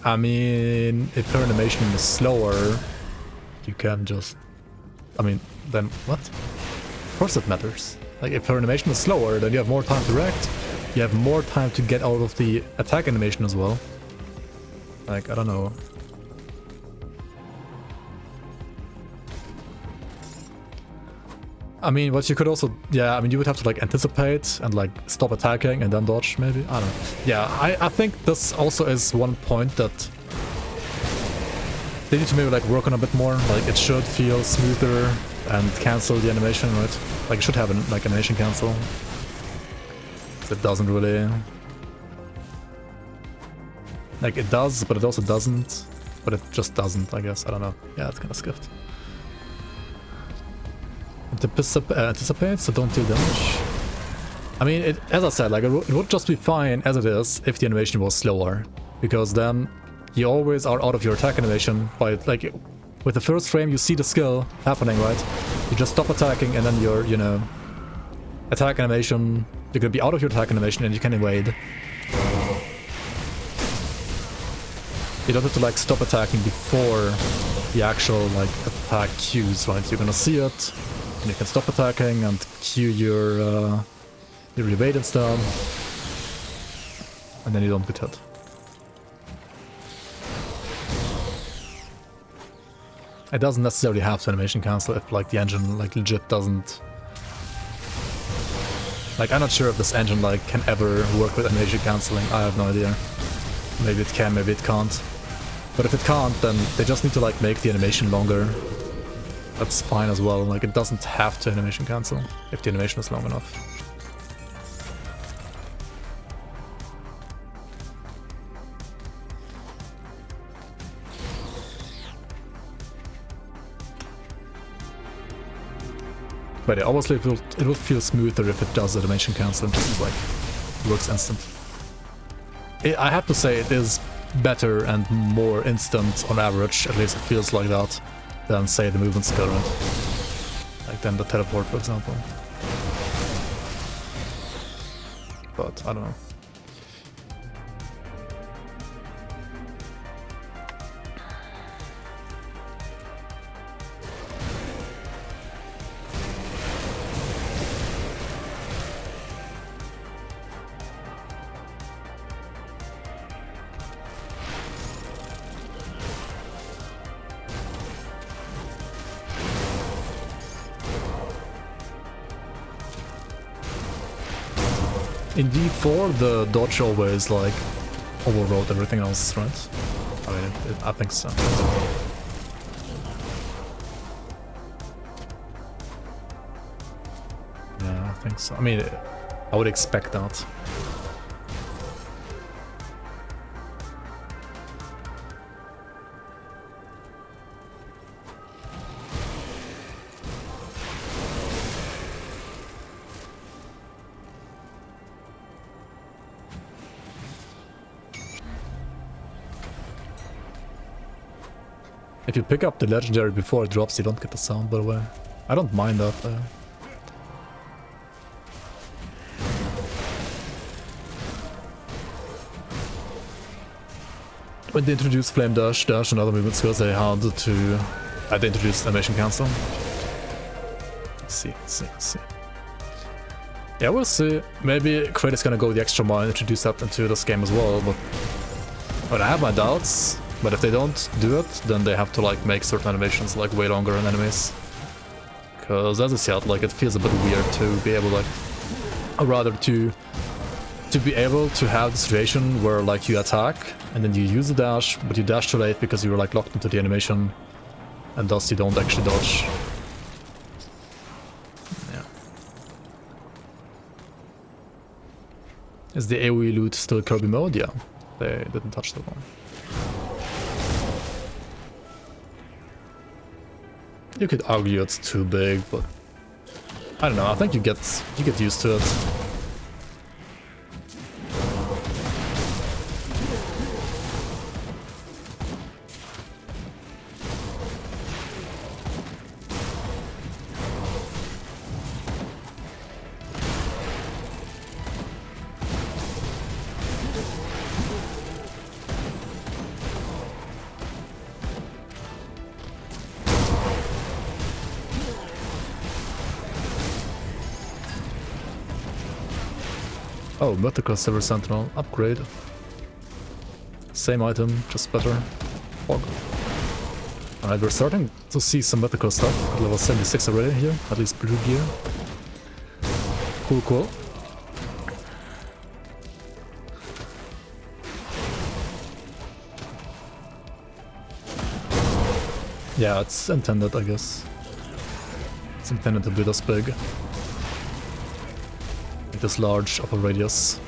S1: I mean, if her animation is slower, you can just... I mean, then what? Of course it matters. Like, if her animation is slower, then you have more time to react. You have more time to get out of the attack animation as well. Like, I don't know. I mean, what you could also... Yeah, I mean, you would have to, like, anticipate and, like, stop attacking and then dodge, maybe? I don't know. Yeah, I think this also is one point that... They need to maybe, like, work on a bit more. Like, it should feel smoother and cancel the animation, right? Like, it should have, like, animation cancel. It doesn't really... Like, it does, but it also doesn't. But it just doesn't, I guess. I don't know. Yeah, it's kind of skiffed. Anticipate, so don't deal damage. I mean, as I said, like it would just be fine as it is if the animation was slower, because then you always are out of your attack animation by like with the first frame you see the skill happening, right? You just stop attacking and then your, you know, attack animation, you're gonna be out of your attack animation and you can evade. You don't have to like stop attacking before the actual like attack cues, right? You're gonna see it and you can stop attacking and cue your evade and stuff, and then you don't get hit. It doesn't necessarily have to animation cancel if like the engine like legit doesn't. Like I'm not sure if this engine like can ever work with animation canceling. I have no idea. Maybe it can, maybe it can't. But if it can't, then they just need to like make the animation longer. That's fine as well. Like it doesn't have to animation cancel if the animation is long enough. But yeah, obviously it will feel smoother if it does animation cancel and just like works instant. I have to say it is better and more instant on average, at least it feels like that, than say the movement skill, right? Like than the teleport, for example. But I don't know. In D4, the dodge always like overrode everything else, right? I mean, I think so. Yeah, I think so. I mean, I would expect that. If you pick up the legendary before it drops, you don't get the sound, by the way. I don't mind that, though. When they introduced Flame Dash, and other movement skills, they had to... they introduced animation cancel. Let's see. Yeah, we'll see. Maybe Crate is gonna go the extra mile and introduce that into this game as well, but I have my doubts. But if they don't do it, then they have to like make certain animations like way longer in enemies. Because as I said, like it feels a bit weird to be able like, or rather to be able to have the situation where like you attack and then you use the dash, but you dash too late because you were like locked into the animation, and thus you don't actually dodge. Yeah. Is the AoE loot still Kirby mode? Yeah, they didn't touch that one. You could argue it's too big, but I don't know, I think you get used to it. Oh, Mythical Silver Sentinel, upgrade. Same item, just better. Fog. Alright, we're starting to see some mythical stuff at level 76 already here, at least blue gear. Cool. Yeah, it's intended, I guess. It's intended to be this big. This large of a radius.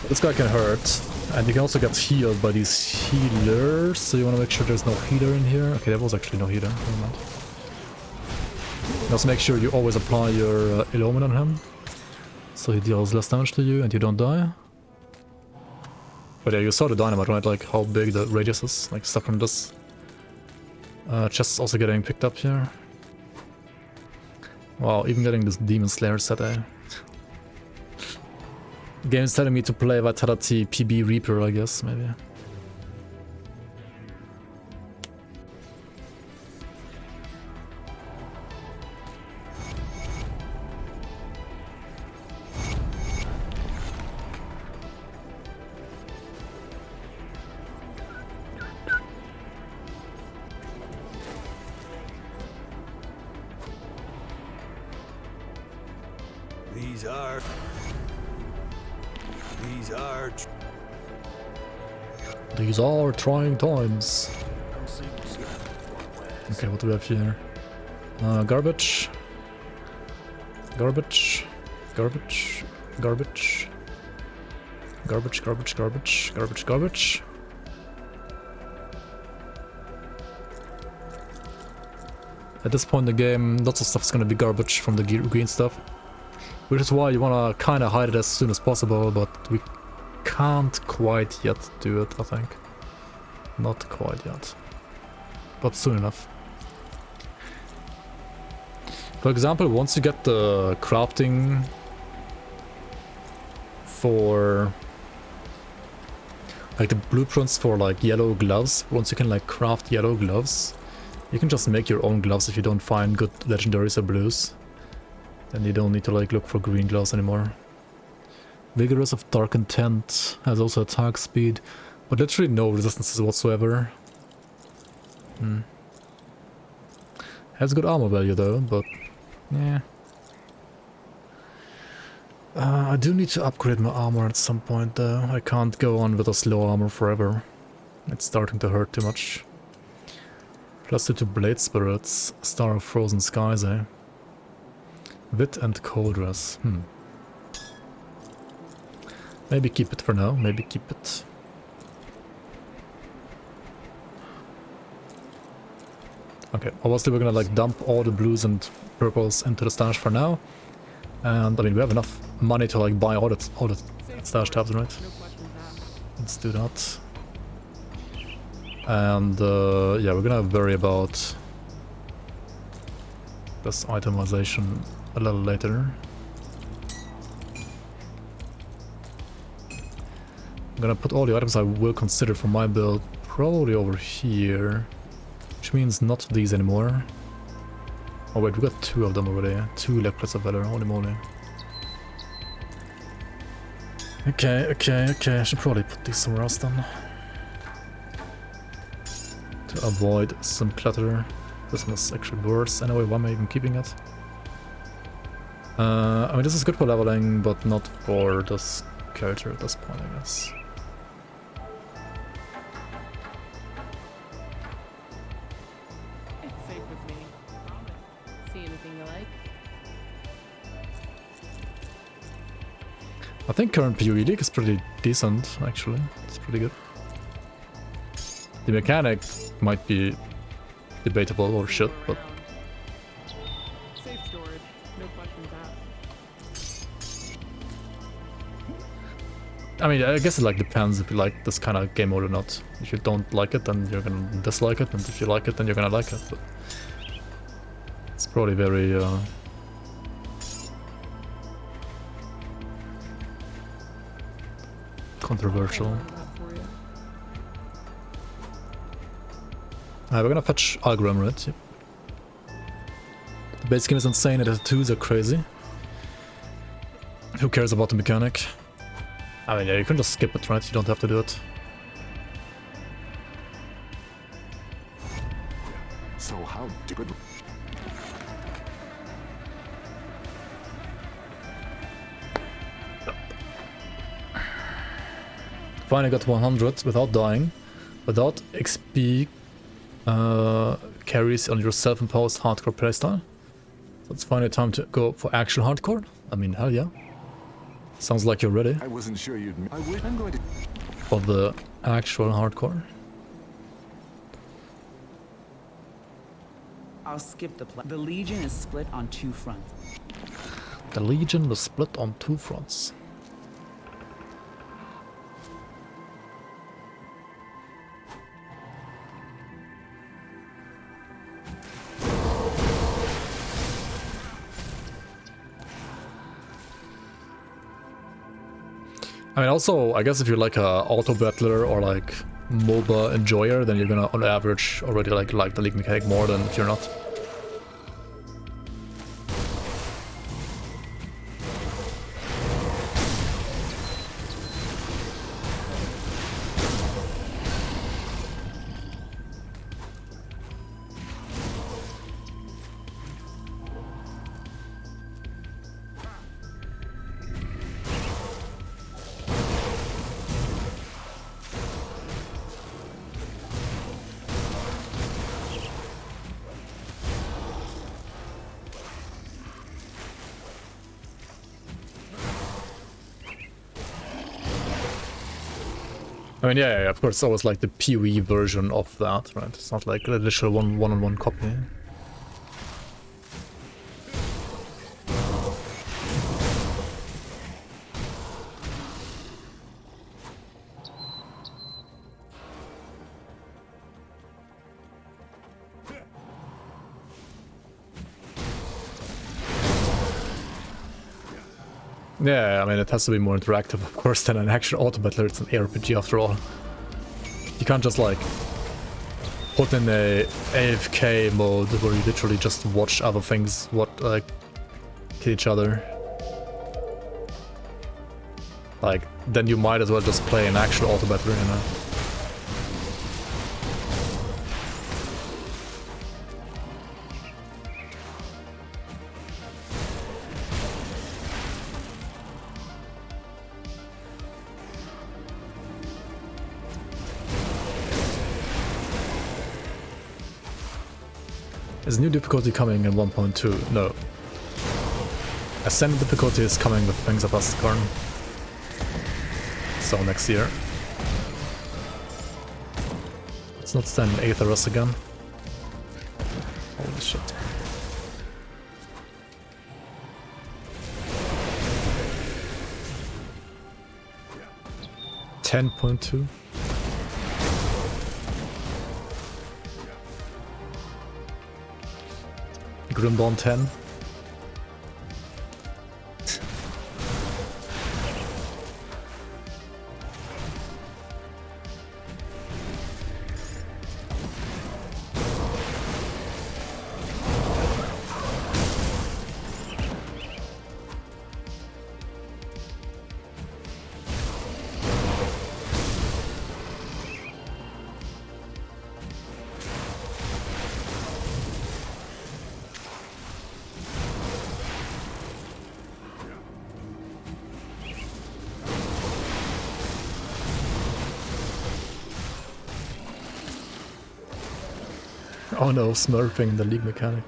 S1: This guy can hurt, and you can also get healed by these healers, so you want to make sure there's no healer in here. Okay, there was actually no healer. Never mind. Also make sure you always apply your Illumin on him, so he deals less damage to you and you don't die. But yeah, you saw the dynamite, right? Like how big the radius is, like stuff from this. Chest is also getting picked up here. Wow, even getting this Demon Slayer set, eh? Game's telling me to play Vitality PB Reaper, I guess, maybe. These are trying times. Okay, what do we have here? Garbage. Garbage. Garbage. Garbage. Garbage, garbage, garbage, garbage, garbage. At this point in the game, lots of stuff is gonna be garbage from the green stuff. Which is why you wanna kinda hide it as soon as possible, but we can't quite yet do it, I think. Not quite yet. But soon enough. For example, once you get the crafting for like the blueprints for like yellow gloves, once you can like craft yellow gloves, you can just make your own gloves if you don't find good legendaries or blues. Then you don't need to like look for green gloves anymore. Vigorous of Dark Intent has also attack speed, but literally no resistances whatsoever. Has good armor value though, but yeah. I do need to upgrade my armor at some point though. I can't go on with a slow armor forever. It's starting to hurt too much. Plus 2 to Blade Spirits, Star of Frozen Skies, eh? Wit and Cold Dress, Maybe keep it for now, maybe keep it. Okay, obviously we're gonna like dump all the blues and purples into the stash for now. And I mean, we have enough money to like buy all the stash tabs, right? Let's do that. And yeah, we're gonna worry about this itemization a little later. I'm gonna put all the items I will consider for my build probably over here, which means not these anymore. Oh wait, we got 2 of them over there. 2 Leopards of Valor, holy moly. Okay, I should probably put these somewhere else then. To avoid some clutter. This one is actually worse. Anyway, why am I even keeping it? I mean, this is good for leveling, but not for this character at this point, I guess.
S5: It's safe with me. Promise. See anything you like?
S1: I think current PoE League is pretty decent, actually. It's pretty good. The mechanic might be debatable or shit, but...
S5: Safe storage. No questions asked.
S1: I mean, I guess it like depends if you like this kind of game mode or not. If you don't like it, then you're gonna dislike it, and if you like it, then you're gonna like it, but... It's probably very, controversial. We're gonna patch Algrim, right? Yep. The base game is insane, and the tattoos are crazy. Who cares about the mechanic? I mean, yeah, you can just skip it, right? You don't have to do it.
S4: So how good?
S1: Finally got 100 without dying, without XP carries on your self-imposed hardcore playstyle. So it's finally time to go for actual hardcore. I mean, hell yeah. Sounds like you're ready
S4: I wasn't sure you'd. I'm going to.
S1: for the actual hardcore.
S6: I'll skip the Legion is split on two fronts.
S1: The Legion was split on two fronts. I mean, also, I guess if you're like a auto battler or like MOBA enjoyer, then you're gonna, on average, already like the league mechanic more than if you're not. I mean, yeah, of course, it's always like the PoE version of that, right? It's not like a literal one-on-one copy. Yeah, I mean, it has to be more interactive, of course, than an actual auto battler. It's an ARPG after all. You can't just like put in a AFK mode where you literally just watch other things kill each other. Like, then you might as well just play an actual auto battler, you know. Is new difficulty coming in 1.2? No. Ascended difficulty is coming with Wings of Asgard. So next year. Let's not stand in Aetherus again. Holy shit. $10.2. Grimdawn 10. Oh no, smurfing the league mechanic.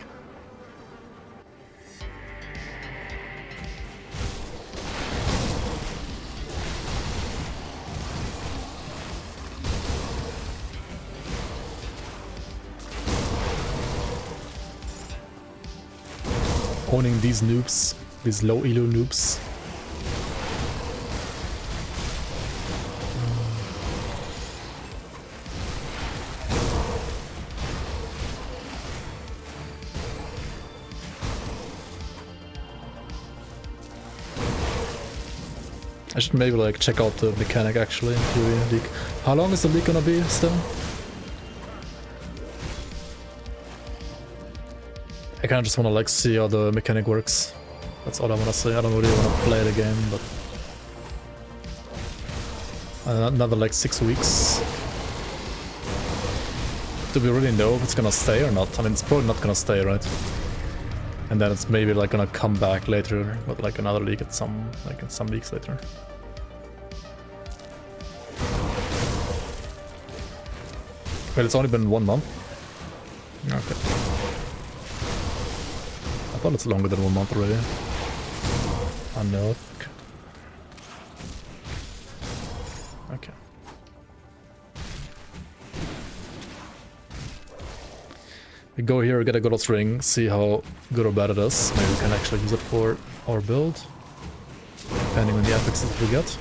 S1: Owning these noobs, these low elo noobs. I should maybe like check out the mechanic actually in Fury League. How long is the league gonna be still? I kinda just wanna like see how the mechanic works. That's all I wanna say. I don't really wanna play the game, but another like 6 weeks. Do we really know if it's gonna stay or not? I mean, it's probably not gonna stay, right? And then it's maybe like gonna come back later with like another league at some in some weeks later. Wait, it's only been 1 month? Okay. I thought it's longer than 1 month already. I know. Okay. We go here, get a God's Ring, see how good or bad it is. Maybe we can actually use it for our build, depending on the epics that we get.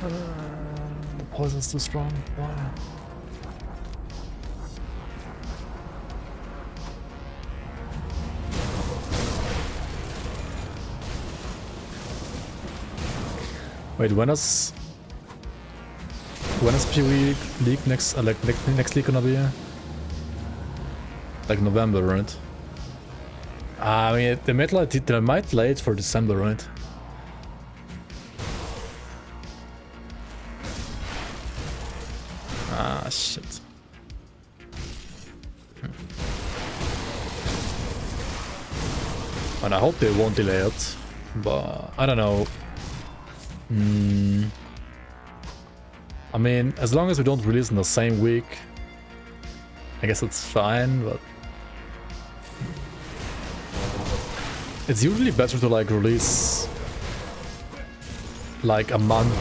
S1: The poison's too strong. Why? Wait, when is PoE League next? Next league gonna be? Like November, right? I mean, they might lay it for December, right? Ah, shit. And I hope they won't delay it, but I don't know. I mean, as long as we don't release in the same week, I guess it's fine, but it's usually better to like release like a month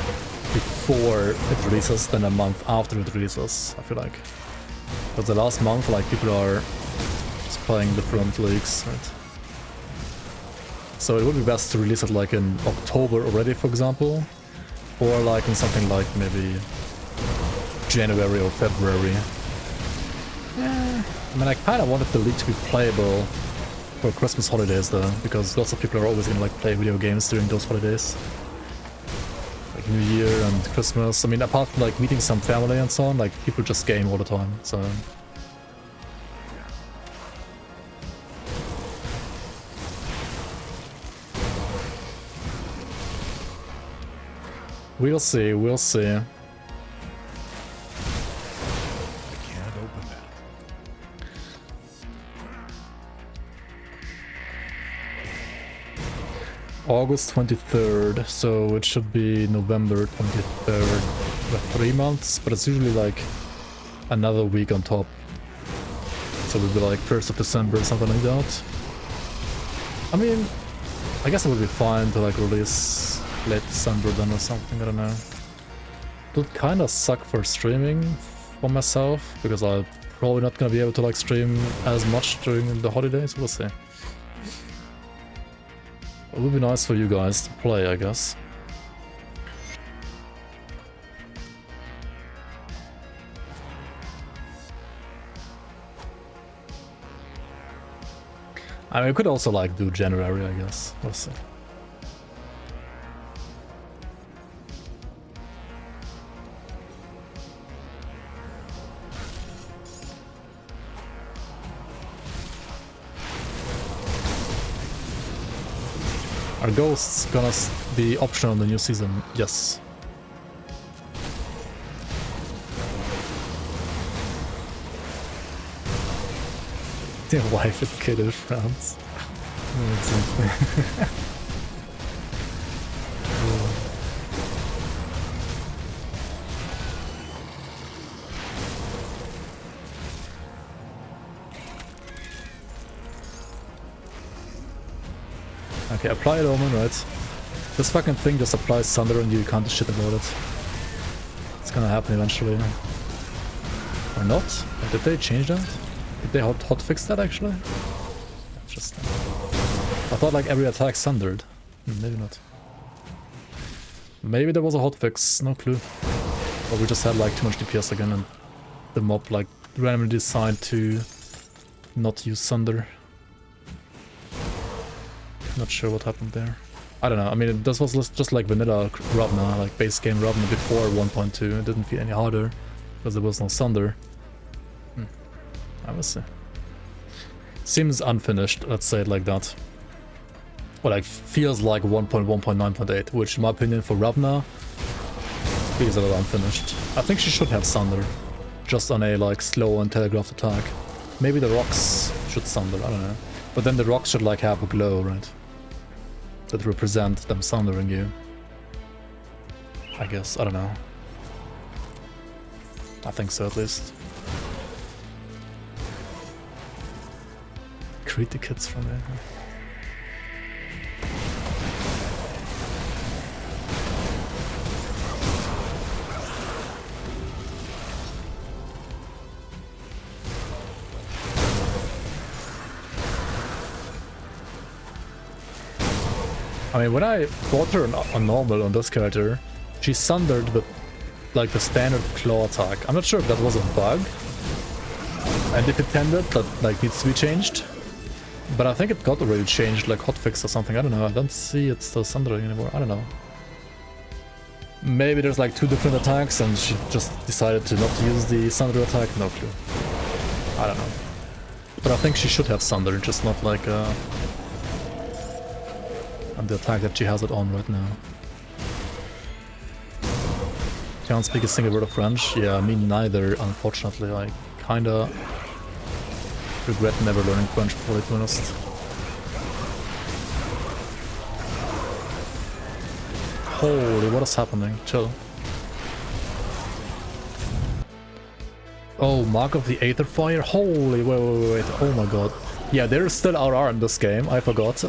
S1: before it releases than a month after it releases, I feel like. But the last month, like, people are just playing different leagues, right? So it would be best to release it like in October already, for example, or like in something like maybe January or February. Yeah. I mean, I kind of wanted the league to be playable for Christmas holidays though, because lots of people are always gonna like play video games during those holidays. Like New Year and Christmas. I mean, apart from like meeting some family and so on, like people just game all the time, so... We'll see, we'll see.
S2: I can't open that.
S1: August 23rd, so it should be November 23rd with 3 months, but it's usually like another week on top. So it would be like 1st of December or something like that. I mean, I guess it would be fine to like release late December then or something, I don't know. It would kind of suck for streaming for myself, because I'm probably not gonna be able to like stream as much during the holidays, we'll see. It would be nice for you guys to play, I guess. I mean, we could also like do January, I guess. We'll see. Are ghosts gonna be optional in the new season? Yes. Their wife and kid in France. Exactly. Okay, apply it, Omen, right? This fucking thing just applies Thunder and you can't do shit about it. It's gonna happen eventually. Or not? Or did they change that? Did they hotfix that actually? Interesting. I thought like every attack thundered. Maybe not. Maybe there was a hotfix, no clue. Or we just had like too much DPS again and the mob like randomly decided to not use thunder. Not sure what happened there. I don't know, I mean, this was just like vanilla Ravna, like base game Ravna before 1.2. It didn't feel any harder because there was no Sunder. I will see. Seems unfinished, let's say it like that. Well, like, feels like 1.1.9.8, which in my opinion for Ravna feels a little unfinished. I think she should have Sunder, just on a like slow and telegraphed attack. Maybe the rocks should Sunder, I don't know. But then the rocks should like have a glow, right? That represent them sundering you. I guess, I don't know. I think so at least. Critic hits from there. I mean, when I fought her on normal on this character, she sundered with like the standard claw attack. I'm not sure if that was a bug, and if it tended, that like needs to be changed. But I think it got already changed, like hotfix or something. I don't know. I don't see it still sundering anymore. I don't know. Maybe there's like two different attacks, and she just decided to not use the sunder attack. No clue. I don't know. But I think she should have sunder, just not like on the attack that she has it on right now. Can't speak a single word of French. Yeah, me neither, unfortunately. I kinda regret never learning French, for to be honest. Holy, what is happening? Chill. Oh, Mark of the Aether Fire? Holy, wait. Oh my god. Yeah, there's still RR in this game, I forgot.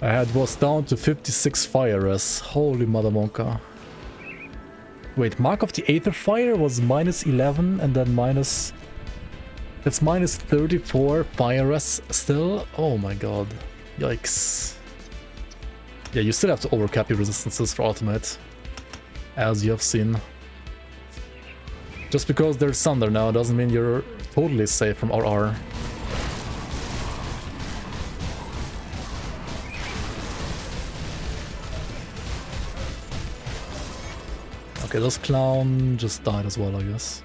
S1: I was down to 56 fire res. Holy mother monka. Wait, Mark of the Aether Fire was minus 11 and then minus... That's minus 34 fire res still? Oh my god. Yikes. Yeah, you still have to overcap your resistances for ultimate, as you have seen. Just because there's Sunder now doesn't mean you're totally safe from RR. Okay, this clown just died as well, I guess.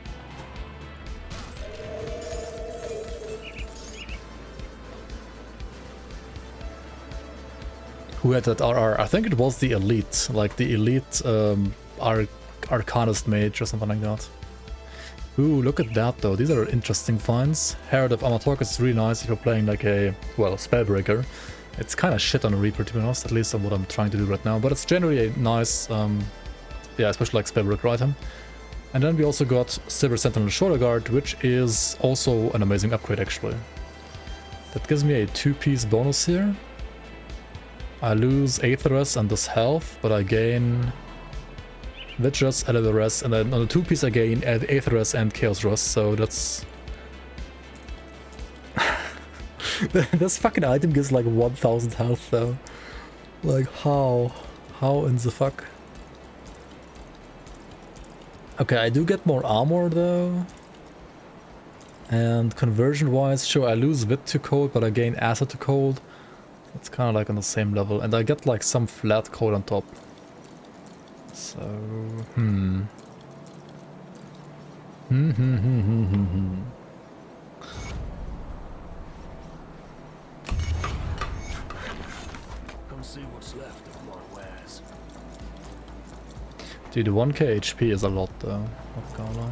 S1: Who had that RR? I think it was the elite, like the elite Arcanist mage or something like that. Ooh, look at that though, these are interesting finds. Herald of Amatorcus is really nice if you're playing like a, well, Spellbreaker. It's kind of shit on a Reaper to be honest, at least of what I'm trying to do right now, but it's generally a nice, yeah, especially like Spellbreaker item. And then we also got Silver Sentinel Shoulder Guard, which is also an amazing upgrade actually. That gives me a 2-piece bonus here. I lose Aetheress and this health, but I gain Vitreous, Elevares, and then on the 2-piece I gain Aetheress and Chaos Rust, so that's... This fucking item gives like 1000 health though. Like how? How in the fuck? Okay, I do get more armor though. And conversion wise, sure, I lose Wit to Cold, but I gain Acid to Cold. It's kind of like on the same level, and I get like some flat code on top. So, Come
S3: see what's left of my wares.
S1: Dude, 1k HP is a lot though, not gonna lie.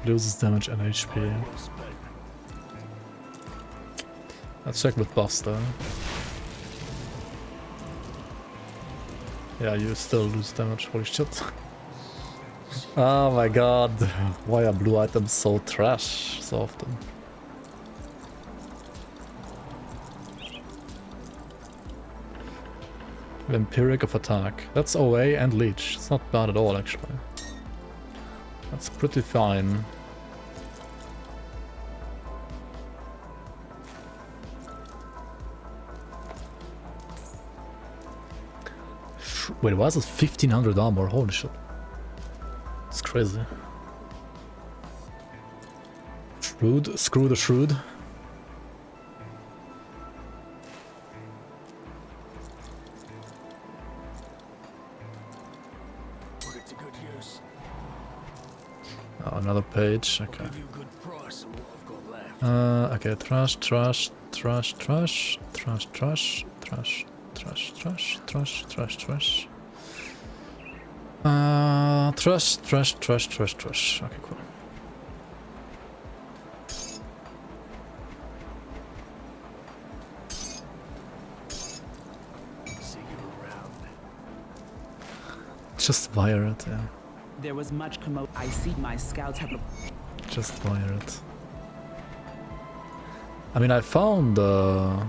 S1: Loses damage and HP. Let's check with buffs though. Yeah, you still lose damage, holy shit. Oh my god, why are blue items so trash so often? Vampiric of Attack. That's OA and Leech. It's not bad at all actually. That's pretty fine. Wait, why is it 1500 armor? Holy shit. It's crazy. Rude, screw the shrewd.
S3: Put it to good use.
S1: Oh, another page.
S3: I'll
S1: Okay.
S3: give you a good price on what I've got left.
S1: Okay. Trash, trash, trash, trash, trash, trash, trash, trash, trash, trash, trash, trash. Trash, trash, trash, trash, trash. Okay, cool.
S3: See you around.
S1: Just wire it, yeah.
S6: There was much commotion. I see my scouts have.
S1: Just wire it. I mean, I found the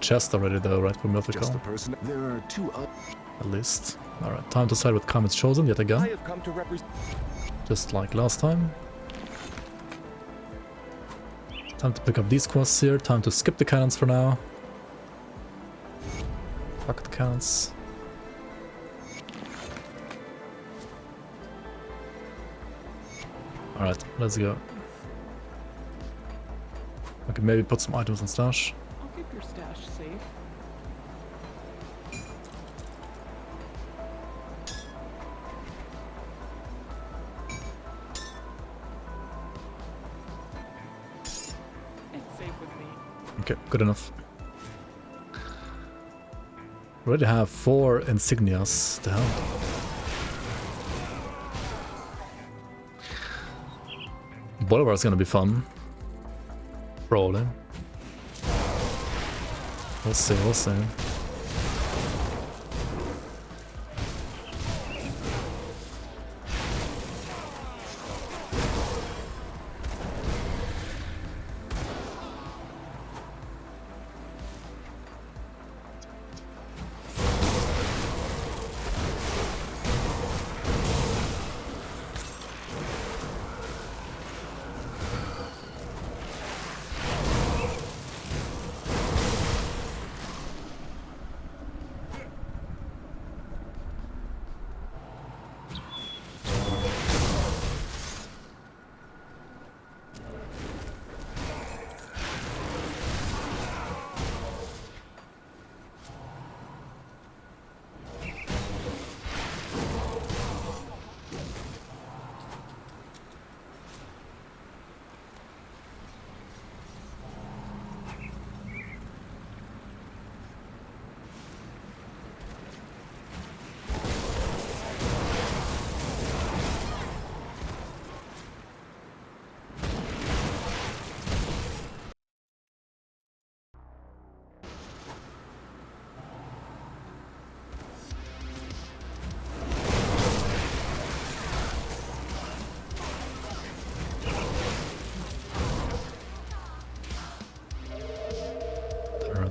S1: chest already though, right, for
S4: Just the
S1: Mythical?
S4: person. There are two other.
S1: At least. Alright, time to side with comments chosen yet again.
S4: have come to represent.
S1: Just like last time. Time to pick up these quests here. Time to skip the cannons for now. Fuck the cannons. Alright, let's go. Okay, maybe put some items in stash.
S5: I'll keep your stash safe. It's safe with me.
S1: Okay, good enough. Already have 4 insignias to help. Bolivar is gonna be fun. Probably. We'll see, we'll see.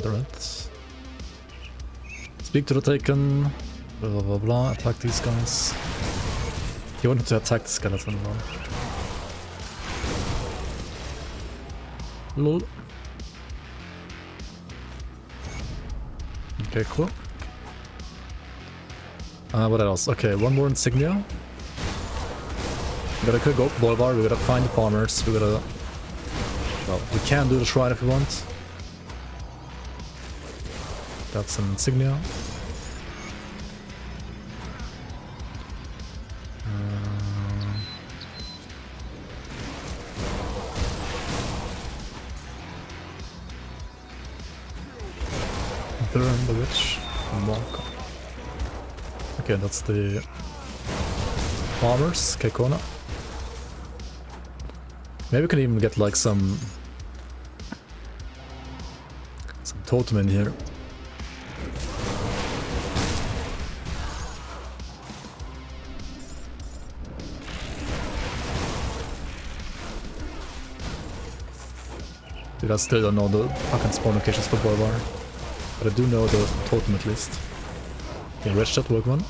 S1: Alright. Speak to the Taken. Blah blah blah blah. Attack these guys. He wanted to attack the skeleton though. Lol. Okay, cool. What else? Okay, one more insignia. We gotta go up Bolivar, we gotta find the farmers, we gotta... Well, we can do the shrine if we want. That's an insignia. Burn the witch. Monk. Okay, that's the farmers, Kekona. Maybe we can even get like some totem in here. Dude, I still don't know the fucking spawn locations for Bolivar. But I do know the totem at least. Okay, red shot work one.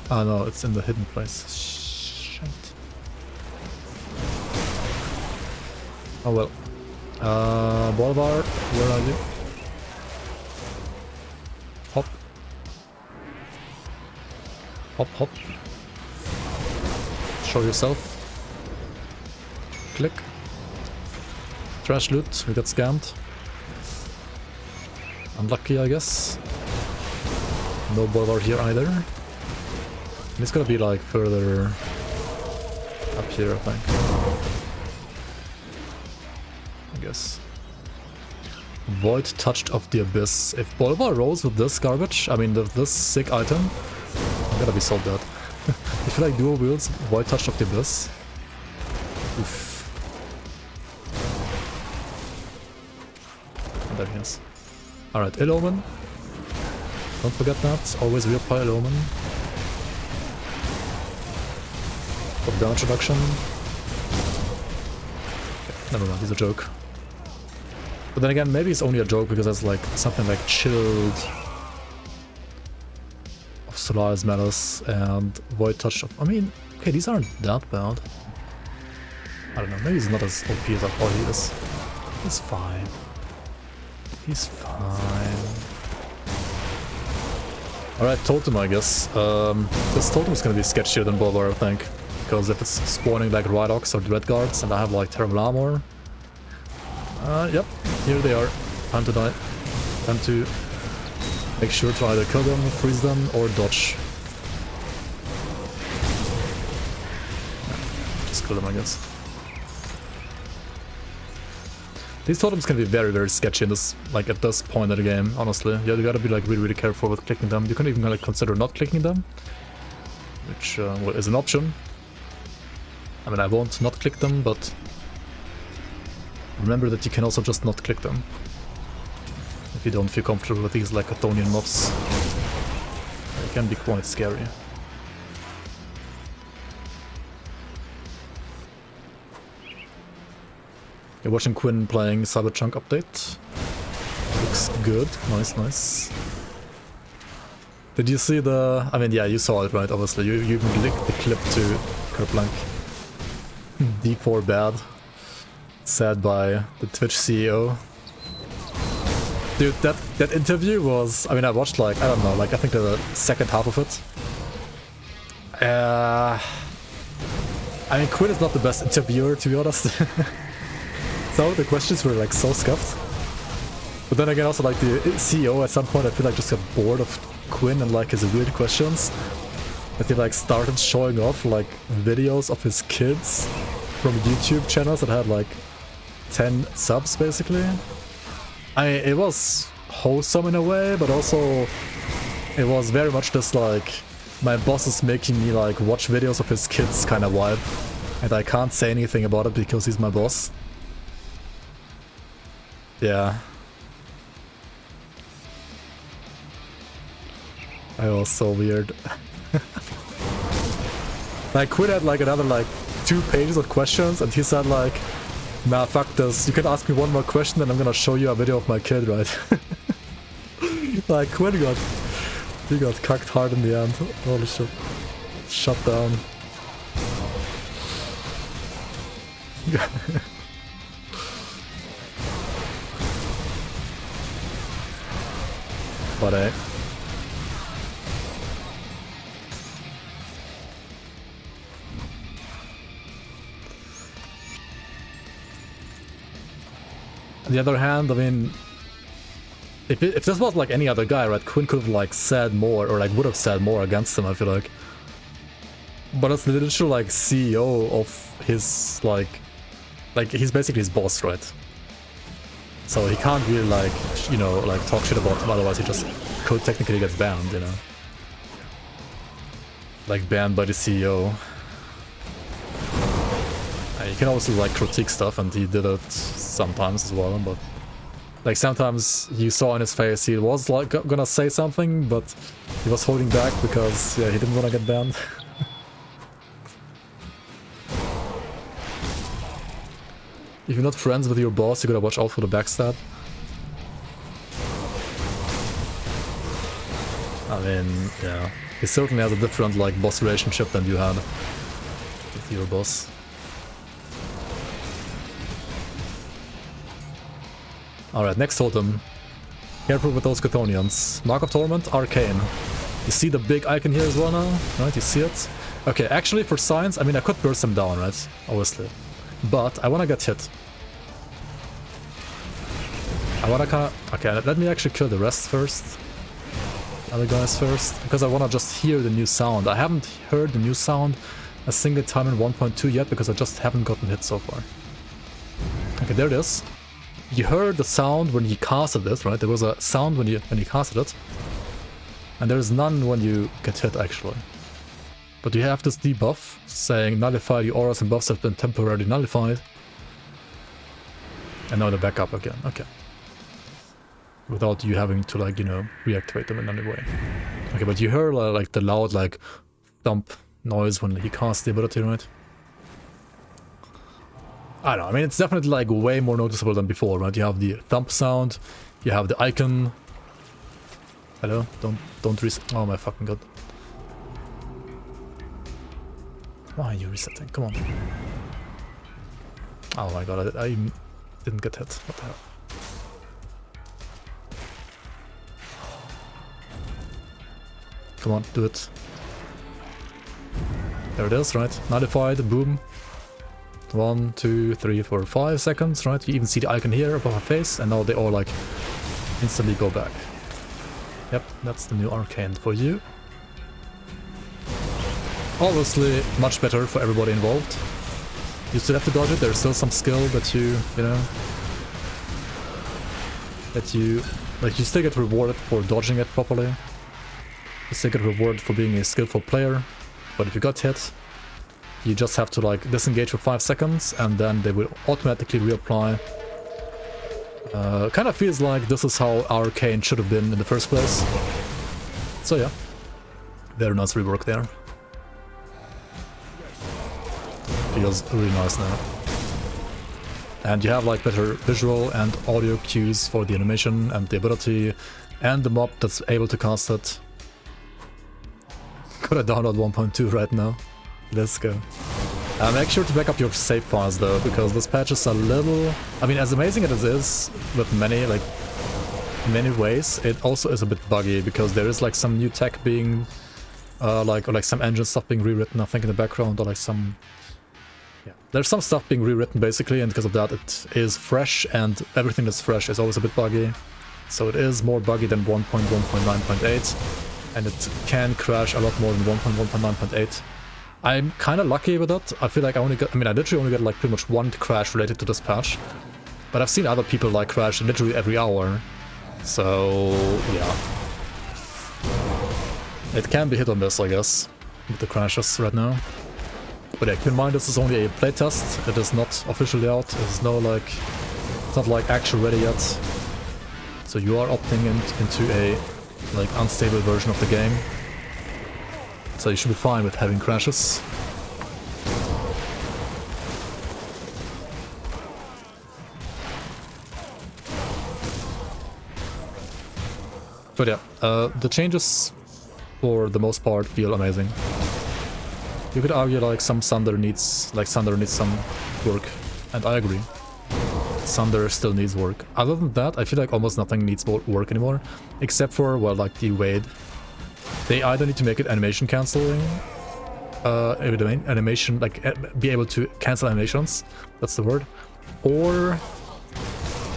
S1: Ah no, it's in the hidden place. Shit. Oh well. Bolivar, where are you? Hop. Hop, hop. Show yourself. Click. Trash loot, we got scammed. Unlucky, I guess. No boulevard here either. And it's gonna be like further up here, I think. I guess. Void Touched of the Abyss. If Boulevard rolls with this garbage, I mean this sick item, I'm gonna be so dead. If you like dual wields, Void Touched of the Abyss. Oof. And there he is. Alright, Ill Omen. Don't forget that. Always reapply Ill Omen. Pop damage reduction. Okay, never mind, he's a joke. But then again, maybe it's only a joke because it's like something like Chilled of Solaris Malice and Void Touch of... I mean, okay, these aren't that bad. I don't know, maybe he's not as OP as I thought he is. He's fine. He's fine. Alright, Totem, I guess. This Totem is gonna be sketchier than Boulevard, I think. Because if it's spawning like Rhydox or Dread Guards and I have like Terrible Armor... yep, here they are. Time to die. Time to make sure to either kill them, freeze them, or dodge. Just kill them, I guess. These totems can be very, very sketchy in this, like at this point of the game, honestly. You gotta be like really, really careful with clicking them. You can even like consider not clicking them, which well, is an option. I mean, I won't not click them, but remember that you can also just not click them if you don't feel comfortable with these like Chthonian mobs. They can be quite scary. You're watching Quinn playing Cyberchunk update. Looks good. Nice, nice. Did you see the... I mean, yeah, you saw it, right? Obviously. You even linked the clip to Kerplunk. D4 bad. Said by the Twitch CEO. Dude, that interview was... I mean, I watched like, I don't know, like I think the second half of it. I mean, Quinn is not the best interviewer, to be honest. Some of the questions were like so scuffed. But then again, also like the CEO at some point, I feel like just got bored of Quinn and like his weird questions. That he like started showing off like videos of his kids from YouTube channels that had like 10 subs basically. It was wholesome in a way, but also it was very much just like my boss is making me like watch videos of his kids kind of vibe. And I can't say anything about it because he's my boss. Yeah. It was so weird. Like Quinn had like another like 2 pages of questions and he said like, nah, fuck this, you can ask me one more question and I'm gonna show you a video of my kid, right? Like Quinn got cucked hard in the end. Holy shit. Shut down. But on the other hand, I mean, if this was like any other guy, right, Quinn could have like said more, or like would have said more against him, I feel like. But it's the literal like CEO of his like he's basically his boss, right? So he can't really like, you know, like talk shit about him, otherwise he just could technically get banned, you know. Like banned by the CEO. You can also like critique stuff, and he did it sometimes as well, but like sometimes you saw in his face he was like gonna say something, but he was holding back because yeah, he didn't want to get banned. If you're not friends with your boss, you gotta watch out for the backstab. I mean, yeah, he certainly has a different like boss relationship than you had with your boss. Alright, next totem. Careful with those Chthonians. Mark of Torment, Arcane. You see the big icon here as well now? Right, you see it? Okay, actually for science, I mean I could burst him down, right? Obviously. but I wanna get hit. I wanna kinda... Okay, let me actually kill the rest first. Other guys first, because I wanna just hear the new sound. I haven't heard the new sound a single time in 1.2 yet, because I just haven't gotten hit so far. Okay, there it is. You heard the sound when he casted it, right? There was a sound when he casted it. And there's none when you get hit, actually. But you have this debuff saying nullify the auras and buffs have been temporarily nullified. And now they're back up again. Okay. Without you having to, like, you know, reactivate them in any way. Okay, but you heard like the loud, like, thump noise when he casts the ability, right? I don't know, I mean, it's definitely, like, way more noticeable than before, right? You have the thump sound, you have the icon. Hello? Don't reset. Oh my fucking god. Why are you resetting? Come on. Oh my god, I didn't get hit. What the hell? Come on, do it. There it is, right? Nullified, boom. 1, 2, 3, 4, 5 seconds, right? You even see the icon here above her face, and now they all, like, instantly go back. Yep, that's the new arcane for you. Obviously, much better for everybody involved. You still have to dodge it, there's still some skill that you know... Like, you still get rewarded for dodging it properly. You still get rewarded for being a skillful player. But if you got hit, you just have to, like, disengage for 5 seconds, and then they will automatically reapply. Kind of feels like this is how Arcane should have been in the first place. So yeah, very nice rework there. Feels really nice now. And you have, like, better visual and audio cues for the animation and the ability, and the mob that's able to cast it. Gotta download 1.2 right now. Let's go. Make sure to back up your save files though, because this patch is a little... I mean, as amazing as it is with many, like, in many ways, it also is a bit buggy, because there is, like, some new tech being, or like some engine stuff being rewritten, I think, in the background, or like some... Yeah. There's some stuff being rewritten, basically, and because of that it is fresh, and everything that's fresh is always a bit buggy. So it is more buggy than 1.1.9.8, and it can crash a lot more than 1.1.9.8. I'm kind of lucky with that. I feel like I literally only get, like, pretty much one crash related to this patch. But I've seen other people, like, crash literally every hour. So, yeah. It can be hit or miss, I guess, with the crashes right now. But yeah, keep in mind, this is only a playtest. It is not officially out. It's no, like, it's not, like, actually ready yet. So you are opting into a, like, unstable version of the game. So you should be fine with having crashes. But yeah, the changes for the most part feel amazing. You could argue, like, Sunder needs some work, and I agree. Sunder still needs work. Other than that, I feel like almost nothing needs work anymore, except for, well, like, the Wade. They either need to make it animation cancelling, animation, like, be able to cancel animations, that's the word, or,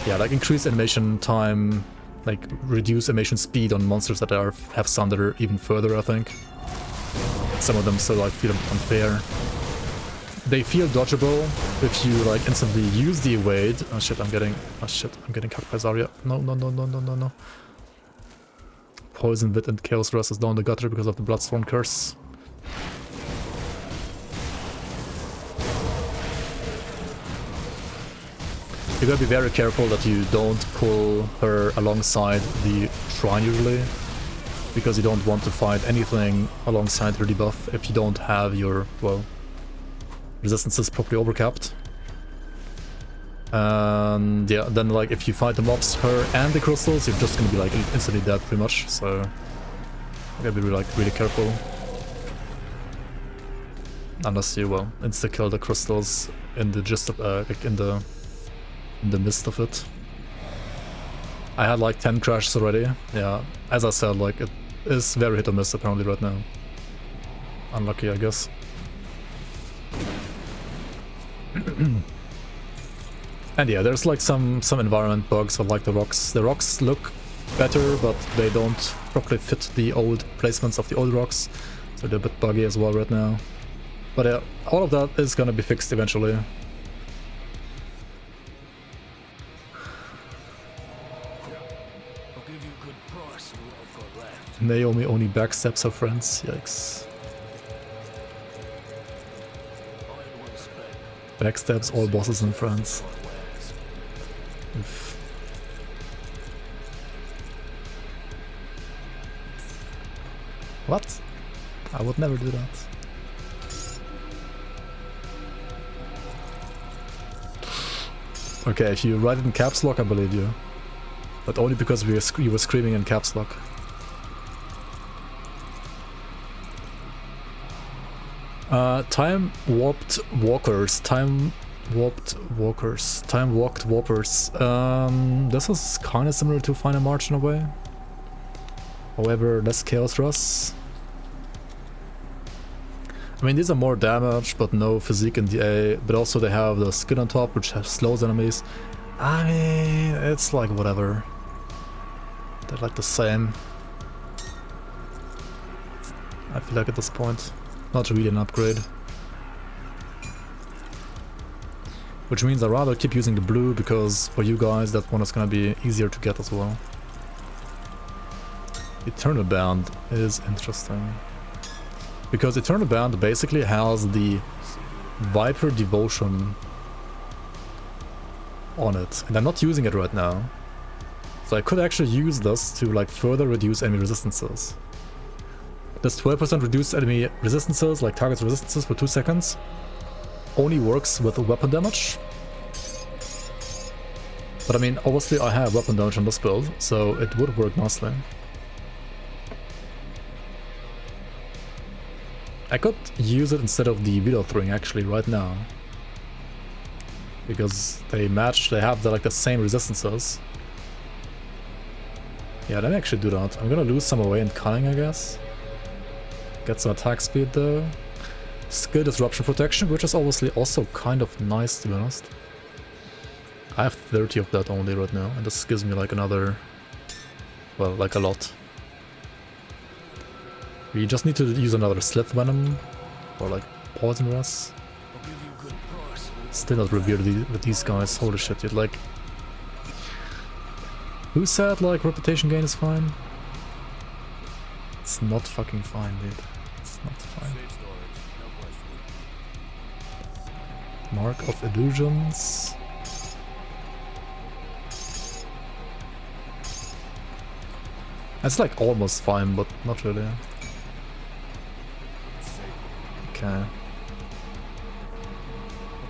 S1: yeah, like, increase animation time, like, reduce animation speed on monsters that have Sunder even further, I think. Some of them still, like, feel unfair. They feel dodgeable if you, like, instantly use the evade. Oh shit, I'm getting cucked by Zarya. No. Poison Wit and Chaos Rust is down the gutter because of the Bloodstorm curse. You gotta be very careful that you don't pull her alongside the shrine usually, because you don't want to fight anything alongside her debuff if you don't have your, well, resistances properly overcapped. And yeah, then, like, if you fight the mobs, her and the crystals, you're just gonna be, like, instantly dead pretty much, so you gotta be, like, really careful. Unless you, well, insta-kill the crystals in the gist of, like, in the midst of it. I had, like, 10 crashes already. Yeah, as I said, like, it is very hit or miss apparently right now. Unlucky, I guess. And yeah, there's like some environment bugs with like the rocks. The rocks look better, but they don't properly fit the old placements of the old rocks, so they're a bit buggy as well right now. But yeah, all of that is gonna be fixed eventually.
S3: I'll give you a good price for what I've got left.
S1: Naomi only backstabs her friends, yikes.
S3: I will spend
S1: Backstabs all bosses and friends.
S3: wares.
S1: Oof. What? I would never do that. Okay, if you write it in caps lock, I believe you. But only because you were screaming in caps lock. Time warped walkers. Time walked walkers. This is kind of similar to Final March in a way. However, less chaos rush. I mean, these are more damage, but no physique in DA. But also they have the skin on top, which slows enemies. I mean, it's like whatever. They're like the same. I feel like at this point, not really an upgrade. Which means I'd rather keep using the blue, because for you guys that one is gonna be easier to get as well. Eternal Band is interesting. Because Eternal Band basically has the Viper Devotion on it, and I'm not using it right now. So I could actually use this to like further reduce enemy resistances. This 12% reduced enemy resistances, like target resistances for 2 seconds, only works with weapon damage. But I mean, obviously I have weapon damage on this build, so it would work nicely. I could use it instead of the Wield throwing actually right now. Because they match, they have like the same resistances. Yeah, let me actually do that. I'm gonna lose some away in cunning, I guess. Get some attack speed though. Skill disruption protection, which is obviously also kind of nice to be honest. I have 30 of that only right now, and this gives me like another, well, like a lot. We just need to use another Slith Venom, or like Poison Rust.
S3: I'll give you a good price.
S1: Still not revered with these guys, holy shit, dude, like... Who said like reputation gain is fine? It's not fucking fine, dude. It's not fine.
S3: Safe storage, no question.
S1: Mark of Illusions. It's like almost fine, but not really. Okay.
S3: I'll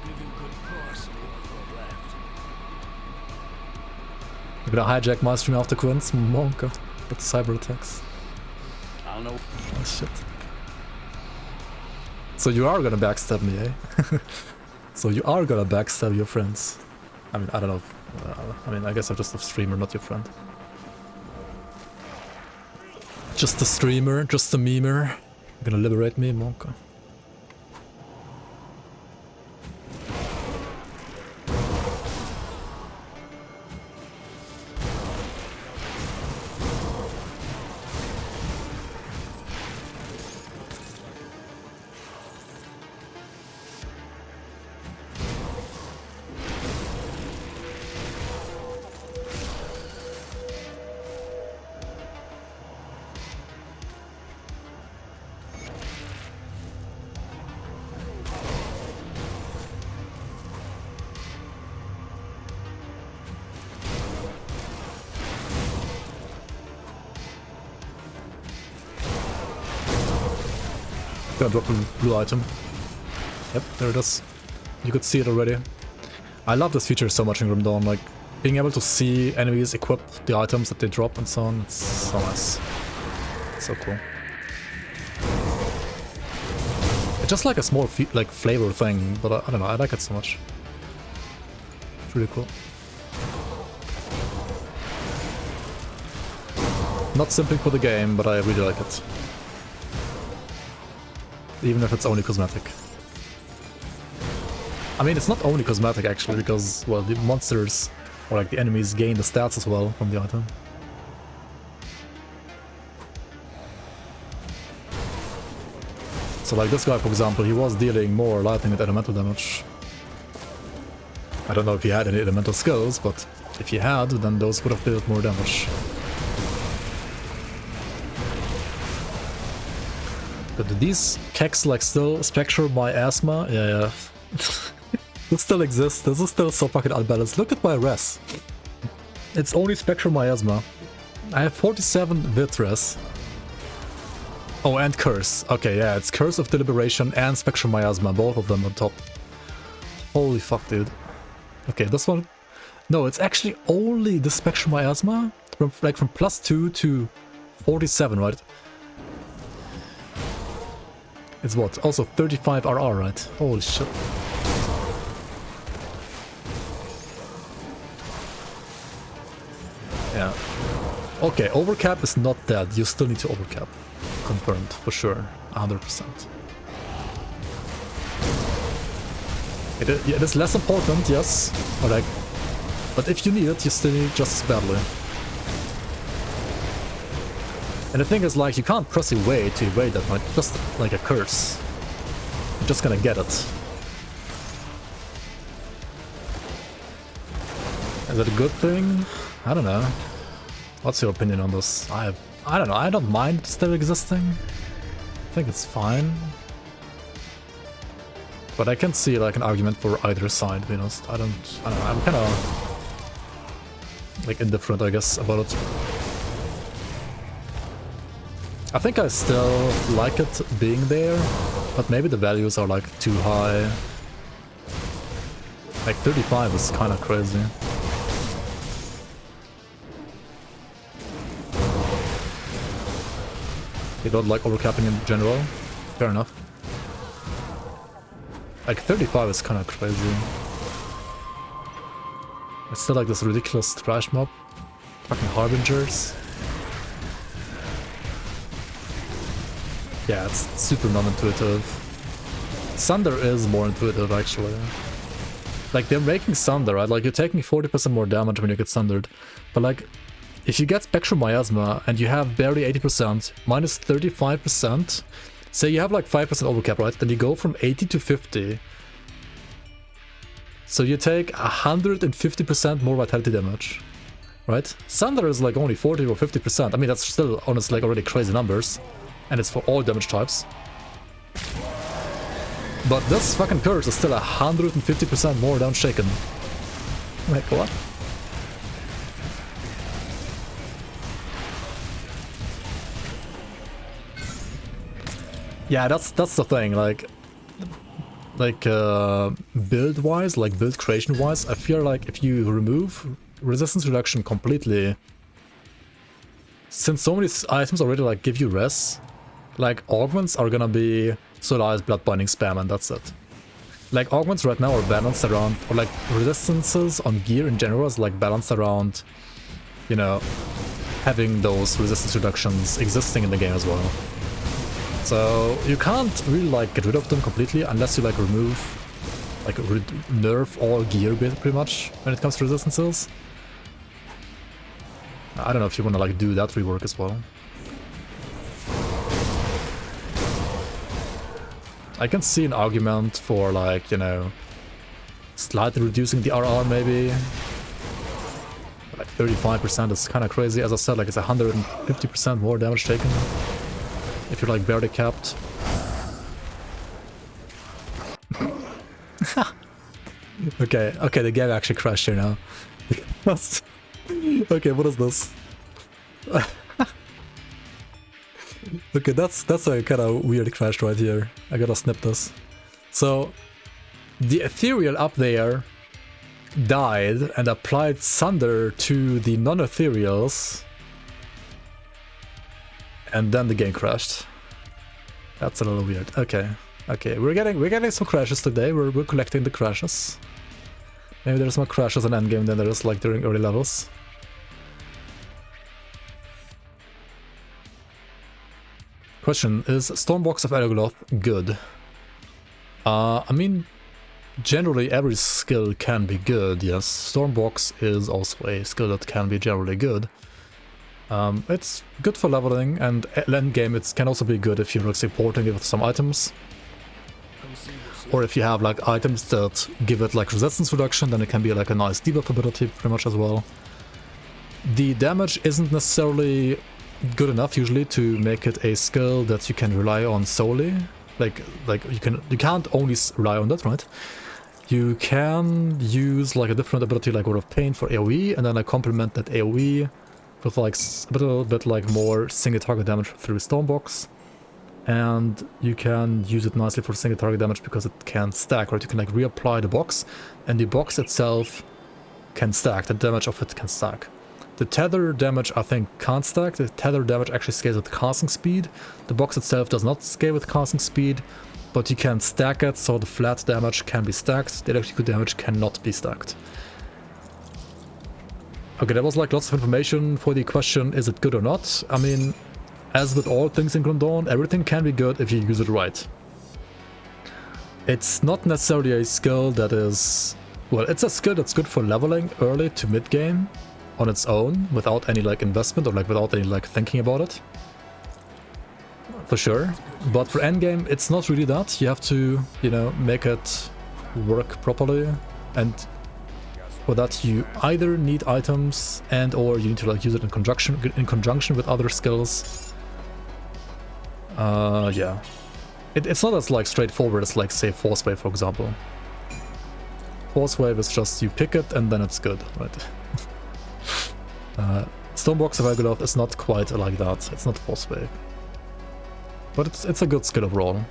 S3: give you a good price for what I've got left.
S1: I'm gonna hijack my stream after Quinn's Monka with cyber attacks.
S3: I'll know.
S1: Oh shit. So you are gonna backstab me, eh? So you are gonna backstab your friends. I mean, I don't know. I mean, I guess I'm just a streamer, not your friend. Just a streamer, just a memer. You're gonna liberate me, Monka. Gonna drop a blue item. Yep, there it is. You could see it already. I love this feature so much in Grim Dawn, like being able to see enemies equip the items that they drop and so on. It's so nice. So cool. It's just like a small like flavor thing, but I don't know, I like it so much. It's really cool. Not simply for the game, but I really like it. Even if it's only cosmetic. I mean, it's not only cosmetic actually, because, well, the monsters, or like the enemies gain the stats as well from the item. So like this guy, for example, he was dealing more lightning and elemental damage. I don't know if he had any elemental skills, but if he had, then those would have dealt more damage. But do these keks like still spectre miasma? Yeah. This still exists. This is still so fucking unbalanced. Look at my res. It's only spectre miasma. I have 47 vit res. Oh, and curse. Okay, yeah, it's curse of deliberation and spectre miasma, both of them on top. Holy fuck, dude. Okay, this one. No, it's actually only the spectre miasma from +2 to 47, right? It's what? Also 35 RR, right? Holy shit. Yeah. Okay, overcap is not dead. You still need to overcap. Confirmed, for sure. 100%. It is less important, yes. But if you need it, you still need it just as badly. And the thing is, like, you can't press away to evade that, right? Just like a curse. You're just gonna get it. Is it a good thing? I don't know. What's your opinion on this? I don't know, I don't mind still existing. I think it's fine. But I can see like an argument for either side, to be honest. I don't know, I'm kinda like indifferent, I guess, about it. I think I still like it being there, but maybe the values are like too high. Like 35 is kinda crazy. You don't like overcapping in general? Fair enough. Like 35 is kinda crazy. It's still like this ridiculous trash mob. Fucking harbingers. Yeah, it's super non-intuitive. Sunder is more intuitive, actually. Like, they're making Sunder, right? Like, you're taking 40% more damage when you get Sundered. But, like, if you get Spectral Miasma and you have barely 80%, minus 35%, say you have, like, 5% overcap, right? Then you go from 80 to 50. So you take 150% more vitality damage, right? Sunder is, like, only 40 or 50%. I mean, that's still, honestly, like, already crazy numbers. And it's for all damage types. But this fucking curse is still 150% more down shaken. Like, what? Yeah, that's the thing, like build-wise, like build creation-wise, I feel like if you remove resistance reduction completely, since so many items already like give you res, like augments are gonna be Solaris Bloodbinding spam and that's it. Like augments right now are balanced around, or like resistances on gear in general is like balanced around, you know, having those resistance reductions existing in the game as well. So you can't really like get rid of them completely unless you like remove, like nerf all gear pretty much when it comes to resistances. I don't know if you want to like do that rework as well. I can see an argument for like, you know, slightly reducing the RR maybe. Like 35% is kind of crazy. As I said, like it's 150% more damage taken if you're like barely capped. Okay, the game actually crashed here now. Okay, what is this? Okay, that's a kind of weird crash right here. I gotta snip this. So, the ethereal up there died and applied Sunder to the non-ethereals, and then the game crashed. That's a little weird. Okay, we're getting some crashes today. We're collecting the crashes. Maybe there's more crashes in endgame than there is like during early levels. Question, is Stormbox of Elgoloth good? I mean, generally every skill can be good, yes. Stormbox is also a skill that can be generally good. It's good for leveling, and end game it can also be good if you're like supporting it with some items. Or if you have like items that give it like resistance reduction, then it can be like a nice debuff ability pretty much as well. The damage isn't necessarily good enough usually to make it a skill that you can rely on solely. Like you can't only rely on that, right? You can use like a different ability like Word of Pain for AoE, and then like complement that AoE with like a little bit like more single target damage through Stormbox. And you can use it nicely for single target damage because it can stack, right? You can like reapply the box, and the box itself can stack. The damage of it can stack. The tether damage I think can't stack. The tether damage actually scales with casting speed. The box itself does not scale with casting speed, but you can stack it, so the flat damage can be stacked. The electrical damage cannot be stacked. Okay, that was like lots of information for the question, is it good or not? I mean, as with all things in Grim Dawn, everything can be good if you use it right. It's not necessarily a skill that is... Well, it's a skill that's good for leveling early to mid-game on its own, without any like investment or like without any like thinking about it. For sure. But for endgame, it's not really that. You have to, you know, make it work properly, and for that you either need items and or you need to like use it in conjunction with other skills. Yeah. It's not as like straightforward as like say Force Wave, for example. Force Wave is just you pick it and then it's good, right? Stormbox of Agoloth is not quite like that. It's not Force Wave. But it's a good skill overall.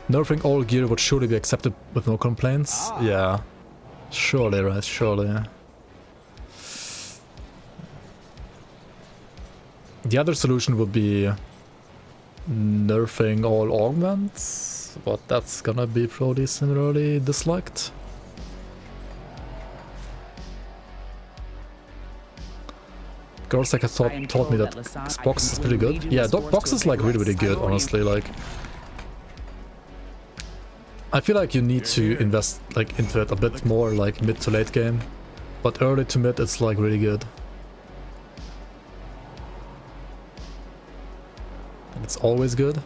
S1: Nerfing all gear would surely be accepted with no complaints. Yeah. Surely, right? Surely. The other solution would be nerfing all augments, but that's gonna be probably similarly disliked. Girls like taught me that box is pretty good. Yeah, box is like really good, honestly. Like, I feel like you need to invest like into it a bit more like mid to late game, but early to mid it's like really good. And it's always good.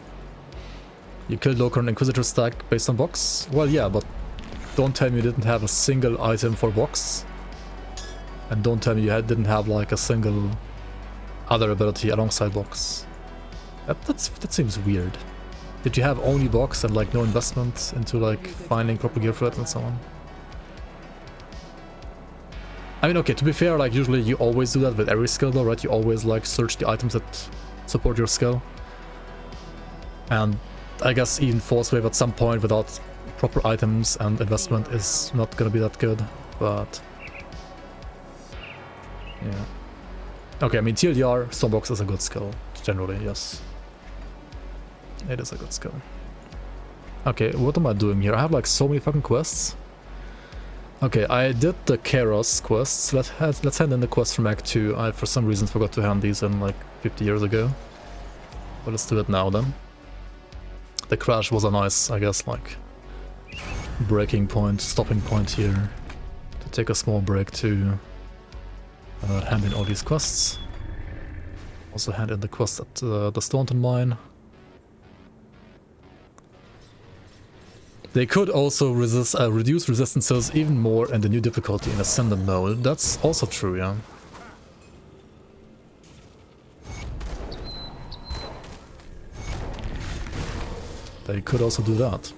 S1: You killed Local Inquisitor stack based on box? Well, yeah, but don't tell me you didn't have a single item for box. And don't tell me you didn't have like a single other ability alongside box. That seems weird. Did you have only box and like no investment into like finding proper gear for it and so on? I mean, okay, to be fair, like usually you always do that with every skill though, right? You always like search the items that support your skill. And I guess even Force Wave at some point without proper items and investment is not gonna be that good, but... yeah. Okay, I mean TLDR, Stormbox is a good skill, generally, yes. It is a good skill. Okay, what am I doing here? I have like so many fucking quests. Okay, I did the Kairos quests. Let's hand in the quest from Act 2. I for some reason forgot to hand these in like 50 years ago. But let's do it now then. The crash was a nice, I guess, like breaking point, stopping point here. To take a small break to hand in all these quests. Also hand in the quest at the Staunton mine. They could also reduce resistances even more in the new difficulty in Ascendant mode. That's also true, yeah. They could also do that.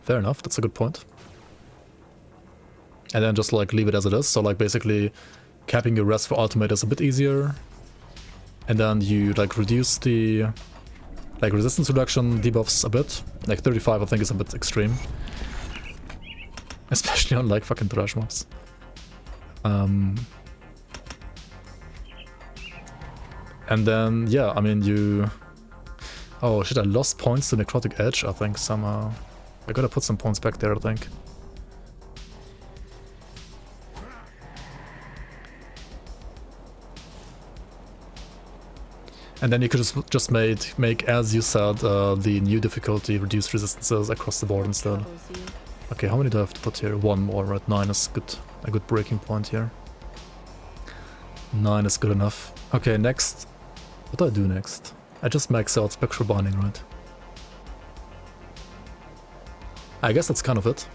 S1: Fair enough, that's a good point. And then just like leave it as it is, so like basically capping your rest for ultimate is a bit easier. And then you like reduce the like resistance reduction debuffs a bit. Like 35 I think is a bit extreme. Especially on like fucking trash mobs. And then yeah, I mean you... Oh shit, I lost points to Necrotic Edge I think somehow. I gotta put some points back there I think. And then you could just make, as you said, the new difficulty, reduce resistances across the board instead.
S5: OZ.
S1: Okay, how many do I have to put here? 1 more, right? 9 is good. A good breaking point here. 9 is good enough. Okay, next. What do I do next? I just max out spectral binding, right? I guess that's kind of it.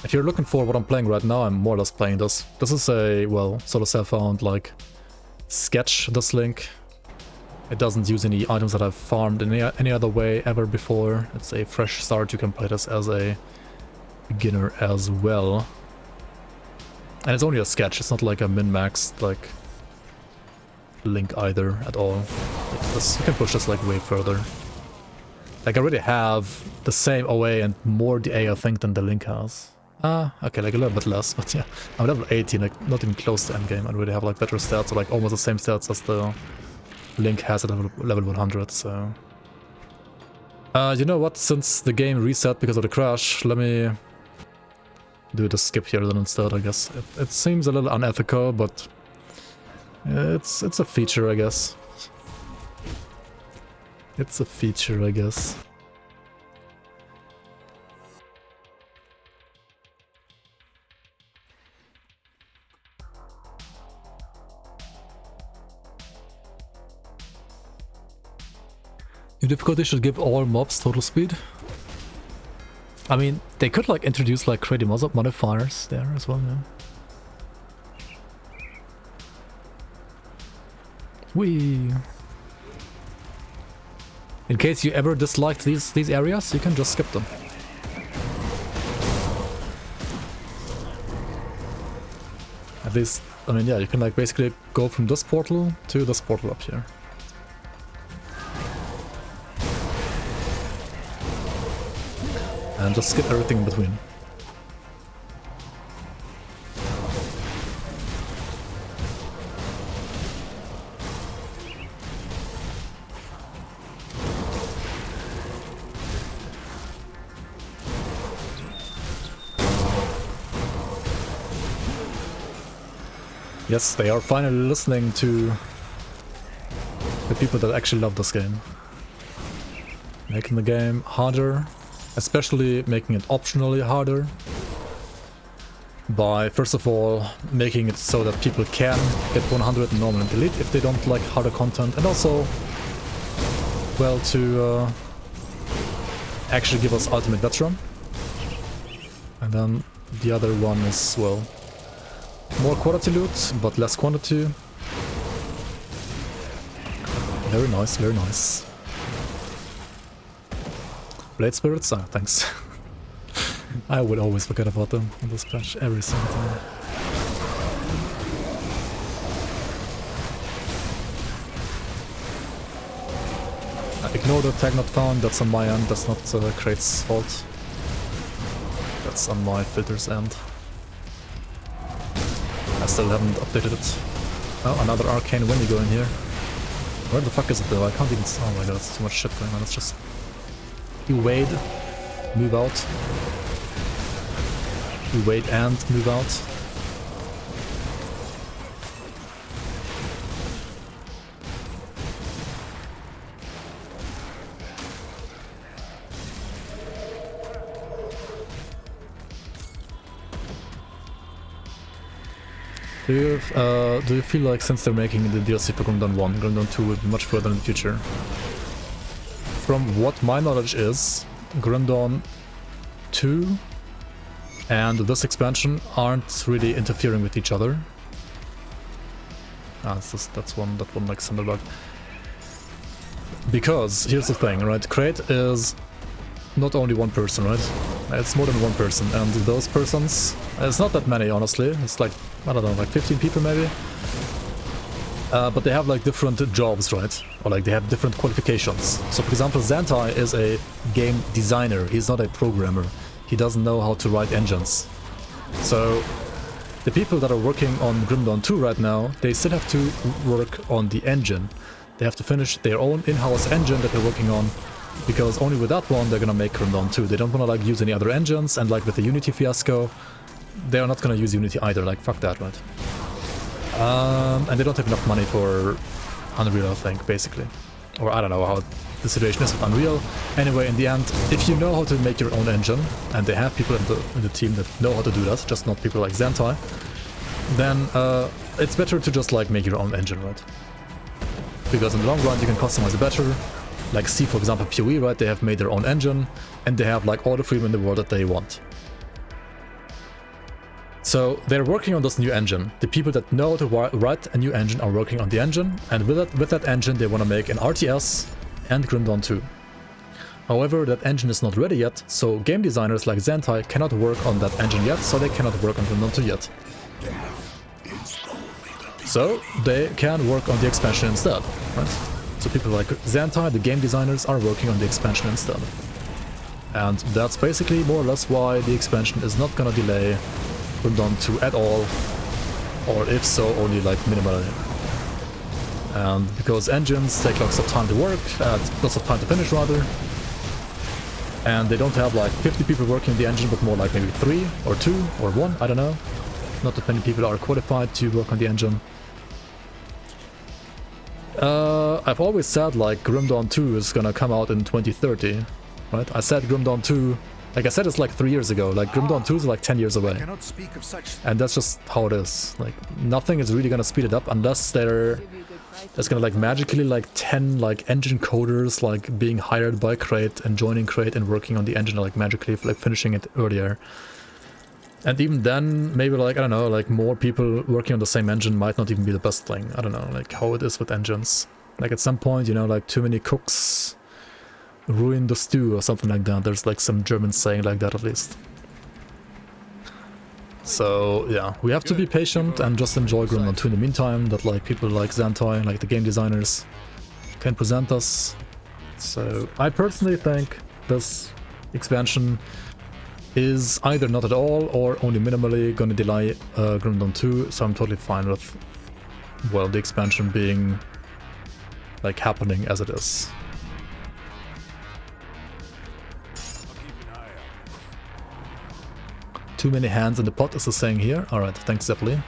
S1: If you're looking for what I'm playing right now, I'm more or less playing this. This is a, well, sort of self-found, like, sketch, this link. It doesn't use any items that I've farmed in any other way ever before. It's a fresh start. You can play this as a beginner as well. And it's only a sketch. It's not like a min-maxed, like, link either at all. You can push this, like, way further. Like, I already have the same OA and more DA, I think, than the link has. Okay, like a little bit less, but yeah. I'm level 18, like not even close to endgame. I already have like better stats, or like almost the same stats as the link has at level 100, so... you know what, since the game reset because of the crash, let me do the skip here then instead, I guess. It seems a little unethical, but it's a feature, I guess. It's a feature, I guess. New difficulty should give all mobs total speed. I mean, they could like introduce like creative modifiers there as well, yeah. Whee! In case you ever disliked these areas, you can just skip them. At least, I mean, yeah, you can like basically go from this portal to this portal up here. And just skip everything in between. Yes, they are finally listening to the people that actually love this game. Making the game harder. Especially making it optionally harder by, first of all, making it so that people can get 100 in normal and elite if they don't like harder content, and also, well, to actually give us ultimate veteran. And then the other one is, well, more quality loot, but less quantity. Very nice, very nice. Blade Spirits? Ah, thanks. I would always forget about them in this patch, every single time. Ignore the tag not found, that's on my end, that's not Crate's fault. That's on my filter's end. I still haven't updated it. Oh, another arcane windy going here. Where the fuck is it though? I can't even... Oh my god, it's too much shit going on, it's just... You wait, move out. You wait and move out. Do you feel like since they're making the DLC for Grim 1, Grim 2 will be much further in the future? From what my knowledge is, Grim Dawn 2 and this expansion aren't really interfering with each other. Ah, that's one like Cinderbug. Because here's the thing, right? Crate is not only one person, right? It's more than one person, and those persons, it's not that many honestly. It's like, I don't know, like 15 people maybe. But they have like different jobs, right? Or like they have different qualifications. So for example, Zantai is a game designer, he's not a programmer. He doesn't know how to write engines. So the people that are working on Grim Dawn 2 right now, they still have to work on the engine. They have to finish their own in-house engine that they're working on, because only with that one they're gonna make Grim Dawn 2. They don't wanna like use any other engines, and like with the Unity fiasco, they are not gonna use Unity either, like fuck that, right? And they don't have enough money for Unreal, I think, basically. Or I don't know how the situation is with Unreal. Anyway, in the end, if you know how to make your own engine, and they have people in the team that know how to do that, just not people like Zentai, then it's better to just like make your own engine, right? Because in the long run you can customize it better. Like see, for example, PoE, right? They have made their own engine, and they have like all the freedom in the world that they want. So they're working on this new engine. The people that know how to write a new engine are working on the engine, and with that engine they want to make an RTS and Grim Dawn 2. However, that engine is not ready yet, so game designers like Zentai cannot work on that engine yet, so they cannot work on Grim Dawn 2 yet. So they can work on the expansion instead, right? So people like Zentai, the game designers, are working on the expansion instead. And that's basically more or less why the expansion is not gonna delay Grim Dawn 2 at all, or if so, only like minimally. And because engines take lots of time to work, lots of time to finish rather, and they don't have like 50 people working on the engine, but more like maybe 3 or 2 or 1, I don't know. Not that many people are qualified to work on the engine. I've always said like Grim Dawn 2 is gonna come out in 2030, right? I said Grim Dawn 2, like I said it's like 3 years ago, like Grim Dawn 2 is like 10 years away.
S4: Cannot speak of such.
S1: And that's just how it is. Like nothing is really gonna speed it up unless there's gonna like magically like 10 like engine coders like being hired by Crate and joining Crate and working on the engine like magically like finishing it earlier. And even then, maybe like, I don't know, like more people working on the same engine might not even be the best thing. I don't know, like how it is with engines. Like at some point, you know, like too many cooks ruin the stew or something like that. There's like some German saying like that at least. So yeah, we have to be patient and just enjoy Grim Dawn 2 in the meantime, that like people like Zentai, like the game designers, can present us. So I personally think this expansion is either not at all or only minimally gonna delay Grim Dawn 2, so I'm totally fine with, well, the expansion being like happening as it is. Too many hands in the pot is the saying here. Alright, thanks Zeppeli.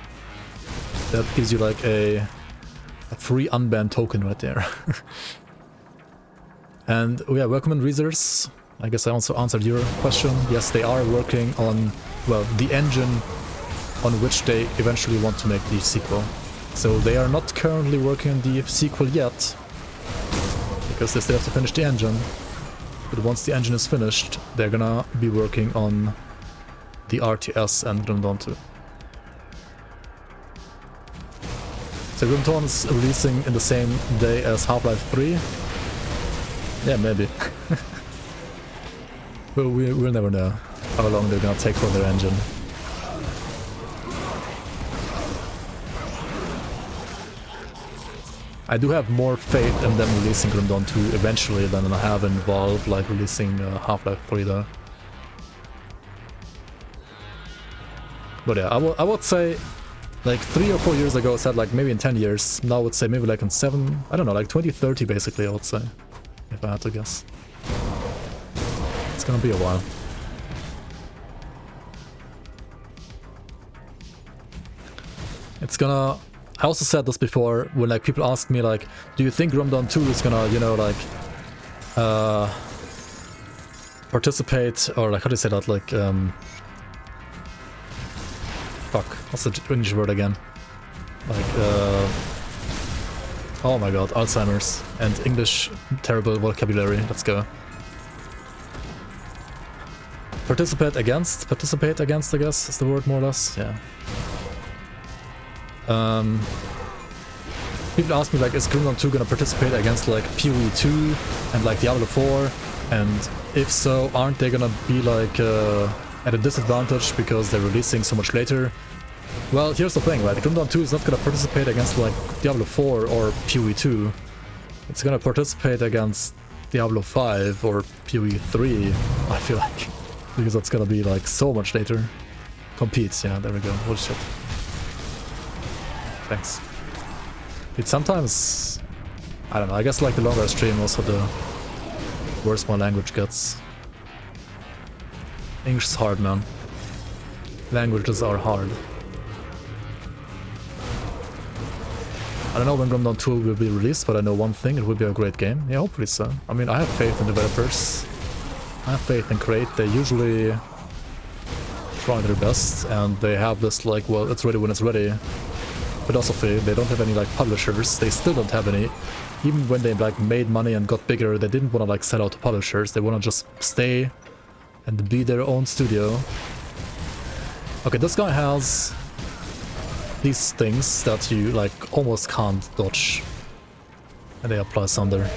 S1: That gives you like a free unbanned token right there. And yeah, welcome in Reezers. I guess I also answered your question. Yes, they are working on, well, the engine on which they eventually want to make the sequel. So they are not currently working on the sequel yet, because they still have to finish the engine. But once the engine is finished, they're gonna be working on the RTS and Grim Dawn 2. So Grim Dawn is releasing in the same day as Half-Life 3? Yeah, maybe. Well, we'll never know how long they're gonna take for their engine. I do have more faith in them releasing Grim Dawn 2 eventually than I have in Valve like releasing Half-Life 3 though. But yeah, I would say like 3 or 4 years ago I said like maybe in 10 years. Now I would say maybe like in 7, I don't know, like 2030 basically I would say, if I had to guess. It's gonna be a while. It's gonna... I also said this before when like people ask me like, do you think Grim Dawn 2 is gonna, you know, like participate, or like how do you say that, like fuck, what's the English word again? Like oh my god, Alzheimer's and English terrible vocabulary. Let's go. Participate against, I guess is the word more or less, yeah. People ask me like, is Grim Dawn 2 gonna participate against like PoE 2 and like Diablo 4? And if so, aren't they gonna be like at a disadvantage because they're releasing so much later? Well, here's the thing, right? Grim Dawn 2 is not gonna participate against like Diablo 4 or PoE 2. It's gonna participate against Diablo 5 or PoE 3, I feel like. Because that's gonna be like so much later. Compete, yeah, there we go. Holy shit. Thanks. It sometimes, I don't know, I guess like the longer I stream also the worse my language gets. English is hard, man. Languages are hard. don't know when Grim Dawn 2 will be released, but I know one thing, it will be a great game. Yeah, hopefully so. I mean, I have faith in developers. I have faith in Crate. They usually try their best, and they have this like, well, it's ready when it's ready philosophy. They don't have any like publishers. They still don't have any. Even when they like made money and got bigger, they didn't want to like sell out to publishers. They want to just stay and be their own studio. Okay, this guy has these things that you like almost can't dodge, and they apply Thunder.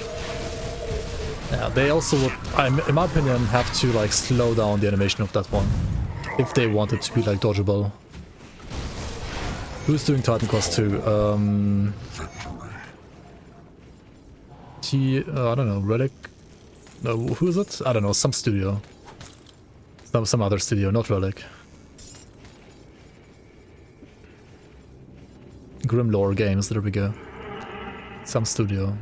S1: Yeah, they also would, in my opinion, have to like slow down the animation of that one if they want it to be like dodgeable. Who's doing Titan Quest 2? I don't know, Relic? No, who is it? I don't know, some studio. Some other studio, not Relic. Grimlore Games, there we go. Some studio.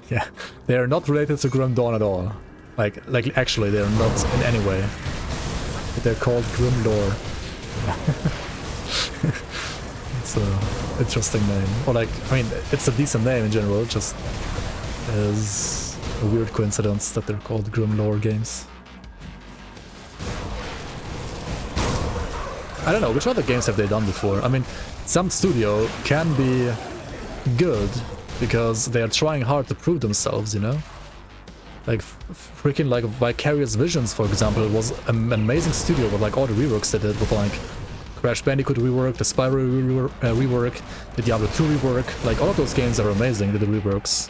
S1: Yeah, they are not related to Grim Dawn at all. Like actually, they are not in any way. But they're called Grimlore. It's an interesting name. Or like, I mean, it's a decent name in general. It just is a weird coincidence that they're called Grimlore Games. I don't know, which other games have they done before? I mean, some studio can be good because they are trying hard to prove themselves, you know? Like, freaking like Vicarious Visions, for example, was an amazing studio with like all the reworks they did with like Crash Bandicoot rework, the Spyro rework, the Diablo 2 rework. Like all of those games are amazing, they did reworks.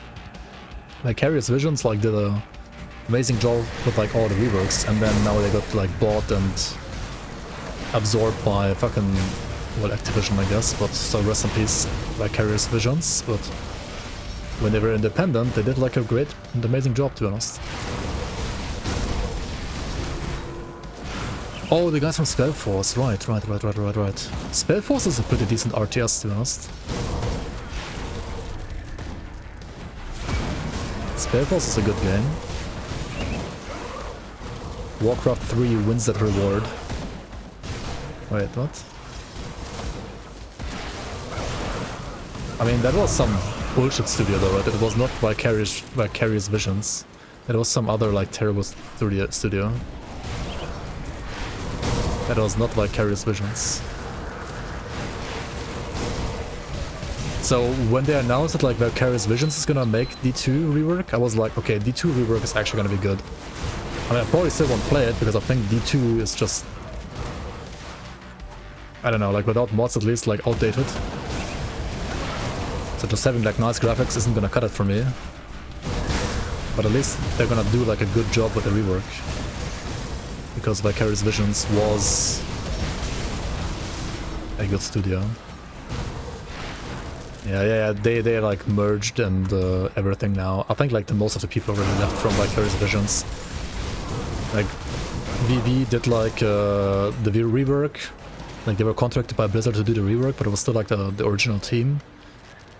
S1: Vicarious Visions like did a amazing job with like all the reworks, and then now they got like bought and absorbed by fucking, well, Activision, I guess, but so rest in peace, Vicarious Visions. But when they were independent, they did like a great and amazing job, to be honest. Oh, the guys from Spellforce, right. Spellforce is a pretty decent RTS, to be honest. Spellforce is a good game. Warcraft 3 wins that reward. Wait, what? I mean, that was some bullshit studio though, right? It was not Vicarious Visions. It was some other like terrible studio. That was not Vicarious Visions. So when they announced that like Vicarious Visions is gonna make D2 rework, I was like, okay, D2 rework is actually gonna be good. I mean, I probably still won't play it because I think D2 is just, I don't know, like without mods at least, like outdated. So just having like nice graphics isn't gonna cut it for me. But at least they're gonna do like a good job with the rework. Because Vicarious Visions was a good studio. Yeah, they like merged and everything now. I think like the most of the people already left from Vicarious Visions. Like VV did like the rework. Like they were contracted by Blizzard to do the rework, but it was still like the original team.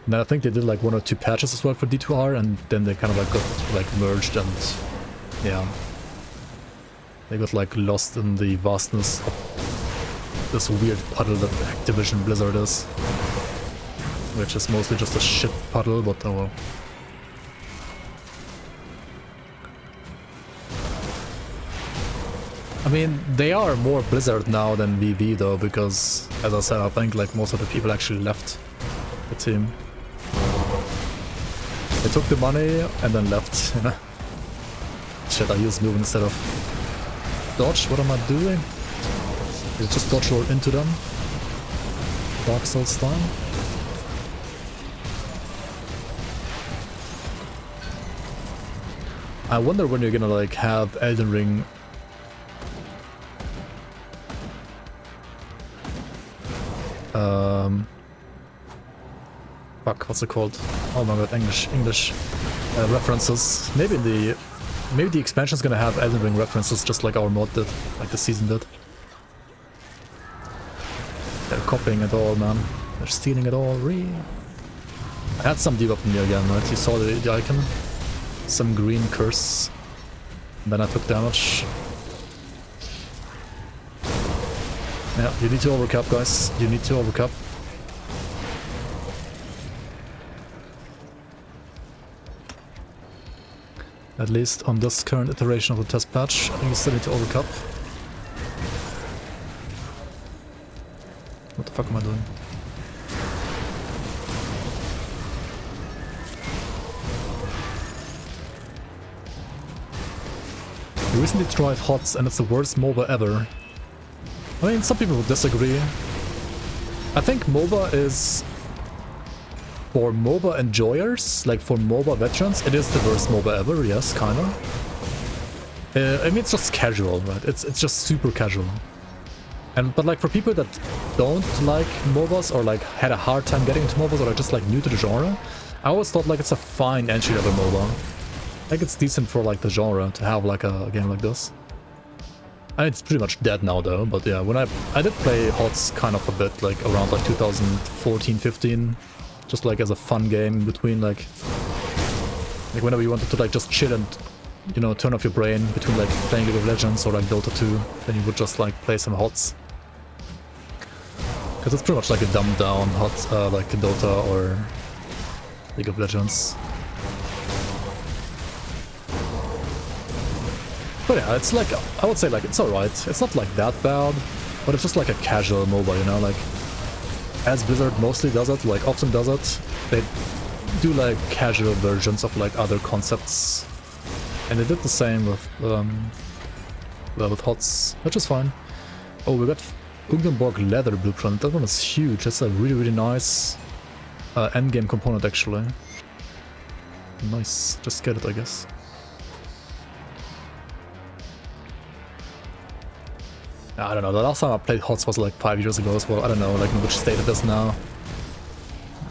S1: And then I think they did like 1 or 2 patches as well for D2R, and then they kind of like got like merged, and yeah, they got like lost in the vastness of this weird puddle that Activision Blizzard is, which is mostly just a shit puddle, but oh well. I mean, they are more Blizzard now than VV though, because as I said, I think like most of the people actually left the team. They took the money and then left, you know. Shit, I use move instead of dodge. What am I doing? Is it just dodge roll into them? Dark Souls style? I wonder when you're gonna like have Elden Ring fuck, what's it called? Oh my god, English references. Maybe the expansion's gonna have Elden Ring references, just like our mod did, like the season did. They're copying it all, man. They're stealing it all. I had some debuff in me again, right? You saw the icon? Some green curse. And then I took damage. Yeah, you need to overcap, guys. You need to overcap. At least on this current iteration of the test patch, I think you still need to overcup. What the fuck am I doing? We recently tried HOTS and it's the worst MOBA ever. I mean, some people would disagree. I think MOBA is... For MOBA enjoyers, like for MOBA veterans, it is the worst MOBA ever, yes, kinda. I mean, it's just casual, right? It's just super casual. But like for people that don't like MOBAs or like had a hard time getting into MOBAs or are just like new to the genre, I always thought like it's a fine entry level MOBA. Like it's decent for like the genre to have like a game like this. And it's pretty much dead now though, but yeah, when I did play HOTS kind of a bit, like around like 2014-15, just like as a fun game in between, like whenever you wanted to like just chill and, you know, turn off your brain between like playing League of Legends or like Dota 2, then you would just like play some HOTS. Because it's pretty much like a dumbed down HOTS, like Dota or League of Legends. But yeah, it's like, I would say like it's alright. It's not like that bad, but it's just like a casual MOBA, you know, like as Blizzard mostly does it, like often does it, they do like casual versions of like other concepts. And they did the same with HOTS, which is fine. Oh, we got Ugdenborg leather blueprint. That one is huge. That's a really, really nice endgame component actually. Nice. Just get it, I guess. I don't know, the last time I played HOTS was like 5 years ago as well. I don't know like in which state it is now.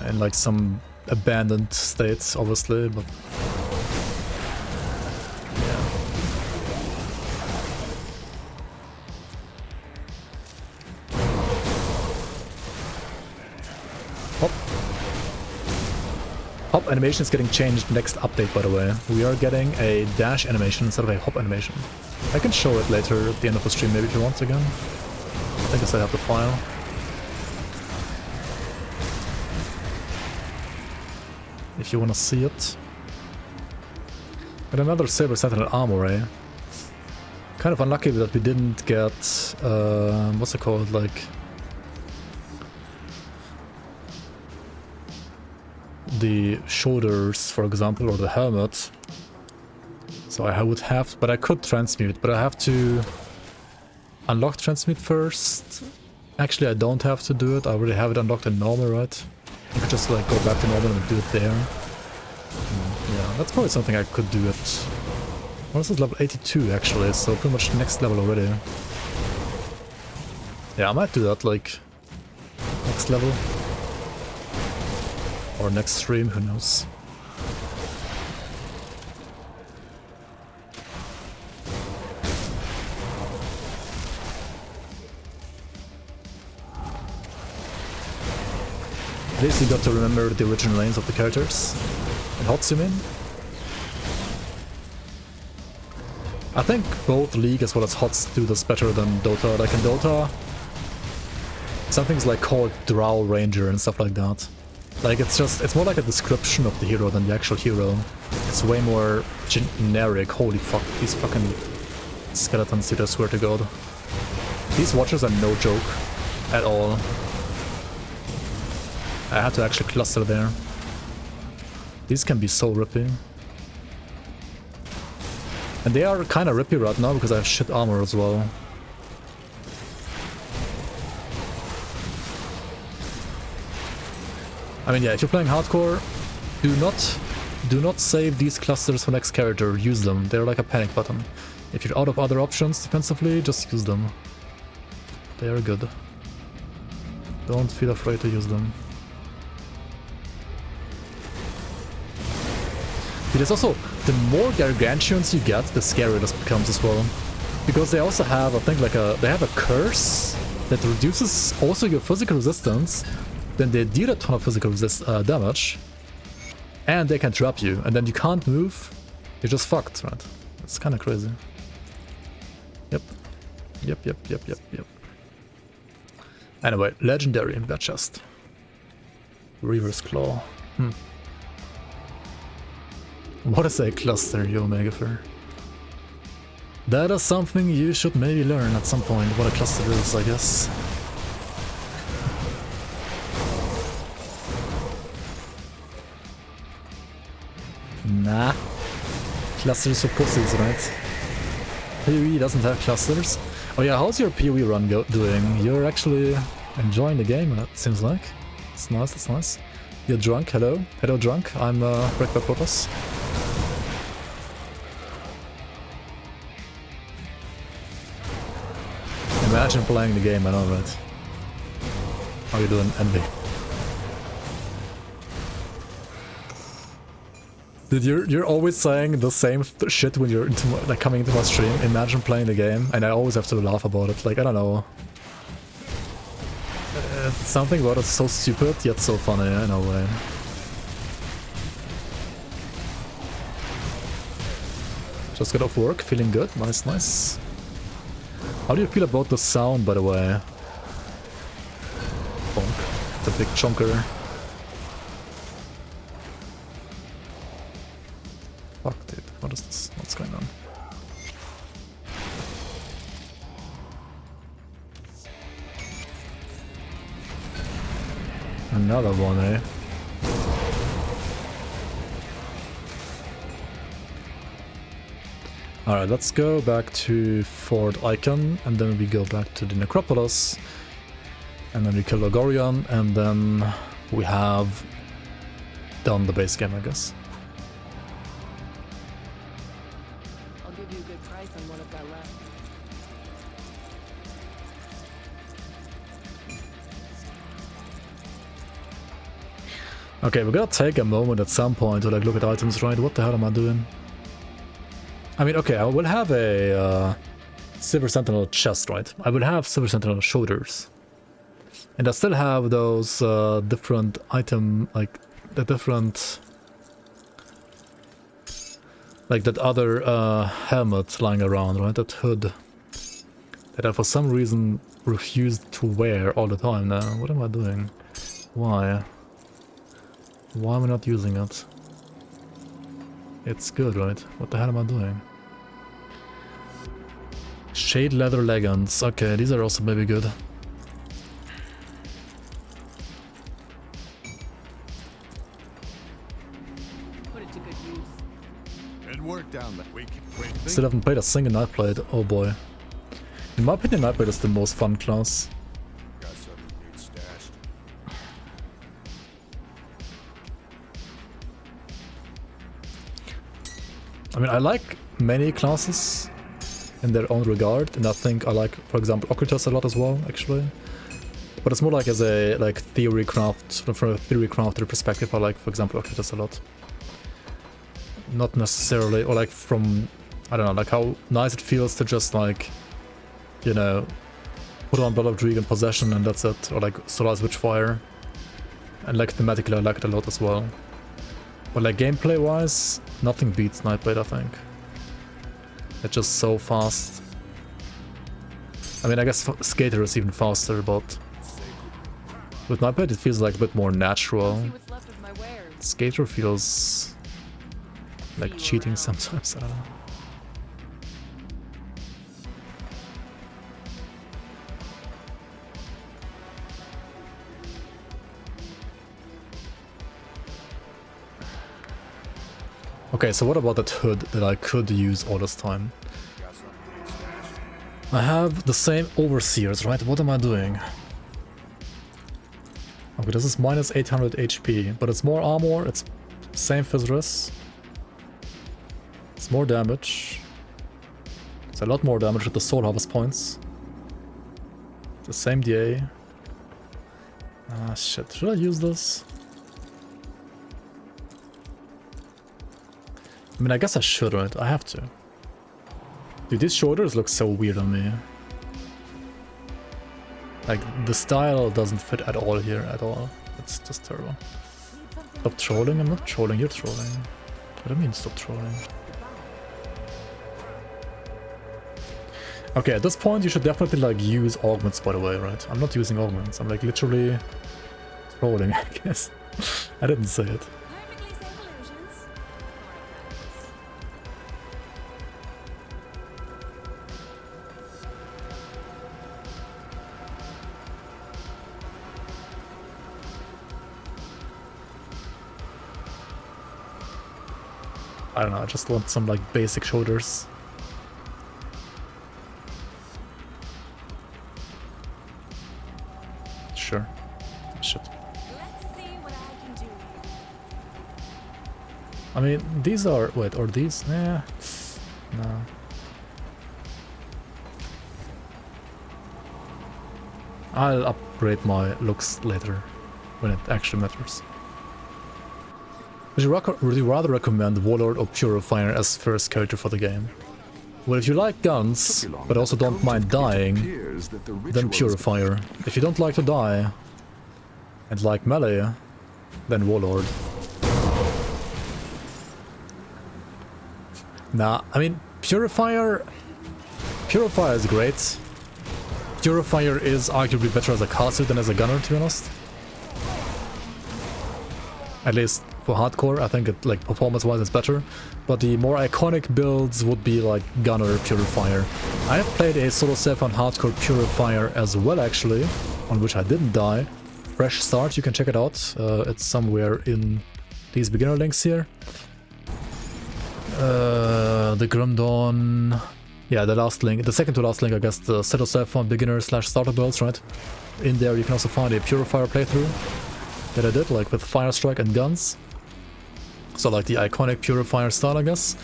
S1: In like some abandoned states, obviously, but yeah. Hop. Hop animation is getting changed next update, by the way. We are getting a dash animation instead of a hop animation. I can show it later at the end of the stream, maybe if you want again. I think I still have the file. If you want to see it. And another Saber Sentinel armory. Kind of unlucky that we didn't get... what's it called? Like... the shoulders, for example, or the helmet. So I would have, but I could transmute, but I have to unlock transmute first. Actually, I don't have to do it. I already have it unlocked in normal, right? I could just like go back to normal and do it there. Yeah, that's probably something I could do it. Well, this is level 82 actually, so pretty much next level already. Yeah, I might do that like next level. Or next stream, who knows. At least you got to remember the original names of the characters. And HOTS, you mean? I think both League as well as HOTS do this better than Dota. Like in Dota, something's like called Drow Ranger and stuff like that. Like it's more like a description of the hero than the actual hero. It's way more generic. Holy fuck, these fucking skeletons, dude, I swear to god. These watchers are no joke at all. I had to actually cluster there. These can be so rippy. And they are kind of rippy right now because I have shit armor as well. I mean, yeah, if you're playing hardcore, do not save these clusters for next character. Use them. They're like a panic button. If you're out of other options defensively, just use them. They are good. Don't feel afraid to use them. It is also, the more gargantuans you get, the scarier this becomes as well. Because they also have, I think, like they have a curse that reduces also your physical resistance. Then they deal a ton of physical damage. And they can trap you. And then you can't move. You're just fucked, right? It's kind of crazy. Yep. Yep. Anyway, legendary in that chest. Reaver's Claw. What is a cluster, you Omega Fur? That is something you should maybe learn at some point, what a cluster is, I guess. Nah. Clusters for pussies, right? PoE doesn't have clusters. Oh yeah, how's your PoE run doing? You're actually enjoying the game, it seems like. It's nice, it's nice. You're drunk, hello? Hello, drunk. I'm Breakback Protoss. Imagine playing the game, I know, right? How you doing, Envy? Dude, you're always saying the same shit when you're like coming into my stream. Imagine playing the game, and I always have to laugh about it. Like, I don't know. Something about it's so stupid, yet so funny in a way. Just got off work, feeling good. Nice, nice. How do you feel about the sound, by the way? Bonk. The big chunker. Fuck, dude. What is this? What's going on? Another one, eh? Alright, let's go back to Fort Icon, and then we go back to the Necropolis, and then we kill Logorion, and then we have done the base game, I guess.
S5: I'll give you a good price on what I've got left.
S1: Okay, we gotta take a moment at some point to like look at items, right? What the hell am I doing? I mean, okay, I will have a Silver Sentinel chest, right? I will have Silver Sentinel shoulders. And I still have those different item, like the different... Like that other helmet lying around, right? That hood. That I for some reason refused to wear all the time now. What am I doing? Why? Why am I not using it? It's good, right? What the hell am I doing? Shade leather leggings. Okay, these are also maybe good.
S5: Put it to good use.
S2: Good work down there. We
S1: Still haven't played a single Nightblade. Oh boy. In my opinion, Nightblade is the most fun class.
S2: got something good stashed.
S1: I mean, I like many classes in their own regard, and I think I like, for example, Occultist a lot as well, actually. But it's more like as a theory craft, from a theory crafter perspective, I like, for example, Occultist a lot. Not necessarily, or like from, I don't know, like how nice it feels to just like, you know, put on Blood of Dream in Possession and that's it, or like Solar's Witchfire. And like thematically I like it a lot as well. But like gameplay wise, nothing beats Nightblade, I think. It's just so fast. I mean, I guess Skater is even faster, but with Nightblade it feels like a bit more natural.
S5: See what's left of my wares.
S1: Skater feels like cheating sometimes, I don't know. Okay, so what about that hood that I could use all this time? I have the same Overseers, right? What am I doing? Okay, this is minus 800 HP, but it's more armor, it's same Physris. It's more damage. It's a lot more damage with the Soul Harvest points. The same DA. Ah, shit. Should I use this? I mean, I guess I should, right? I have to. Dude, these shoulders look so weird on me. Like, the style doesn't fit at all here, at all. It's just terrible. Stop trolling? I'm not trolling, you're trolling. What do you mean stop trolling? Okay, at this point you should definitely like use augments, by the way, right? I'm not using augments, I'm like literally trolling, I guess. I didn't say it. I don't know, I just want some like basic shoulders. Sure. Shit.
S7: Let's see what I can do here.
S1: I mean, these are... Wait, are these? Yeah. No. I'll upgrade my looks later, when it actually matters. Would you rather recommend Warlord or Purifier as first character for the game? Well, if you like guns, but also don't mind dying, then Purifier. If you don't like to die, and like melee, then Warlord. Nah, I mean, Purifier is great. Purifier is arguably better as a caster than as a gunner, to be honest. At least for hardcore, I think it, like, performance-wise it's better. But the more iconic builds would be like gunner Purifier. I have played a solo self on hardcore Purifier as well, actually, on which I didn't die. Fresh Start, you can check it out. It's somewhere in these beginner links here. The Grim Dawn... Yeah, the last link, the second to last link, I guess, the set yourself on beginner/starter builds, right? In there you can also find a Purifier playthrough that I did, like with Fire Strike and guns. So like the iconic Purifier style, I guess.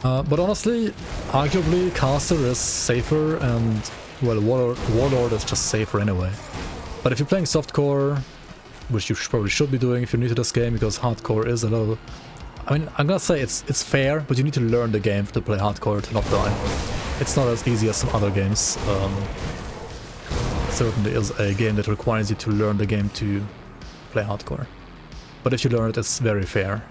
S1: But honestly, arguably caster is safer and, well, Warlord is just safer anyway. But if you're playing softcore, which you probably should be doing if you're new to this game, because hardcore is a little... I mean, I'm gonna say it's fair, but you need to learn the game to play hardcore to not die. It's not as easy as some other games. Certainly is a game that requires you to learn the game to play hardcore. But if you learn it, it's very fair.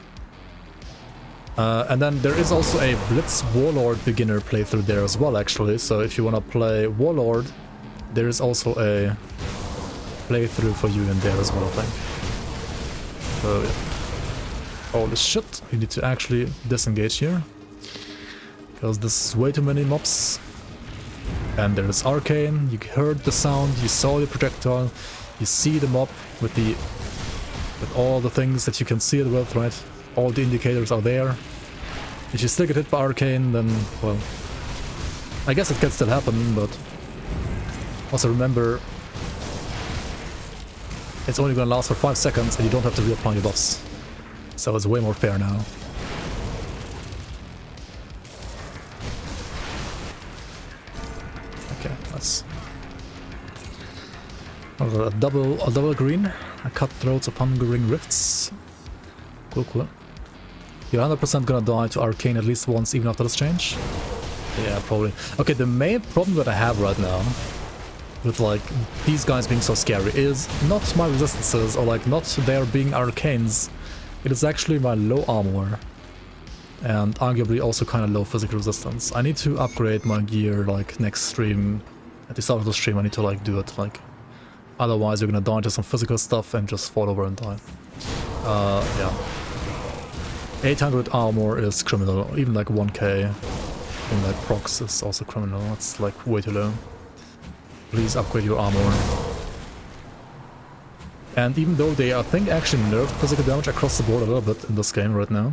S1: And then there is also a Blitz Warlord beginner playthrough there as well, actually. So if you want to play Warlord, there is also a playthrough for you in there as well, I think. So yeah. Holy shit, you need to actually disengage here. Because this is way too many mobs. And there's Arcane, you heard the sound, you saw the projectile, you see the mob with all the things that you can see it with, right? All the indicators are there. If you still get hit by Arcane, then, well, I guess it can still happen, but also remember, it's only gonna last for 5 seconds and you don't have to reapply your buffs. So it's way more fair now. Okay, that's a double green. A cutthroats of hungering rifts. Cool. You're 100% gonna die to Arcane at least once, even after this change. Yeah, probably. Okay, the main problem that I have right now with like these guys being so scary is not my resistances or like not there being arcanes. It is actually my low armor and arguably also kind of low physical resistance. I need to upgrade my gear like next stream. At the start of the stream I need to like do it, like otherwise you're gonna die to some physical stuff and just fall over and die. Yeah. 800 armor is criminal, even like 1k in like procs is also criminal. That's like way too low. Please upgrade your armor. And even though they, I think, actually nerfed physical damage across the board a little bit in this game right now,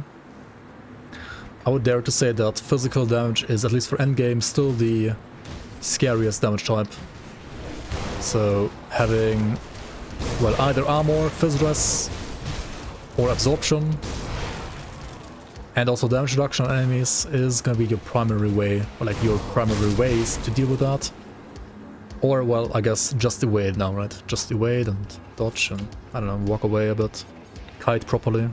S1: I would dare to say that physical damage is, at least for endgame, still the scariest damage type. So having, well, either armor, phys res, or absorption, and also damage reduction on enemies is gonna be your primary way, or like your primary ways to deal with that. Or, well, I guess just evade now, right? Just evade and dodge and, I don't know, walk away a bit. Kite properly.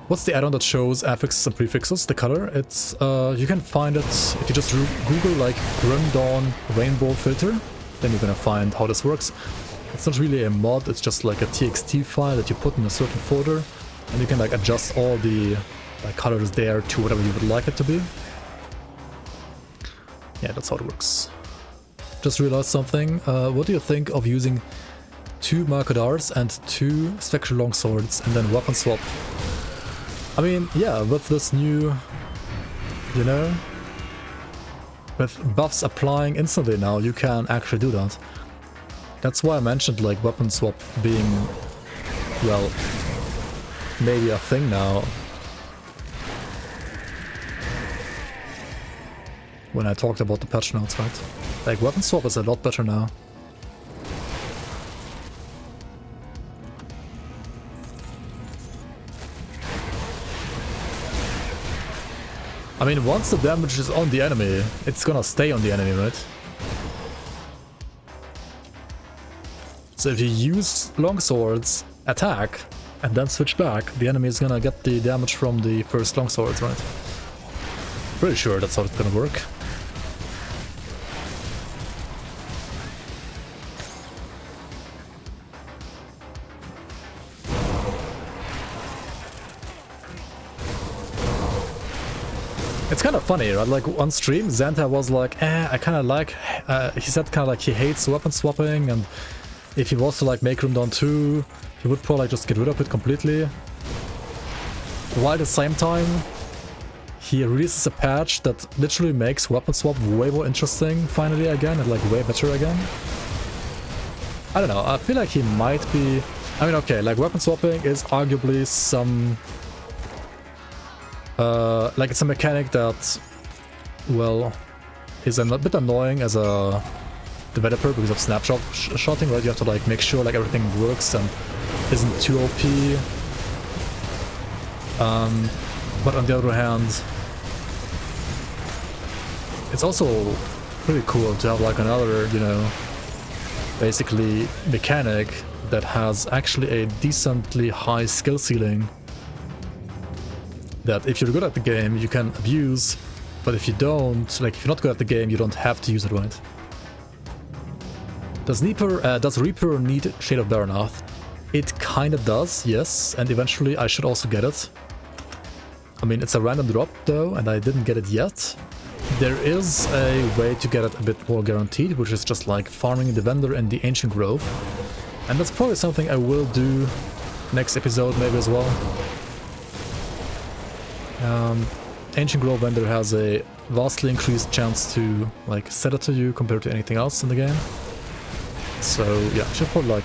S1: What's the add-on that shows affixes and prefixes, the color? It's, you can find it if you just Google, like, Grim Dawn Rainbow Filter. Then you're gonna find how this works. It's not really a mod, it's just like a TXT file that you put in a certain folder. And you can, like, adjust all the colors there to whatever you would like it to be. Yeah, that's how it works. Just realized something. What do you think of using 2 Markadars and 2 Spectral Longswords and then weapon swap? I mean, yeah, with this new, you know, with buffs applying instantly now, you can actually do that. That's why I mentioned like weapon swap being, well, maybe a thing now. When I talked about the patch notes, right? Like, weapon swap is a lot better now. I mean, once the damage is on the enemy, it's gonna stay on the enemy, right? So if you use longswords, attack, and then switch back, the enemy is gonna get the damage from the first longswords, right? Pretty sure that's how it's gonna work. It's kind of funny, right? Like on stream, Xanta was like, I kind of like, he said kind of like he hates weapon swapping, and if he was to like make Grim Dawn 2, he would probably just get rid of it completely. While at the same time, he releases a patch that literally makes weapon swap way more interesting finally again, and like way better again. I don't know, I feel like he might be... I mean, okay, like weapon swapping is arguably some... like it's a mechanic that, well, is a bit annoying as a developer because of snapshotting, right? You have to like make sure like everything works and isn't too OP. But on the other hand, it's also pretty cool to have like another, you know, basically mechanic that has actually a decently high skill ceiling. That if you're good at the game, you can abuse, but if you don't, like if you're not good at the game, you don't have to use it, right? Does Reaper need Shade of Baranath? It kinda does, yes, and eventually I should also get it. I mean, it's a random drop though, and I didn't get it yet. There is a way to get it a bit more guaranteed, which is just like farming the vendor and the Ancient Grove. And that's probably something I will do next episode maybe as well. Ancient Grove vendor has a vastly increased chance to like set it to you compared to anything else in the game. So yeah, I should probably like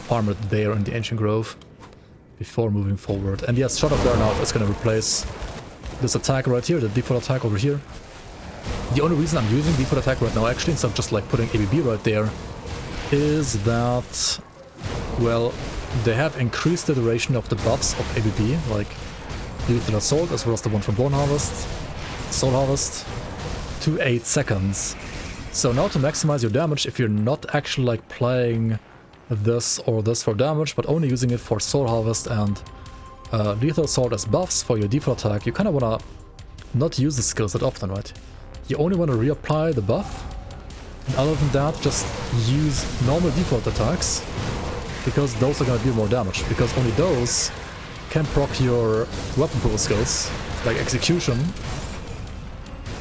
S1: farm it there in the Ancient Grove before moving forward. And yes, Shot of Burnout is going to replace this attack right here, the default attack over here. The only reason I'm using default attack right now actually, instead of just like putting ABB right there, is that, well, they have increased the duration of the buffs of ABB, like Lethal Assault as well as the one from Bone Harvest, Soul Harvest, to 8 seconds. So now to maximize your damage, if you're not actually like playing this or this for damage, but only using it for Soul Harvest and Lethal Assault as buffs for your default attack, you kind of want to not use the skills that often, right? You only want to reapply the buff, and other than that, just use normal default attacks, because those are going to do more damage, because only those can proc your weapon pool skills, like Execution,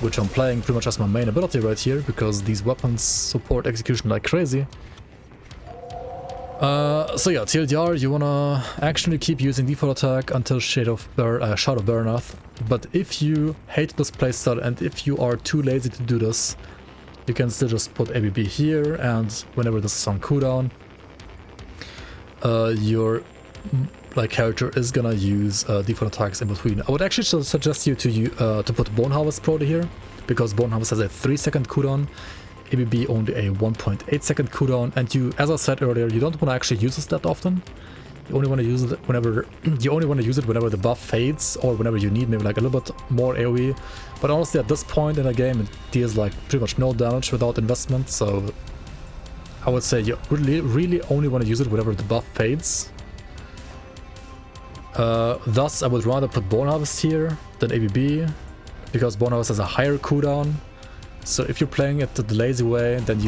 S1: which I'm playing pretty much as my main ability right here, because these weapons support Execution like crazy. So yeah, TLDR, you wanna actually keep using default attack until Shot of Baranath, but if you hate this playstyle and if you are too lazy to do this, you can still just put ABB here, and whenever this is on cooldown, your like character is gonna use default attacks in between. I would actually suggest you to put Bone Harvest Pro here, because Bone Harvest has a 3-second cooldown, ABB only a 1.8-second cooldown, and you, as I said earlier, you don't want to actually use this that often. You only want to use it whenever whenever the buff fades, or whenever you need maybe like a little bit more AoE. But honestly, at this point in the game, it deals like pretty much no damage without investment, so I would say you really only want to use it whenever the buff fades. Thus, I would rather put Bone Harvest here than ABB, because Bone Harvest has a higher cooldown. So if you're playing it the lazy way, then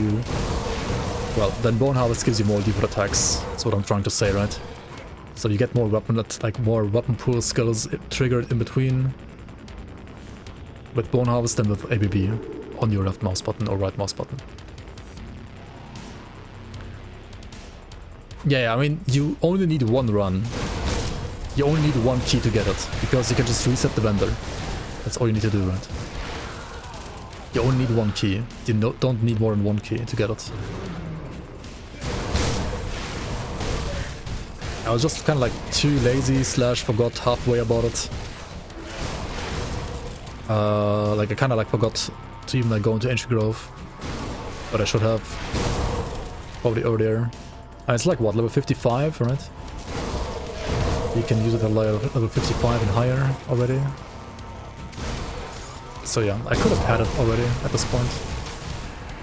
S1: then Bone Harvest gives you more default attacks. That's what I'm trying to say, right? So you get more more weapon pool skills triggered in between with Bone Harvest than with ABB on your left mouse button or right mouse button. Yeah, I mean, you only need one run. You only need one key to get it, because you can just reset the vendor. That's all you need to do, right? You only need one key. You don't need more than one key to get it. I was just kind of like too lazy / forgot halfway about it. Like I kind of like forgot to even like go into Ancient Grove, but I should have probably earlier. It's like what, level 55, right? You can use it at level 55 and higher already. So yeah, I could have had it already at this point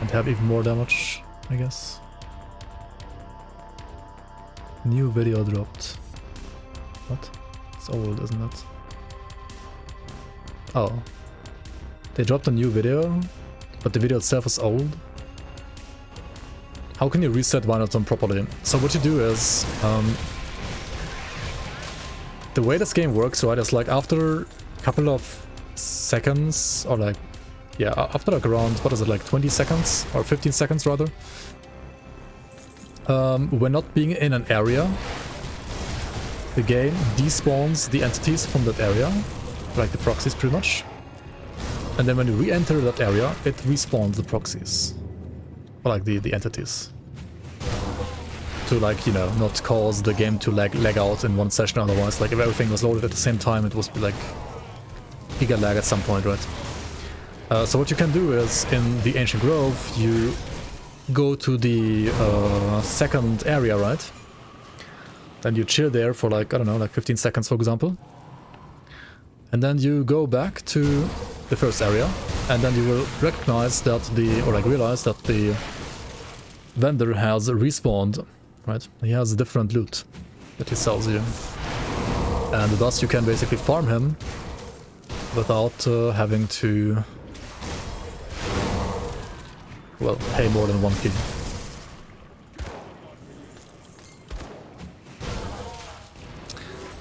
S1: and have even more damage, I guess. New video dropped. What? It's old, isn't it? Oh. They dropped a new video, but the video itself is old. How can you reset Vinyltone properly? So what you do is, the way this game works, right, is like after a couple of seconds, or like, yeah, after like around, what is it, like 20 seconds, or 15 seconds rather, when not being in an area, the game despawns the entities from that area, like the proxies pretty much. And then when you re-enter that area, it respawns the proxies. Or like the entities. To like, you know, not cause the game to lag out in one session otherwise. Like if everything was loaded at the same time, it was like giga lag at some point, right? So what you can do is, in the Ancient Grove, you go to the second area, right? Then you chill there for like, I don't know, like 15 seconds for example. And then you go back to the first area, and then you will recognize that realize that the vendor has respawned, right? He has different loot that he sells you. And thus you can basically farm him without having to, well, pay more than 1 key.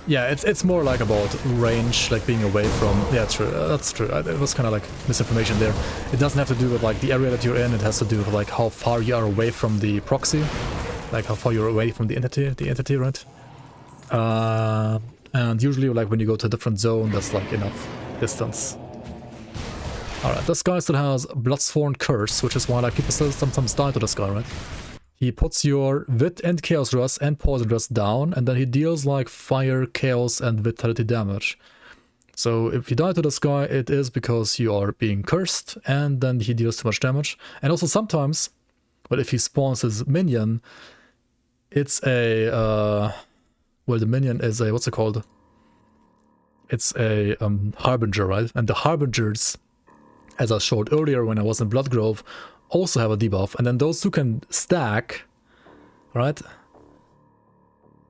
S1: Yeah, it's more like about range, like being away from... Yeah, true, that's true. It was kind of like misinformation there. It doesn't have to do with like the area that you're in, it has to do with like how far you are away from the proxy. Like how far you're away from the entity, right? And usually like when you go to a different zone, that's like enough distance. Alright, this guy still has Bloodsworn Curse, which is why like people still sometimes die to this guy, right? He puts your Vit and Chaos Rust and Poison Rust down, and then he deals like Fire, Chaos and Vitality damage. So if you die to this guy, it is because you are being cursed, and then he deals too much damage. And also sometimes, well, if he spawns his minion, it's a... well, the minion is a... what's it called? It's a Harbinger, right? And the Harbingers, as I showed earlier when I was in Bloodgrove, also have a debuff, and then those two can stack, right?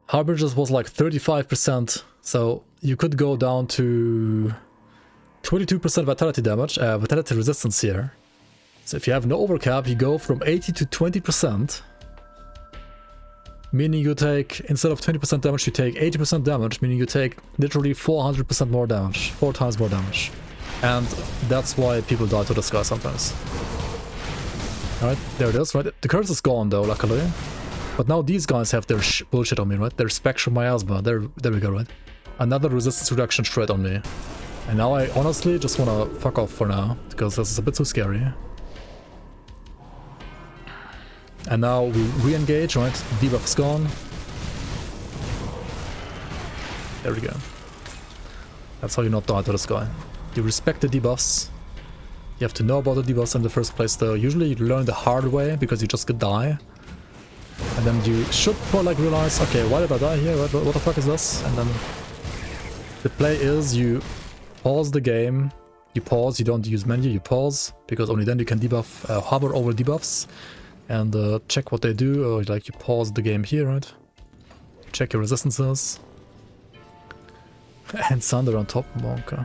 S1: Harbingers was like 35%, so you could go down to 22% vitality damage, vitality resistance here. So if you have no overcap, you go from 80 to 20%, meaning you take, instead of 20% damage, you take 80% damage, meaning you take literally 400% more damage, 4 times more damage. And that's why people die to this guy sometimes. Alright, there it is, right? The curse is gone though, luckily. But now these guys have their bullshit on me, right? Their Spectral Miasma, there we go, right? Another resistance reduction shred on me. And now I honestly just wanna fuck off for now, because this is a bit too scary. And now we re-engage, right? Debuff is gone. There we go. That's how you not die to this guy. You respect the debuffs. You have to know about the debuffs in the first place though. Usually you learn the hard way because you just could die. And then you should probably like realize, okay, why did I die here? What the fuck is this? And then the play is you pause the game. You pause, you don't use menu, you pause, because only then you can debuff, hover over debuffs and check what they do. Or like you pause the game here, right? Check your resistances. And Thunder on top, okay.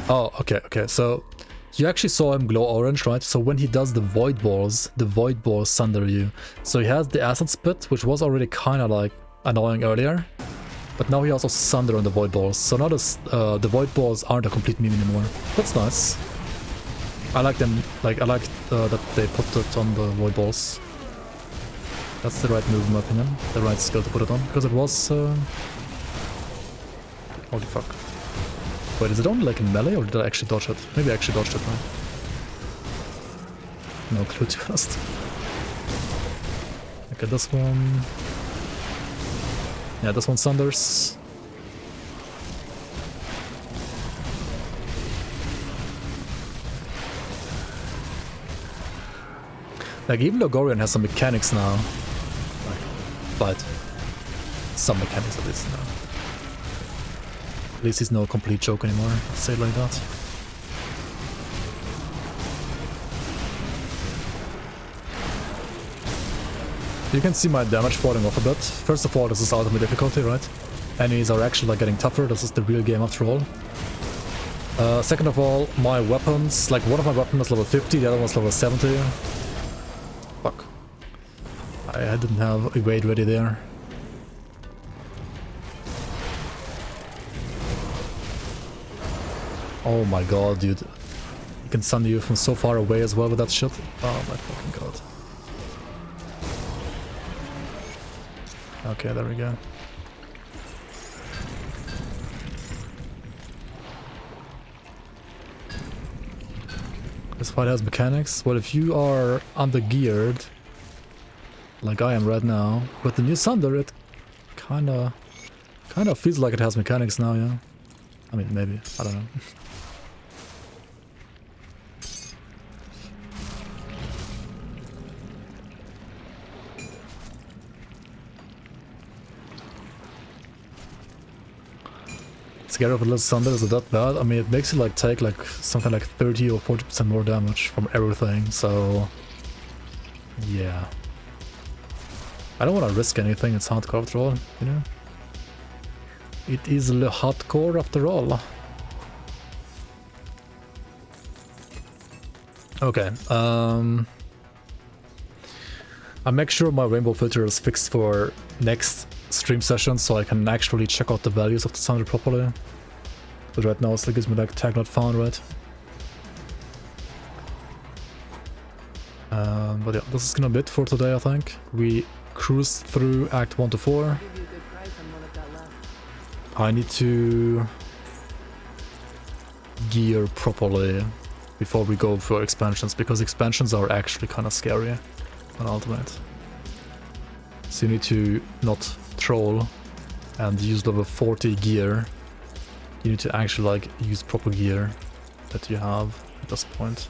S1: Oh, okay, so you actually saw him glow orange, right? So when he does the Void Balls sunder you. So he has the Acid Spit, which was already kind of like annoying earlier. But now he also sunder on the Void Balls. So now the Void Balls aren't a complete meme anymore. That's nice. I like them, like I like that they put it on the Void Balls. That's the right move in my opinion, the right skill to put it on, because it was... Holy fuck. Wait, is it only like in melee, or did I actually dodge it? Maybe I actually dodged it, right? No clue to be honest. Okay, this one... Yeah, this one sunders. Like, even Logorian has some mechanics now. Like, but some mechanics at least now. At least he's no complete joke anymore, let's say it like that. You can see my damage falling off a bit. First of all, this is ultimate difficulty, right? Enemies are actually like getting tougher, this is the real game after all. Second of all, my weapons, like one of my weapons is level 50, the other one's level 70. Fuck. I didn't have evade ready there. Oh my god, dude. You can stun you from so far away as well with that shit. Oh my fucking god. Okay, there we go. This fight has mechanics. Well, if you are under-geared, like I am right now, with the new Sunder, it kinda feels like it has mechanics now, yeah? I mean, maybe. I don't know. Scared of a little Sunder, is it that bad? I mean, it makes you like take like something like 30 or 40% more damage from everything, so yeah. I don't want to risk anything, it's hardcore after all, you know? It is hardcore after all. Okay, I make sure my rainbow filter is fixed for next stream session so I can actually check out the values of the Sunder properly. But right now it still gives me like tag not found, right? But yeah, this is gonna be it for today, I think. We cruised through Act 1 to 4.
S5: I'll give you a good price on one I've got left.
S1: I need to gear properly before we go for expansions, because expansions are actually kind of scary on Ultimate. So you need to not troll and use level 40 gear. You need to actually like use proper gear that you have at this point,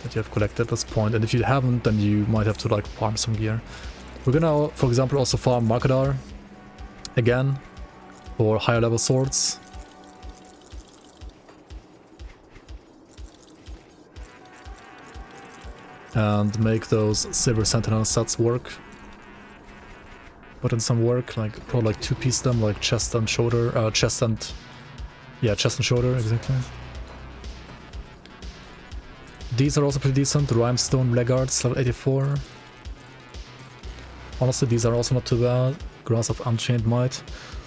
S1: that you have collected at this point, and if you haven't, then you might have to like farm some gear. We're gonna, for example, also farm Makadar again for higher level swords. And make those Silver Sentinel sets work. Put in some work, like probably like 2-piece them, like chest and shoulder, chest and shoulder, exactly. These are also pretty decent, Rhymestone Legguards, level 84. Honestly, these are also not too bad. Grass of Unchained Might.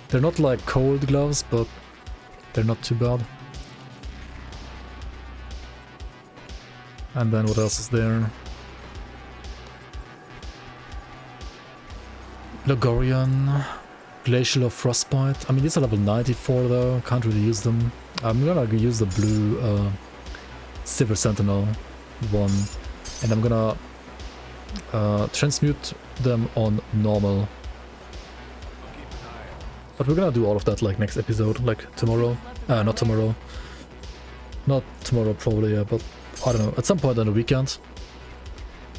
S1: They're not like cold gloves, but they're not too bad. And then what else is there? Logorian, Glacial of Frostbite. I mean, these are level 94 though, can't really use them. I'm gonna use the blue Silver Sentinel one, and I'm gonna transmute them on normal. But we're gonna do all of that like next episode, like tomorrow. Not tomorrow. Not tomorrow probably, yeah, but I don't know, at some point on the weekend.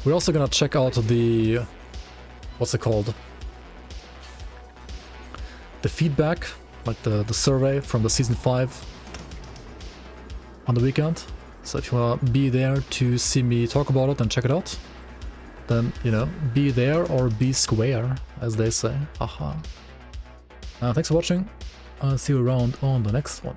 S1: We're also gonna check out the... what's it called? The feedback, like the survey from the Season 5 on the weekend. So if you wanna be there to see me talk about it and check it out, then, you know, be there or be square, as they say. Haha. Thanks for watching. I'll see you around on the next one.